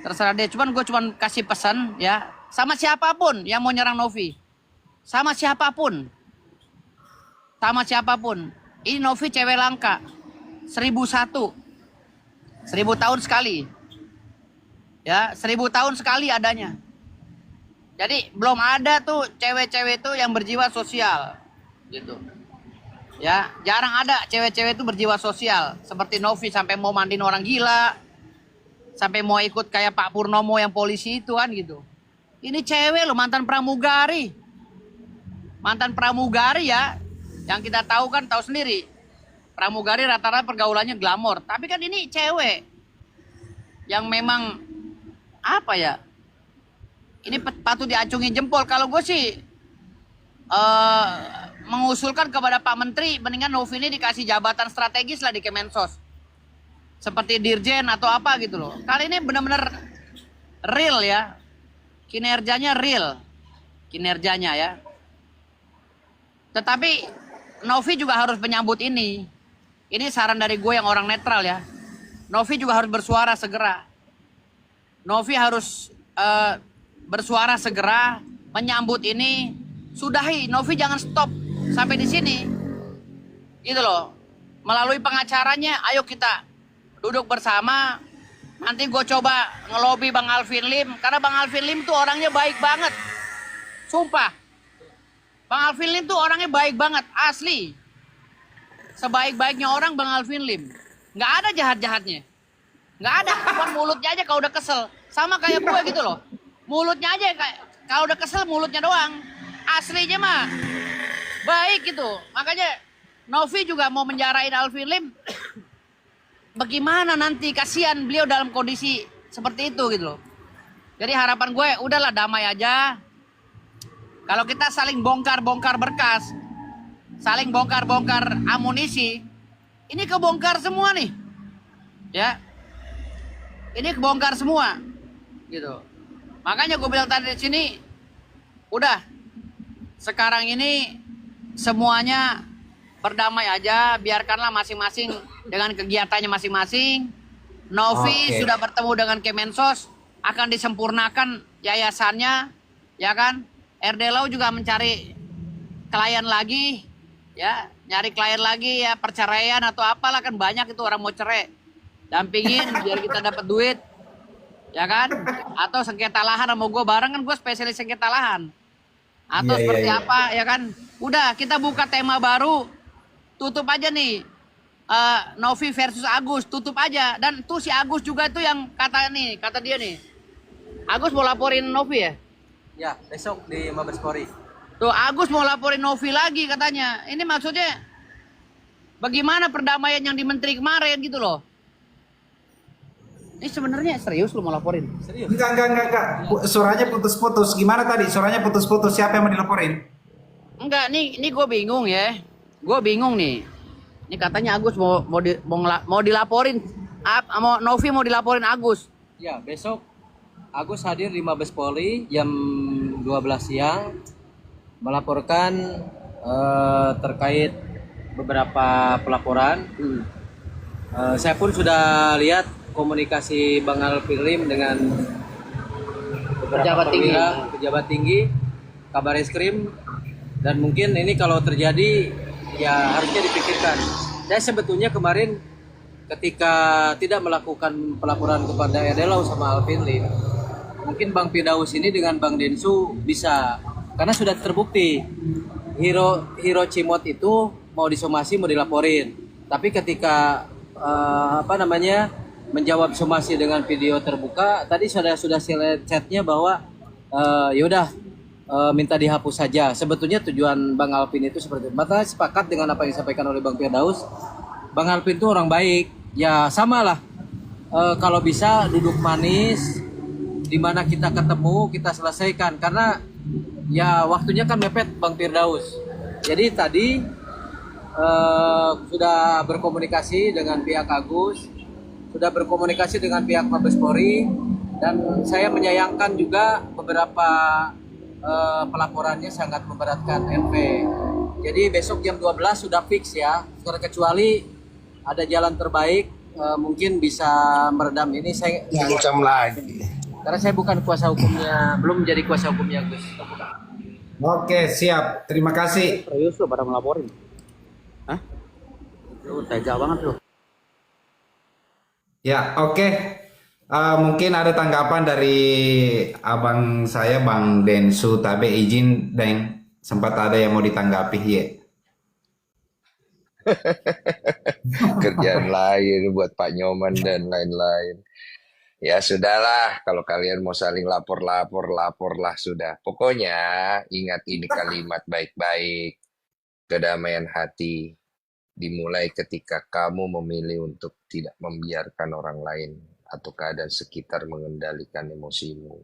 Terserah dia. Gue cuman kasih pesan ya, sama siapapun yang mau nyerang Novi. Sama siapapun. Sama siapapun. Ini Novi cewek langka. 1001. 1000 tahun sekali. Ya, 1000 tahun sekali adanya. Jadi belum ada tuh cewek-cewek itu yang berjiwa sosial. Gitu. Ya, jarang ada cewek-cewek itu berjiwa sosial. Seperti Novi sampai mau mandiin orang gila. Sampai mau ikut kayak Pak Purnomo yang polisi itu kan gitu. Ini cewek loh, mantan pramugari. Mantan pramugari ya. Yang kita tahu kan, tahu sendiri. Pramugari rata-rata pergaulannya glamor. Tapi kan ini cewek. Yang memang, apa ya. Ini patut diacungi jempol. Kalau gue sih mengusulkan kepada Pak Menteri, mendingan Novi ini dikasih jabatan strategis lah di Kemensos. Seperti Dirjen atau apa gitu loh. Kali ini benar-benar real ya. Kinerjanya real. Kinerjanya ya. Tetapi Novi juga harus menyambut ini. Ini saran dari gue yang orang netral ya. Novi juga harus bersuara segera. Novi harus bersuara segera menyambut ini. Sudahi, Novi jangan stop sampai di sini. Gitu loh. Melalui pengacaranya, ayo kita duduk bersama. Nanti gue coba ngelobi Bang Alvin Lim. Karena Bang Alvin Lim tuh orangnya baik banget. Sumpah. Bang Alvin Lim tuh orangnya baik banget. Asli. Sebaik-baiknya orang Bang Alvin Lim. Nggak ada jahat-jahatnya. Nggak ada. Cuma mulutnya aja kalau udah kesel. Sama kayak gue gitu loh. Mulutnya aja. Kalau udah kesel mulutnya doang. Aslinya mah baik gitu. Makanya Novi juga mau menjarain Alvin Lim. Bagaimana nanti, kasihan beliau dalam kondisi seperti itu gitu loh. Jadi harapan gue udahlah damai aja. Kalau kita saling bongkar-bongkar berkas, saling bongkar-bongkar amunisi, ini kebongkar semua nih. Ya. Ini kebongkar semua. Gitu. Makanya gue bilang tadi di sini, udah sekarang ini semuanya berdamai aja, biarkanlah masing-masing dengan kegiatannya masing-masing. Novi sudah bertemu dengan Kemensos, akan disempurnakan yayasannya, ya kan? RD Lau juga mencari klien lagi, ya, nyari klien lagi ya, perceraian atau apalah kan banyak itu orang mau cerai. Dampingin biar kita dapat duit, ya kan? Atau sengketa lahan sama gue bareng kan, gue spesialis sengketa lahan. Atau seperti apa, ya kan? Udah kita buka tema baru, tutup aja nih. Novi versus Agus, tutup aja. Dan tuh si Agus juga tuh yang kata dia nih. Agus mau laporin Novi ya? Ya, besok di Mabes Polri. Tuh Agus mau laporin Novi lagi katanya. Ini maksudnya bagaimana perdamaian yang di Menteri kemarin gitu loh. Ini sebenarnya serius lu mau laporin? Serius? Enggak. Suaranya putus-putus. Gimana tadi? Suaranya putus-putus. Siapa yang mau dilaporin? Enggak, ini gue bingung ya. Gue bingung nih. Ini katanya Agus mau dilaporin. Mau Novi mau dilaporin Agus. Ya, besok Agus hadir di Mabes Polri jam 12 siang melaporkan terkait beberapa pelaporan. Saya pun sudah lihat komunikasi Bang Alvin Lim dengan beberapa pejabat tinggi, Kabar Eskrim, dan mungkin ini kalau terjadi ya harusnya dipikirkan. Saya sebetulnya kemarin ketika tidak melakukan pelaporan kepada RD Lau sama Alvin Lim, mungkin Bang Firdaus ini dengan Bang Densu bisa, karena sudah terbukti Hero Cimot itu mau disomasi, mau dilaporin. Tapi ketika menjawab somasi dengan video terbuka. Tadi sudah saya lihat chatnya bahwa yaudah minta dihapus saja. Sebetulnya tujuan Bang Alvin itu seperti itu. Maka sepakat dengan apa yang disampaikan oleh Bang Firdaus. Bang Alvin itu orang baik. Ya samalah. Kalau bisa duduk manis, di mana kita ketemu kita selesaikan, karena ya waktunya kan mepet Bang Firdaus. Jadi tadi sudah berkomunikasi dengan pihak Agus, sudah berkomunikasi dengan pihak Mabes Polri, dan saya menyayangkan juga beberapa pelaporannya sangat memberatkan LP. Jadi besok jam 12 sudah fix ya, kecuali ada jalan terbaik mungkin bisa meredam ini. Saya Ngancam lagi. karena saya bukan kuasa hukumnya, belum menjadi kuasa hukumnya Gus. Oke, siap. Terima kasih. Serius lo pada melaporin? Hah? Lu tega banget lo. Ya, oke. Mungkin ada tanggapan dari abang saya, Bang Densu. Tapi izin, Deng. Sempat ada yang mau ditanggapi, ya. Kerjaan lain buat Pak Nyoman dan lain-lain. Ya sudahlah, kalau kalian mau saling laporlah sudah. Pokoknya ingat ini kalimat baik-baik. Kedamaian hati dimulai ketika kamu memilih untuk tidak membiarkan orang lain atau keadaan sekitar mengendalikan emosimu.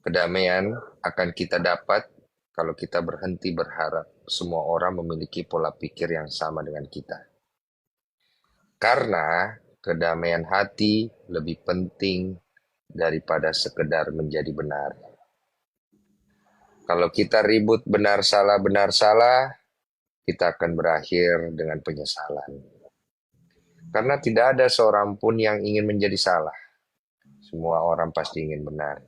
Kedamaian akan kita dapat kalau kita berhenti berharap semua orang memiliki pola pikir yang sama dengan kita. Karena kedamaian hati lebih penting daripada sekedar menjadi benar. Kalau kita ribut benar salah, kita akan berakhir dengan penyesalan. Karena tidak ada seorang pun yang ingin menjadi salah. Semua orang pasti ingin benar.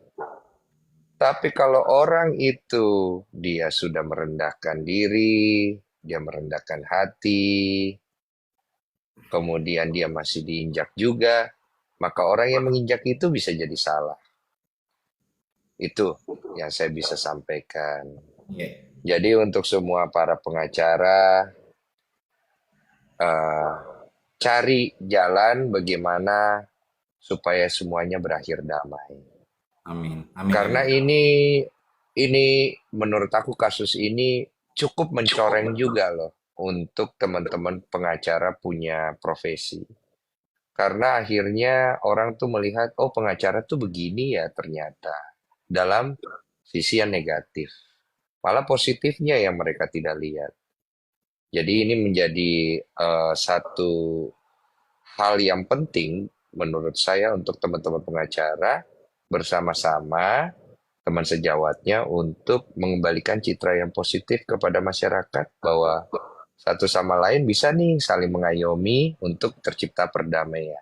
Tapi kalau orang itu dia sudah merendahkan diri, dia merendahkan hati, kemudian dia masih diinjak juga, maka orang yang menginjak itu bisa jadi salah. Itu yang saya bisa sampaikan. Jadi untuk semua para pengacara, cari jalan bagaimana supaya semuanya berakhir damai. Amin. Amin. Karena ini menurut aku kasus ini cukup mencoreng juga loh untuk teman-teman pengacara punya profesi. Karena akhirnya orang tuh melihat, oh pengacara tuh begini ya ternyata. Dalam sisi yang negatif. Malah positifnya yang mereka tidak lihat. Jadi ini menjadi satu hal yang penting menurut saya untuk teman-teman pengacara bersama-sama teman sejawatnya untuk mengembalikan citra yang positif kepada masyarakat bahwa satu sama lain bisa nih saling mengayomi untuk tercipta perdamaian.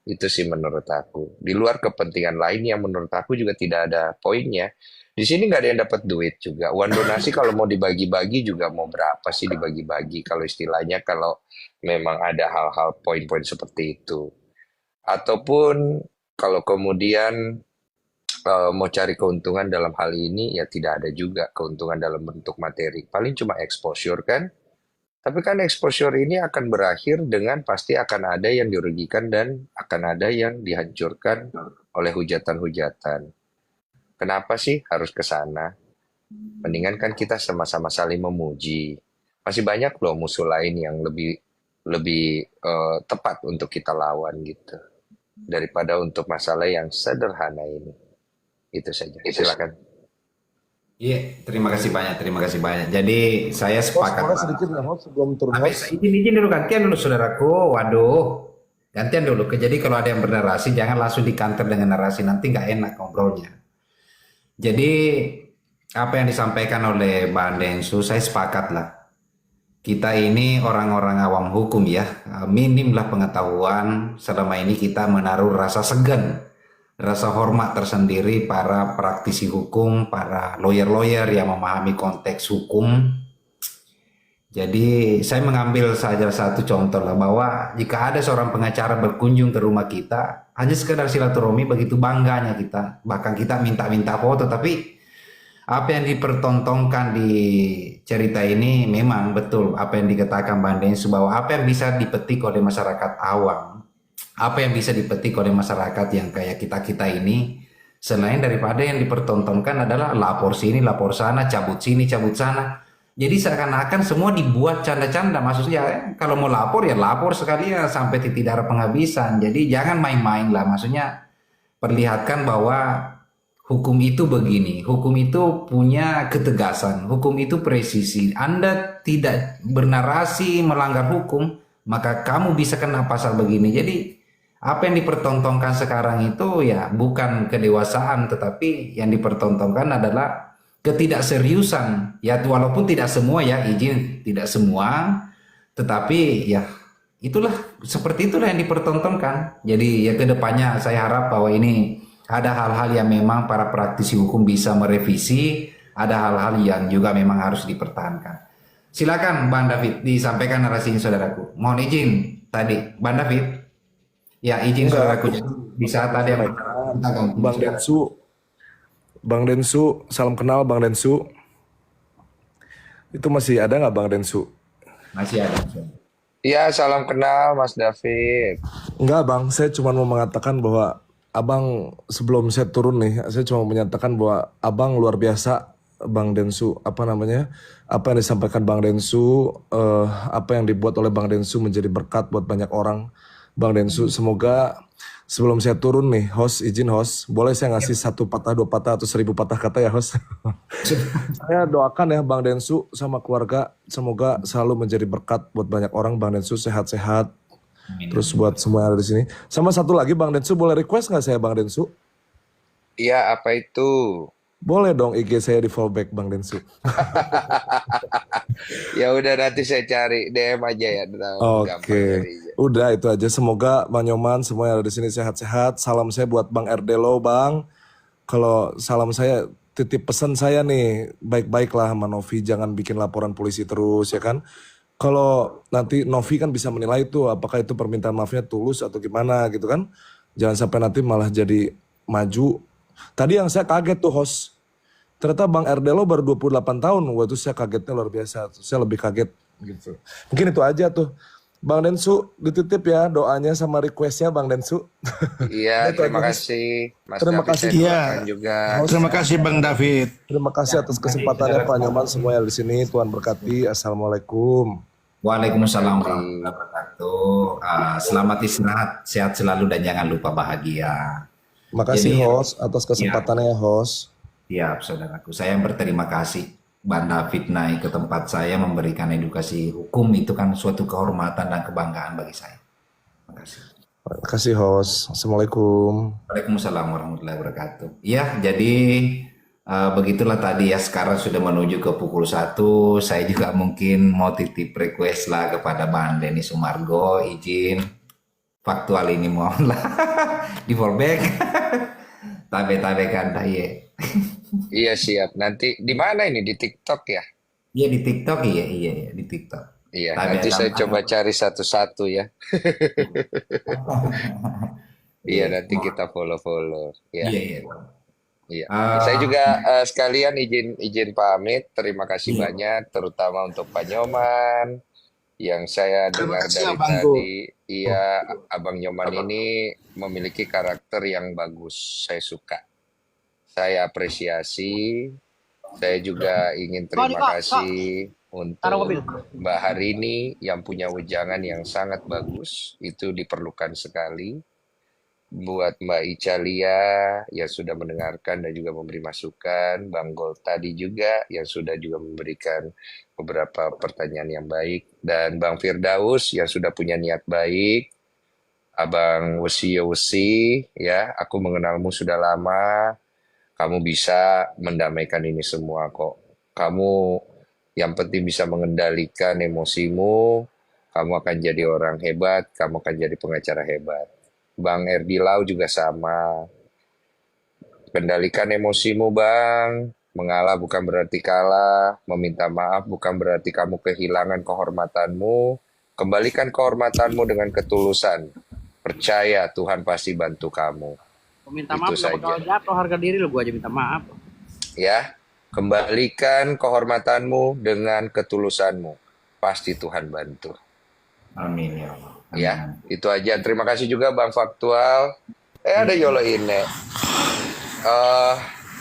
Itu sih menurut aku. Di luar kepentingan lain yang menurut aku juga tidak ada poinnya. Di sini nggak ada yang dapat duit juga. Uang donasi kalau mau dibagi-bagi juga mau berapa sih dibagi-bagi kalau istilahnya kalau memang ada hal-hal poin-poin seperti itu. Ataupun kalau kemudian mau cari keuntungan dalam hal ini ya tidak ada juga keuntungan dalam bentuk materi. Paling cuma exposure kan. Tapi kan exposure ini akan berakhir dengan pasti akan ada yang dirugikan dan akan ada yang dihancurkan oleh hujatan-hujatan. Kenapa sih harus ke sana? Mendingan kan kita sama-sama saling memuji. Masih banyak loh musuh lain yang lebih tepat untuk kita lawan gitu. Daripada untuk masalah yang sederhana ini. Itu saja. Silakan. Iya, terima kasih banyak. Jadi saya sepakat. Host, sedikit ya, host, sebelum turun host. Izin dulu, gantian dulu saudaraku. Waduh, gantian dulu. Jadi kalau ada yang bernarasi, jangan langsung dikanter dengan narasi, nanti nggak enak ngobrolnya. Jadi apa yang disampaikan oleh Bang Densu, saya sepakat lah. Kita ini orang-orang awam hukum ya, minimlah pengetahuan. Selama ini kita menaruh rasa segan, rasa hormat tersendiri para praktisi hukum, para lawyer-lawyer yang memahami konteks hukum. Jadi saya mengambil saja satu contoh lah, bahwa jika ada seorang pengacara berkunjung ke rumah kita, hanya sekedar silaturahmi, begitu bangganya kita. Bahkan kita minta-minta foto, tapi apa yang dipertontonkan di cerita ini memang betul apa yang dikatakan Bang Densu, bahwa apa yang bisa dipetik oleh masyarakat awam apa yang bisa dipetik oleh masyarakat yang kayak kita-kita ini, selain daripada yang dipertontonkan adalah lapor sini, lapor sana, cabut sini, cabut sana. Jadi seakan-akan semua dibuat canda-canda. Maksudnya kalau mau lapor ya lapor sekalian sampai titik darah penghabisan. Jadi jangan main-main lah. Maksudnya perlihatkan bahwa hukum itu begini, hukum itu punya ketegasan, hukum itu presisi. Anda tidak bernarasi melanggar hukum, maka kamu bisa kena pasal begini. Jadi apa yang dipertontonkan sekarang itu ya bukan kedewasaan, tetapi yang dipertontonkan adalah ketidakseriusan. Ya walaupun tidak semua ya, izin tidak semua, tetapi ya itulah, seperti itulah yang dipertontonkan. Jadi ya kedepannya saya harap bahwa ini ada hal-hal yang memang para praktisi hukum bisa merevisi, ada hal-hal yang juga memang harus dipertahankan. Silakan Bang David disampaikan narasinya saudaraku. Mohon izin tadi Bang David. Ya izin saudaraku, bisa tadi yang Bang Densu, salam kenal Bang Densu. Itu masih ada nggak Bang Densu? Masih ada. Iya, salam kenal Mas David. Enggak Bang, saya cuma mau mengatakan bahwa Abang sebelum saya turun nih, saya cuma menyatakan bahwa Abang luar biasa Bang Densu. Apa namanya? Apa yang disampaikan Bang Densu, apa yang dibuat oleh Bang Densu menjadi berkat buat banyak orang. Bang Densu, semoga sebelum saya turun nih, izin host, boleh saya ngasih 1 patah, 2 patah, atau 1000 patah kata ya host? Saya doakan ya Bang Densu sama keluarga, semoga selalu menjadi berkat buat banyak orang. Bang Densu sehat-sehat, terus buat semua yang ada di sini. Sama satu lagi Bang Densu, boleh request nggak saya Bang Densu? Iya, apa itu? Boleh dong IG saya di fallback Bang Densu. Ya udah, nanti saya cari DM aja ya. Oke, udah itu aja. Semoga Bang Nyoman semua yang ada di sini sehat-sehat. Salam saya buat Bang Erdelo Bang. Kalau salam saya, titip pesan saya nih, baik-baiklah sama Novi, jangan bikin laporan polisi terus ya kan. Kalau nanti Novi kan bisa menilai itu apakah itu permintaan maafnya tulus atau gimana gitu kan. Jangan sampai nanti malah jadi maju. Tadi yang saya kaget tuh host, ternyata Bang Erdelo baru 28 tahun. Waktu saya kagetnya luar biasa. Saya lebih kaget gitu. Mungkin itu aja tuh. Bang Densu dititip ya doanya sama requestnya Bang Densu. Iya, terima kasih Mas Terima David. kasih. Saya Iya. doakan juga. Terima kasih Bang David. Terima kasih atas kesempatannya Pak Nyoman semua yang di sini. Tuhan berkati. Assalamualaikum. Waalaikumsalam warahmatullahi wabarakatuh. Selamat istirahat, sehat selalu dan jangan lupa bahagia. Makasih Jadi, host atas kesempatannya host. Siap saudaraku, saya berterima kasih Bang David naik ke tempat saya memberikan edukasi hukum, itu kan suatu kehormatan dan kebanggaan bagi saya. Terima kasih. Terima kasih host. Assalamualaikum. Waalaikumsalam warahmatullahi wabarakatuh. Ya, jadi begitulah tadi ya, sekarang sudah menuju ke pukul 1. Saya juga mungkin mau titip request lah kepada Bang Denny Sumargo, izin faktual ini mohonlah di fallback. Tabe-tabe kan ya. Iya, siap. Nanti di mana ini? Di TikTok ya? Iya di TikTok, iya di TikTok. Iya, Tabe nanti saya dalam- coba cari satu-satu ya. Iya, nanti kita follow-follow. Ya. Iya. Iya. Ah. Saya juga sekalian izin pamit. Terima kasih Iya. banyak, terutama untuk Pak Nyoman yang saya dengar kasih, dari Abangku. tadi. Iya, Abang Nyoman ini memiliki karakter yang bagus. Saya suka. Saya apresiasi. Saya juga ingin terima kasih untuk Mbak Harini yang punya wejangan yang sangat bagus. Itu diperlukan sekali. Buat Mbak Icalia yang sudah mendengarkan dan juga memberi masukan, Bang Gol tadi juga yang sudah juga memberikan beberapa pertanyaan yang baik, dan Bang Firdaus yang sudah punya niat baik, Abang Wesi ya, aku mengenalmu sudah lama, kamu bisa mendamaikan ini semua kok. Kamu yang penting bisa mengendalikan emosimu, kamu akan jadi orang hebat, kamu akan jadi pengacara hebat. Bang Erdi Lau juga sama. Kendalikan emosimu Bang. Mengalah bukan berarti kalah. Meminta maaf bukan berarti kamu kehilangan kehormatanmu. Kembalikan kehormatanmu dengan ketulusan. Percaya Tuhan pasti bantu kamu. Minta Itu maaf nggak saja. bakal jatuh harga diri lo, gua aja minta maaf. Ya, kembalikan kehormatanmu dengan ketulusanmu. Pasti Tuhan bantu. Amin ya Allah. Ya, itu aja. Terima kasih juga Bang Faktual. Ada Yolo Ine.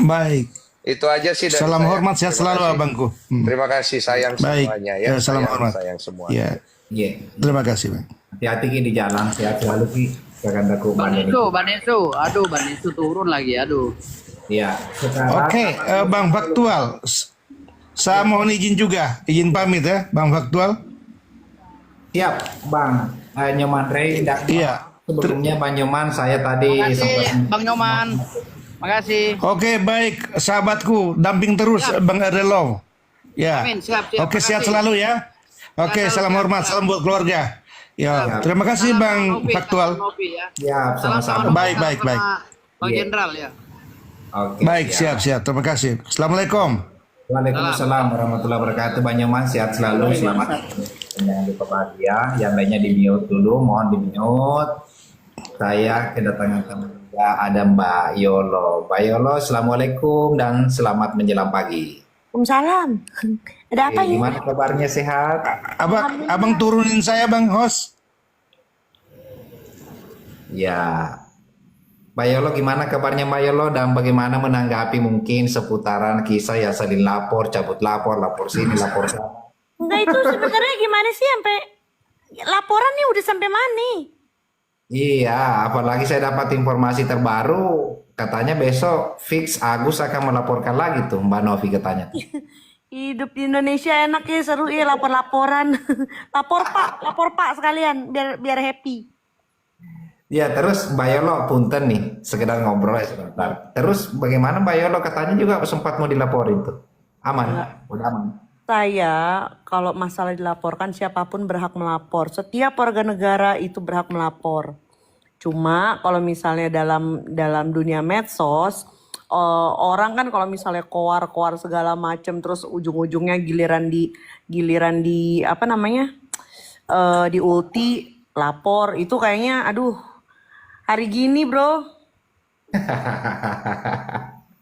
Baik. Itu aja sih dari Salam saya. hormat, sehat Terima selalu kasih. abangku. Terima kasih, sayang Baik. semuanya ya. Ya, salam Sayang, hormat. sayang semua. Ya, Iya. terima kasih bang. Hati-hati Ki di jalan, sehat selalu Ki. Rekan-rekan Bang Bang Densu, Bang Densu. Aduh, Bang Densu turun lagi, aduh. Iya. Sekarang Oke, Bang Faktual. Saya mohon izin juga, izin pamit ya, Bang Faktual. siap Bang Nyoman Rey. Iya. Sebelumnya Bang Nyoman, saya tadi Makasih, Bang Nyoman. Makasih. Oke, baik, sahabatku, damping terus Bang Erdelo. Ya. Amin, siap. Oke, sehat Makasih. selalu ya. Oke, Siap, salam siap, hormat, siap. salam buat keluarga. Ya, terima kasih Salam Bang Novi, Faktual. salam Novi, ya. Siap, Salam sama-sama. sama Baik, Novi, baik, sama baik. Bang Iya. Jenderal ya. Oke, Baik, siap. Terima kasih. Assalamualaikum. Waalaikumsalam warahmatullahi wabarakatuh. Bang Nyoman, sehat selalu. Selamat. Jangan lupa bahagia. Yang lainnya di mute dulu. Mohon di mute. Saya kedatangan teman juga ada Mbak Yolo. Mbak Yolo, assalamualaikum dan selamat menjelang pagi. Waalaikumsalam. Ada apa ya? Gimana kabarnya, sehat? Abang turunin saya Bang host. Ya. Mbak Yolo, gimana kabarnya Mbak Yolo dan bagaimana menanggapi mungkin seputaran kisah yang saling lapor, cabut lapor sini, lapor sana. Enggak, itu sebenarnya gimana sih sampai laporan nih udah sampai mana nih? Iya, apalagi saya dapat informasi terbaru, katanya besok fix Agus akan melaporkan lagi tuh Mbak Novi katanya. Hidup di Indonesia enak ya, seru ya lapor-laporan. lapor Pak sekalian biar happy. Ya, terus Mbak Yolo punten nih, sekedar ngobrol ya sebentar. Terus bagaimana Mbak Yolo, katanya juga sempat mau dilaporin tuh. Aman, udah aman. Saya kalau masalah dilaporkan siapapun berhak melapor. Setiap warga negara itu berhak melapor. Cuma kalau misalnya dalam dunia medsos, orang kan kalau misalnya koar segala macam, terus ujung-ujungnya giliran di apa namanya, di ulti lapor, itu kayaknya aduh, hari gini bro.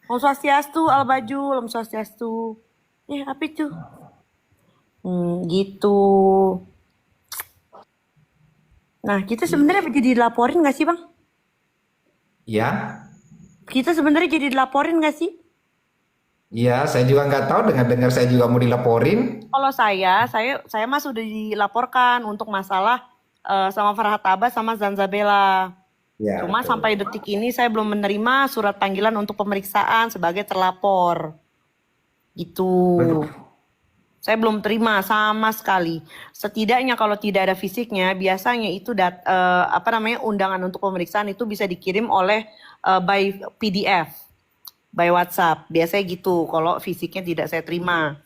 Om Swastiastu, Al Baju, Om Swastiastu. Apa itu? Gitu. Nah, kita sebenarnya jadi dilaporin gak sih, Bang? Ya, Kita sebenarnya jadi dilaporin gak sih? iya, saya juga nggak tahu, dengar-dengar saya juga mau dilaporin. Kalau saya mah sudah dilaporkan untuk masalah sama Farhat Abbas sama Zanzabella. Ya, Cuma betul. sampai detik ini saya belum menerima surat panggilan untuk pemeriksaan sebagai terlapor. Gitu. Saya belum terima sama sekali. Setidaknya kalau tidak ada fisiknya, biasanya itu undangan untuk pemeriksaan itu bisa dikirim oleh by PDF, by WhatsApp. Biasanya gitu. Kalau fisiknya tidak saya terima.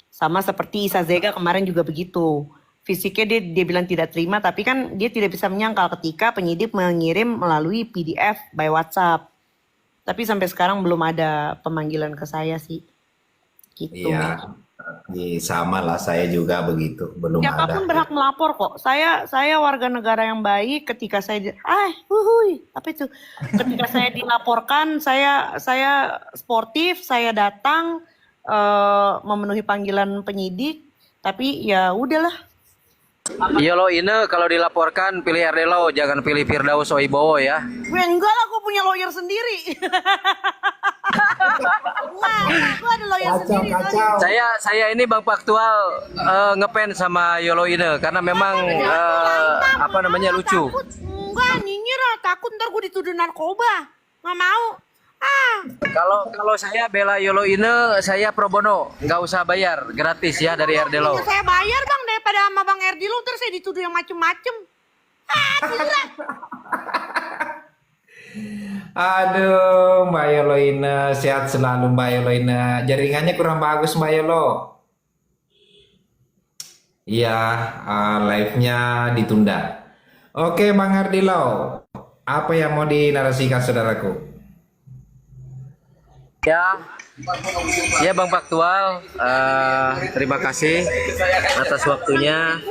Sama seperti Isa Zega kemarin juga begitu. Fisiknya dia bilang tidak terima, tapi kan dia tidak bisa menyangkal ketika penyidik mengirim melalui PDF by WhatsApp. Tapi sampai sekarang belum ada pemanggilan ke saya sih. Gitu. Iya, sama lah, saya juga begitu, belum Siapapun ada. berhak melapor kok. Saya warga negara yang baik. Ketika saya ketika saya dilaporkan, saya sportif, saya datang memenuhi panggilan penyidik. Tapi ya udahlah. Yolo ini kalau dilaporkan pilih Erdelo, jangan pilih Firdaus Soibowo ya. Enggak lah, gue punya lawyer sendiri. Gue ada lawyer sendiri. Saya ini Bang Faktual ngefans sama Yolo ini karena memang lucu. Enggak, nyinyir lah. Takut ntar gue dituduh narkoba. Nggak mau. Kalau saya bela Yolo ini, saya pro bono, nggak usah bayar, gratis ya dari Erdelo. Saya bayar bang daripada sama bang Erdilo, ntar saya dituduh yang macem-macem. Gila. Aduh, Mbak Yoloina, sehat selalu Mbak Yoloina. Jaringannya kurang bagus Mbak Yolo. Iya, live-nya ditunda. Oke, Bang Ardilo, apa yang mau dinarasikan saudaraku? Ya Bang Faktual, terima kasih atas waktunya.